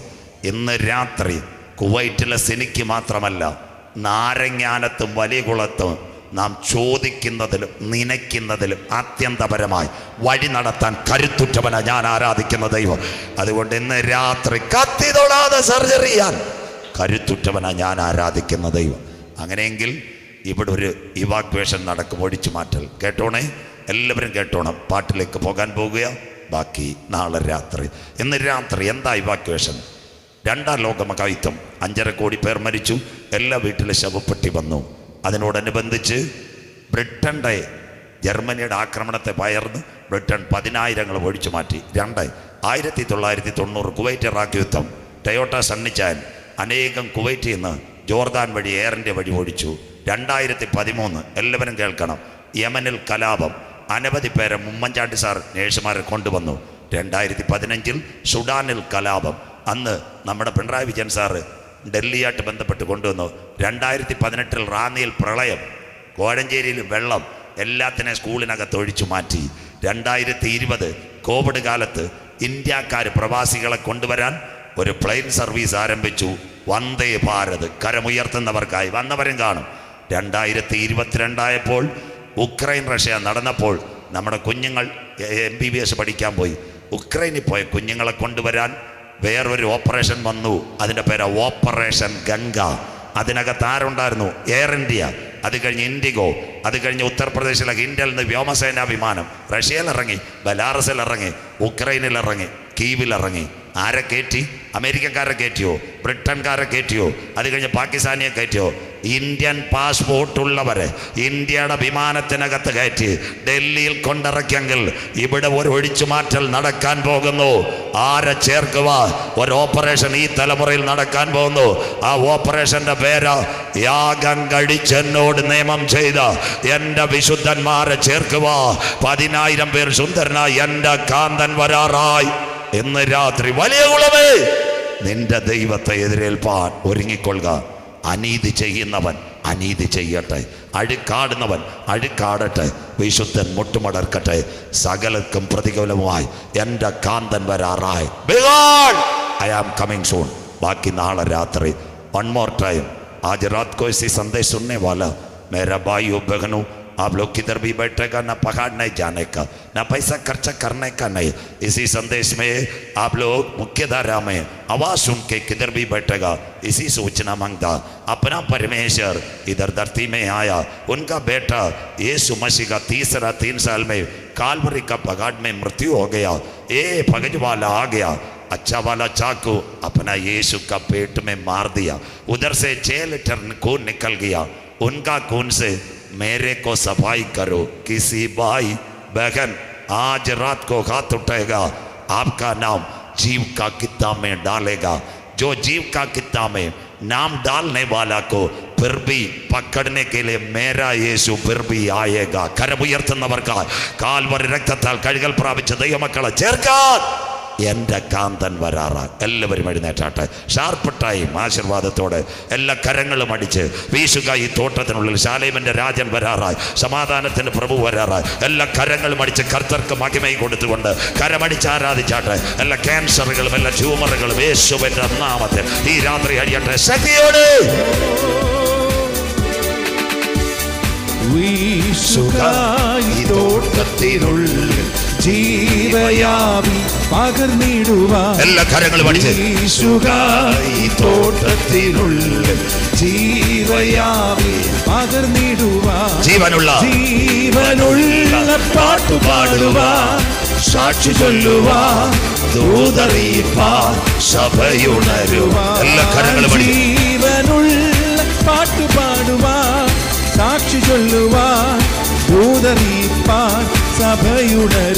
[SPEAKER 2] ഇന്ന് രാത്രി കുവൈറ്റിലെ സിനിക്ക് മാത്രമല്ല, നാരങ്ങാനത്തും വലിയകുളത്തും നാം ചോദിക്കുന്നതിലും നനയ്ക്കുന്നതിലും അത്യന്തപരമായി വഴി നടത്താൻ കരുത്തുറ്റവനാ ഞാൻ ആരാധിക്കുന്ന ദൈവം. അതുകൊണ്ട് ഇന്ന് രാത്രി കത്തി തൊടാതെ സർജറി ചെയ്യാൻ കരുത്തുറ്റവനാ ഞാൻ ആരാധിക്കുന്ന ദൈവം. അങ്ങനെയെങ്കിൽ ഇവിടെ ഒരു ഇവാക്വേഷൻ നടക്കും, ഒഴിച്ചു മാറ്റൽ. കേട്ടോണേ, എല്ലാവരും കേട്ടോണം. പാട്ടിലേക്ക് പോകാൻ പോകുക. ബാക്കി നാളെ രാത്രി. ഇന്ന് രാത്രി എന്താ ഇവാക്വേഷൻ? 2ാം ലോകമഹായുദ്ധം. 5.5 കോടി പേർ മരിച്ചു. എല്ലാ വീട്ടിലെ ശവപ്പെട്ടി വന്നു. അതിനോടനുബന്ധിച്ച് ബ്രിട്ടൻ്റെ ജർമ്മനിയുടെ ആക്രമണത്തെ പയർന്ന് ബ്രിട്ടൻ 10,000 ഒഴിച്ചു മാറ്റി. 1990 കുവൈറ്റ് ഇറാഖ് യുദ്ധം. ടൊയോട്ട സണ്ണിച്ചാൻ അനേകം കുവൈറ്റിൽ നിന്ന് ജോർദാൻ വഴി എയർ ഇന്ത്യ വഴി ഓടിച്ചു. 2013 എല്ലാവരും കേൾക്കണം, യമനിൽ കലാപം. അനവധി പേരെ ഉമ്മൻചാണ്ടി സാർ നേഴ്സുമാരെ കൊണ്ടുവന്നു. 2015 സുഡാനിൽ കലാപം. അന്ന് നമ്മുടെ പിണറായി വിജയൻ സാറ് ഡൽഹിയായിട്ട് ബന്ധപ്പെട്ട് കൊണ്ടുവന്നു. 2018 റാന്നിയിൽ പ്രളയം, കോഴഞ്ചേരിയിൽ വെള്ളം, എല്ലാത്തിനെ സ്കൂളിനകത്ത് ഒഴിച്ചു മാറ്റി. 2020 കോവിഡ് കാലത്ത് ഇന്ത്യക്കാർ പ്രവാസികളെ കൊണ്ടുവരാൻ ഒരു പ്ലെയിൻ സർവീസ് ആരംഭിച്ചു, വന്ദേ ഭാരത്. കരമുയർത്തുന്നവർക്കായി വന്നവരും കാണും. 2022 ആയപ്പോൾ ഉക്രൈൻ റഷ്യ നടന്നപ്പോൾ നമ്മുടെ കുഞ്ഞുങ്ങൾ MBBS പഠിക്കാൻ പോയി. ഉക്രൈനിൽ പോയ കുഞ്ഞുങ്ങളെ കൊണ്ടുവരാൻ വേറൊരു ഓപ്പറേഷൻ വന്നു. അതിൻ്റെ പേര് ഓപ്പറേഷൻ ഗംഗ. അതിനകത്ത് ആരുണ്ടായിരുന്നു? എയർ ഇന്ത്യ, അത് കഴിഞ്ഞ് ഇൻഡിഗോ, അത് കഴിഞ്ഞ് ഉത്തർപ്രദേശിലെ ഇന്ത്യയിൽ നിന്ന് വ്യോമസേനാ വിമാനം റഷ്യയിൽ ഇറങ്ങി, ബെലാറസിൽ ഇറങ്ങി, ഉക്രൈനിൽ ഇറങ്ങി, കീവിൽ ഇറങ്ങി. ആരെ കയറ്റി? അമേരിക്കക്കാരെ കയറ്റിയോ? ബ്രിട്ടൻകാരെ കയറ്റിയോ? അത് കഴിഞ്ഞ് പാകിസ്ഥാനിയെ കയറ്റിയോ? ഇന്ത്യൻ പാസ്പോർട്ടുള്ളവരെ ഇന്ത്യയുടെ വിമാനത്തിനകത്ത് കയറ്റി ഡൽഹിയിൽ കൊണ്ടിറക്കിയെങ്കിൽ ഇവിടെ ഒരു ഒഴിച്ചുമാറ്റൽ നടക്കാൻ പോകുന്നു. ആരെ ചേർക്കുക? ഒരു ഓപ്പറേഷൻ ഈ തലമുറയിൽ നടക്കാൻ പോകുന്നു. ആ ഓപ്പറേഷന്റെ പേര് യാഗം കഴിച്ചെന്നോട് നിയമം ചെയ്ത എൻ്റെ വിശുദ്ധന്മാരെ ചേർക്കുക. 10,000 പേർ സുന്ദരനായി എൻ്റെ കാന്തൻ വരാറായി. ഇന്ന് രാത്രി വലിയ കുളമേ, നിന്റെ ദൈവത്തെ എതിരേൽപ്പാൻ ഒരുങ്ങിക്കൊള്ളുക. അനീതി ചെയ്യുന്നവൻ അനീതി ചെയ്യട്ടെ, അഴുക്കാടുന്നവൻ അഴുക്കാടട്ടെ, വിശുദ്ധൻ മുട്ടുമടർക്കട്ടെ. സകലർക്കും പ്രതികൂലമായി എൻ്റെ കാന്തൻ വരാറായി. Behold, I am coming soon. ബാക്കി നാളെ രാത്രി. One more time. आज रात को इसी संदेश सुनने वाला मेरा भाइयों बहनों, आप लोग किधर भी बैठेगा, ना पहाड़ नहीं जाने का, ना पैसा खर्चा करने का नहीं. इसी संदेश में आप लोग मुख्य धारा में आवाज सुन के किधर भी बैठेगा, इसी सूचना मांगता. अपना परमेश्वर इधर धरती में आया. उनका बेटा यीशु मसीह का तीसरा 3 साल में कालवरी का पहाड़ में मृत्यु हो गया. ये भगज वाला आ गया, अच्छा वाला चाकू अपना यीशु का पेट में मार दिया. उधर से 6 लीटर खून निकल गया. उनका खून से मेरे को सफाई करो. किसी भाई बहन आज रात को हाथ उठाएगा, आपका नाम जीव का किताब में डालेगा. जो जीव का किताब में नाम डालने वाला को फिर भी पकड़ने के लिए मेरा यीशु फिर भी आएगा. കരമുയർത്തുന്നവർക്ക് കാൽവരി രക്തത്താൽ കഴുകൽ പ്രാപിച്ച ദൈവമക്കളെ ചേർക്കാൻ എൻ്റെ കാന്തൻ വരാറായി. എല്ലാവരും എഴുന്നേറ്റാട്ടെ. ഷാർപ്പ് ടൈം ആശീർവാദത്തോടെ എല്ലാ കരങ്ങളും അടിച്ച് വീശുക. ഈ തോട്ടത്തിനുള്ളിൽ ശാലേമിൻ്റെ രാജൻ വരാറായി, സമാധാനത്തിൻ്റെ പ്രഭു വരാറായി. എല്ലാ കരങ്ങളും അടിച്ച് കർത്തർക്ക് മഹിമയും കൊടുത്തുകൊണ്ട് കരമടിച്ച് ആരാധിച്ചാട്ടെ. എല്ലാ ക്യാൻസറുകളും എല്ലാ ട്യൂമറുകളും യേശുവിൻ്റെ നാമത്തിൽ ഈ രാത്രി അടിയട്ടെ. ശക്തിയോടെ തോട്ടത്തിനുള്ളിൽ ജീവയാവി പകർന്നിടുവാൻ എല്ലാ കരങ്ങളും അടിച്ച് ഈ തോട്ടത്തിനുള്ളിൽ ജീവയാവി പകർന്നിടുവാൻ ജീവനുള്ള പാട്ടുപാടുവാൻ സാക്ഷി ചൊല്ലുവാൻ ദൂതറിയിപ്പാൻ സഭയുണരുവാൻ എല്ലാ കരങ്ങളും അടിച്ച് ജീവനുള്ള പാട്ടുപാടുവാൻ സാക്ഷി ചൊല്ലുവാൻ ദൂതറിയിപ്പാൻ സഭയുണരുവാൻ.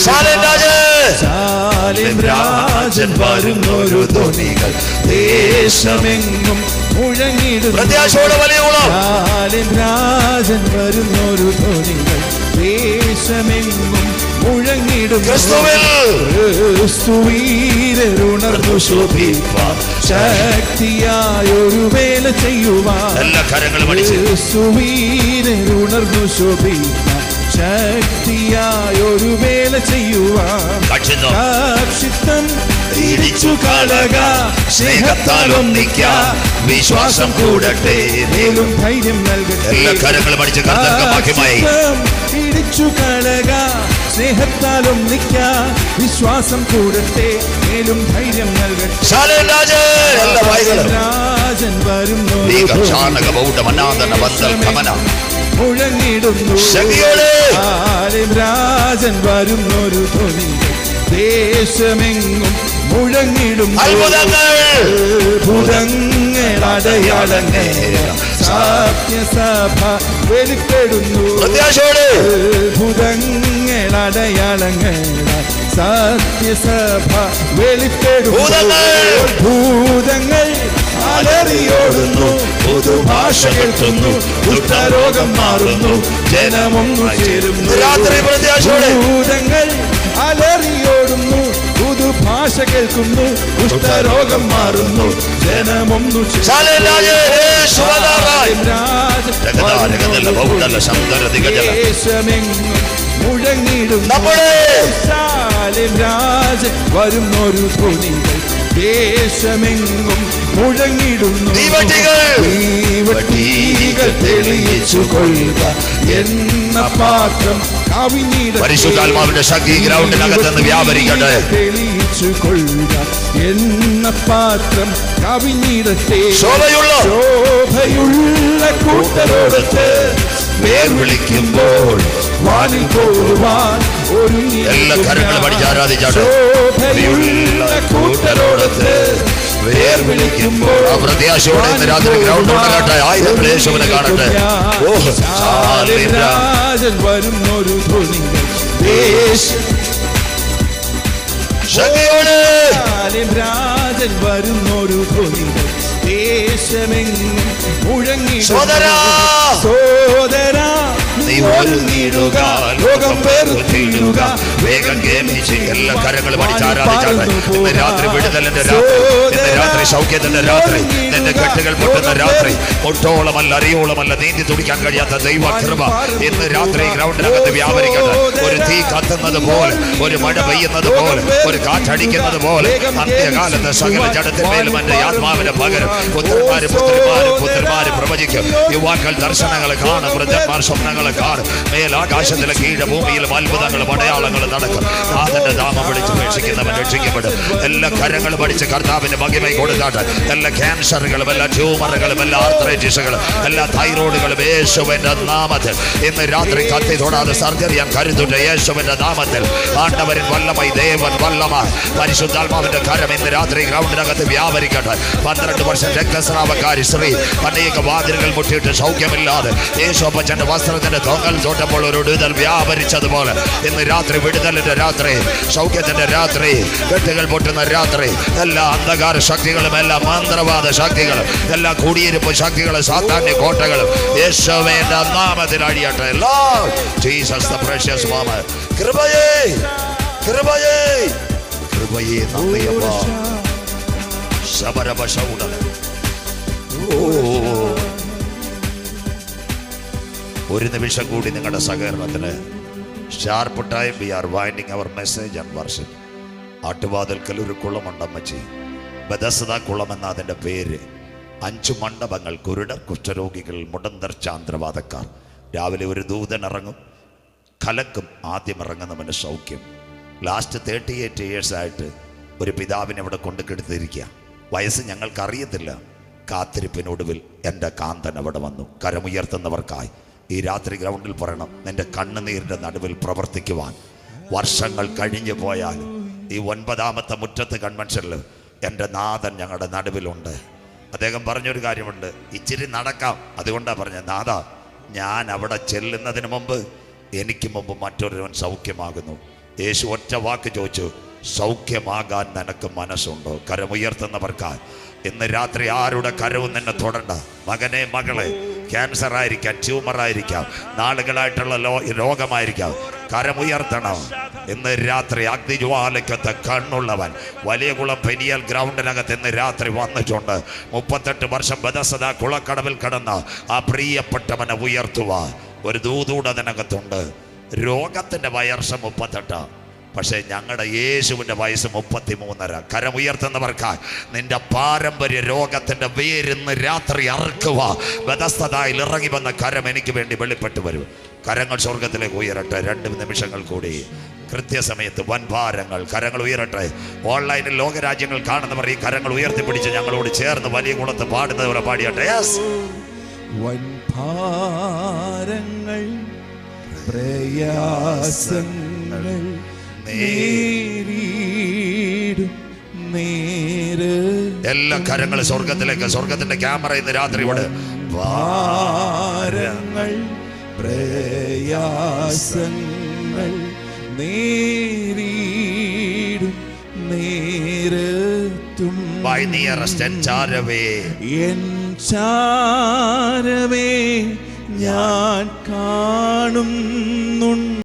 [SPEAKER 2] ശാലേം രാജൻ വരുന്നൊരു ധ്വനികൾ ദേശമെങ്ങും മുഴങ്ങിടുന്നു. ശാലേം രാജൻ വരുന്നൊരു ധ്വനികൾ ദേശമെങ്ങും മുഴങ്ങിടുന്നു. ക്രിസ്തുവീരരുണർന്നു ശോഭിപ്പാൻ ശക്തിയായൊരു വേല ചെയ്യുവാൻ. ക്രിസ്തുവീരരുണർന്നു ശോഭിപ്പാൻ ശക്തിയായൊരു വേല ചെയ്യുവാൻ. സാക്ഷിത്വം തിരിച്ചു കളക, സ്നേഹത്താൽ ഒന്നിക്ക, വിശ്വാസം കൂടട്ടെ, മേലും ധൈര്യം നൽകട്ടെ. തിരിച്ചു കളക, സ്നേഹത്താൽ ഒന്നിക്ക, വിശ്വാസം കൂടട്ടെ, മേലും ധൈര്യം നൽകട്ടെ. രാജൻ വരുന്നു മുഴങ്ങിടുന്നു. രാജൻ വരുന്നൊരു ധ്വനി ദേശമെങ്ങും മുഴങ്ങിടും. അത്ഭുതങ്ങൾ അടയാളങ്ങൾ സത്യസഭ വെളിപ്പെടുന്നു. അത്ഭുതങ്ങൾ അടയാളങ്ങൾ സത്യസഭ വെളിപ്പെടുന്നു. ഭൂതങ്ങൾ അലറിയോടുന്നു, പുതുഭാഷ കേൾക്കുന്നു, കുഷ്ഠരോഗം മാറുന്നു, ജനമൊന്നു ചേരുന്നു. ഭൂതങ്ങൾ അലറിയോടുന്നു, പുതുഭാഷ കേൾക്കുന്നു, കുഷ്ഠരോഗം മാറുന്നു, ജനമൊന്നു ദേശമെങ്ങും മുഴങ്ങിടുന്നു. ശാലേം രാജൻ വരുന്നൊരു ധ്വനികൾ
[SPEAKER 3] ദേശമെങ്ങും മുഴങ്ങിടുന്നു. തീവട്ടികൾ തെളിയിച്ചു കൊള്ളുക എന്ന പാത്രം
[SPEAKER 2] പരിശുദ്ധാത്മാവിന്റെ ശക്തി ഗ്രൗണ്ടിനകത്ത് വ്യാപരിക്കട്ടെ.
[SPEAKER 3] തെളിയിച്ചു കൊള്ളുക എന്ന പാത്രം കവിഞ്ഞിടട്ടെ. ശോഭയുള്ള കൂട്ടരോടൊത്ത് പേർ വിളിക്കുമ്പോൾ വാനിൽ പോകുവാൻ ഒരുങ്ങി.
[SPEAKER 2] എല്ലാ കരങ്ങളും പഠിച്ച് ആരാധിച്ചാട്ടെ.
[SPEAKER 3] ശോഭയുള്ള കൂട്ടരോടൊത്ത് പേർ വിളിക്കുമ്പോൾ
[SPEAKER 2] പ്രത്യാശയോടെ ഇന്ന് രാത്രി ഗ്രൗണ്ട് ഉണ്ടാകട്ടെ. ആയുധങ്ങൾ യേശുവിനെ കാണട്ടെ.
[SPEAKER 3] രാജൻ വരുന്നൊരു ധ്വനി രാജൻ വരുന്നൊരു ധ്വനി ദേശമെങ്ങും മുഴങ്ങി.
[SPEAKER 2] സോദരാ നീ ഒരുങ്ങിടുക, ലോകം വെറുത്തിടുക, വേഗം ഗേമിച്ച് എല്ലാ കരങ്ങളും പഠിച്ച് ആരാധിച്ചാട്ടെ. ഇന്ന് രാത്രി വിടുതലിന്റെ രാത്രി, ഇന്ന് രാത്രി സൗഖ്യത്തിന്റെ രാത്രി, നിന്റെ കെട്ടുകൾ പൊട്ടുന്ന രാത്രി, ഒട്ടോളമല്ല അറിയോളമല്ല നീന്തി തുടിക്കാൻ കഴിയാത്ത ദൈവകൃപ ഇന്ന് രാത്രി ഗ്രൗണ്ടിനകത്ത് വ്യാപരിക്കട്ടെ. ഒരു തീ കത്തുന്നത് പോലെ, ഒരു മഴ പെയ്യുന്നത് പോലെ, ഒരു കാറ്റടിക്കുന്നത് പോലെ അന്ത്യകാലത്ത് സകല ജഡത്തിന്മേലും എന്റെ ആത്മാവിന്റെ പകരം പുത്രന്മാര് പ്രവചിക്കും. യുവാക്കൾ ദർശനങ്ങൾ കാണും, വൃദ്ധന്മാർ സ്വപ്നങ്ങൾ കാണും. മേലാകാശത്തിലെ കീഴ ഭൂമിയിലും അത്ഭുതങ്ങളും അടയാളങ്ങളും നടക്കും. നാഥന്റെ നാമം വിളിച്ച് രക്ഷിക്കുന്നവൻ രക്ഷിക്കപ്പെടും. എല്ലാ കരങ്ങളും പഠിച്ച് കർത്താവിന്റെ മഹിമ കൊടുത്താട്ടെ. എല്ലാ ക്യാൻസറുകളും, എല്ലാ ട്യൂമറുകളും, എല്ലാ ആർത്രൈറ്റിസുകളും, എല്ലാ തൈറോയിഡുകളും യേശുവിന്റെ നാമത്തിൽ ഇന്ന് രാത്രി കത്തി തൊടാതെ സർജറി ഞാൻ കരുതുണ്ട്. യേശുവിന്റെ നാമത്തിൽ ആണ്ടവരിൽ വല്ലമായി, ദേവൻ വല്ലമായി, പരിശുദ്ധാത്മാവിന്റെ കരം ഇന്ന് രാത്രി ഗ്രൗണ്ടിനകത്ത് വ്യാപരിക്കട്ടെ. 12 വർഷം രക്തസ്രാവക്കാരി സ്ത്രീ അനേക വാതിലുകൾ മുട്ടിയിട്ട് സൗഖ്യമില്ലാതെ യേശുപ്പച്ചന്റെ വസ്ത്രത്തിന്റെ തൊങ്ങൽ തൊട്ടപ്പോൾ ഒരു വിടുതൽ വ്യാപരിച്ചതുപോലെ ഇന്ന് രാത്രി വിടുതലിന്റെ രാത്രി, സൗഖ്യത്തിന്റെ രാത്രി, കെട്ടുകൾ പൊട്ടുന്ന രാത്രി, എല്ലാ അന്ധകാര ശക്തികളും, എല്ലാ മന്ത്രവാദ ശക്തികളും, എല്ലാ കുടിയിരിപ്പ് ശക്തികളും, സാത്താന്യ കോട്ടകളും യേശുവിന്റെ നാമത്തിൽ അഴിയട്ടെ. ലോർഡ് ജീസസ് ദി പ്രഷ്യസ് നാമം. കൃപയേ കൃപയേ കൃപയേ നമ്മയപ്പ ശബരബശൗഡ. ഒരു നിമിഷം കൂടി നിങ്ങളുടെ സഹകരണത്തിന് sharp time. We are winding our message and worship. ആട്ടുവാതിൽക്കൽ ഒരു കുളമുണ്ടമ്മച്ചി, ബെഥസ്ദ കുളം എന്ന അതിൻ്റെ പേര്. 5 മണ്ഡപങ്ങൾ, കുരുടർ, കുഷ്ഠരോഗികൾ, മുടന്തർ, ചാന്ദ്രവാദക്കാർ. രാവിലെ ഒരു ദൂതൻ ഇറങ്ങും, കലക്കും. ആദ്യം ഇറങ്ങുന്നവന് സൗഖ്യം. ലാസ്റ്റ് 38 years ആയിട്ട് ഒരു പിതാവിനെ ഇവിടെ കൊണ്ട് കെടുത്തിരിക്കുക. വയസ്സ് ഞങ്ങൾക്കറിയത്തില്ല. കാത്തിരിപ്പിനൊടുവിൽ എൻ്റെ കാന്തൻ അവിടെ വന്നു. കരമുയർത്തുന്നവർക്കായി ഈ രാത്രി ഗ്രൗണ്ടിൽ പറയണം, നിന്റെ കണ്ണുനീരിൻ്റെ നടുവിൽ പ്രവർത്തിക്കുവാൻ. വർഷങ്ങൾ കഴിഞ്ഞു പോയാലും ഈ 9ാമത്തെ മുറ്റത്ത് കൺവെൻഷനിൽ എൻ്റെ നാഥൻ ഞങ്ങളുടെ നടുവിലുണ്ട്. അദ്ദേഹം പറഞ്ഞൊരു കാര്യമുണ്ട്, ഇച്ചിരി നടക്കാം. അതുകൊണ്ടാണ് പറഞ്ഞത്, നാഥ ഞാൻ അവിടെ ചെല്ലുന്നതിന് മുമ്പ് എനിക്ക് മുമ്പ് മറ്റൊരുവൻ സൗഖ്യമാകുന്നു. യേശു ഒറ്റ വാക്ക് ചോദിച്ചു, സൗഖ്യമാകാൻ നിനക്ക് മനസ്സുണ്ടോ? കരമുയർത്തുന്നവർക്കായി ഇന്ന് രാത്രി ആരുടെ കരവും നിന്നെ തൊടണ്ട. മകനെ, മകളെ, ക്യാൻസർ ആയിരിക്കാം, ട്യൂമറായിരിക്കാം, നാളുകളായിട്ടുള്ള രോഗമായിരിക്കാം, കരമുയർത്തണം. ഇന്ന് രാത്രി അഗ്നിജ്വാലയ്ക്കത്ത് കണ്ണുള്ളവൻ വലിയകുളം പെനിയൽ ഗ്രൗണ്ടിനകത്ത് ഇന്ന് രാത്രി വന്നിട്ടുണ്ട്. 38 വർഷം ബെഥസ്ദ കുളക്കടവിൽ കിടന്ന ആ പ്രിയപ്പെട്ടവനെ ഉയർത്തുവാൻ ഒരു ദൂതൂടെ അതിനകത്തുണ്ട്. രോഗത്തിൻ്റെ വയസ്സ് 38, പക്ഷേ ഞങ്ങളുടെ യേശുവിൻ്റെ വയസ്സ് 33.5. കരമുയർത്തുന്നവർക്കായി നിന്റെ പാരമ്പര്യ രോഗത്തിൻ്റെ വേരിന്ന് രാത്രി അറുക്കുക. ബെഥസ്ദയിൽ ഇറങ്ങി വന്ന കരം എനിക്ക് വേണ്ടി വെളിപ്പെട്ടു വരും. കരങ്ങൾ സ്വർഗത്തിലേക്ക് ഉയരട്ടെ. 2 നിമിഷങ്ങൾ കൂടി കൃത്യസമയത്ത് വൻഭാരങ്ങൾ. കരങ്ങൾ ഉയരട്ടെ. ഓൺലൈനിൽ ലോകരാജ്യങ്ങൾ കാണുന്നവർ ഈ കരങ്ങൾ ഉയർത്തിപ്പിടിച്ച് ഞങ്ങളോട് ചേർന്ന് വലിയ കുളത്ത് പാടുന്നവരെ പാടിയട്ടെ.
[SPEAKER 3] വൻഭാരങ്ങൾ, പ്രയാസങ്ങൾ
[SPEAKER 2] എല്ലാ കരങ്ങളും സ്വർഗത്തിലേക്ക്. സ്വർഗത്തിന്റെ ക്യാമറ ഇന്ന് രാത്രി ഇവിടെ.
[SPEAKER 3] ഭാരങ്ങൾ, പ്രയാസങ്ങൾ നേരിടും നേരത്തും
[SPEAKER 2] By nearest and ചാരവേ,
[SPEAKER 3] എൻ ചാരവേ ഞാൻ കാണുന്നുണ്ട്.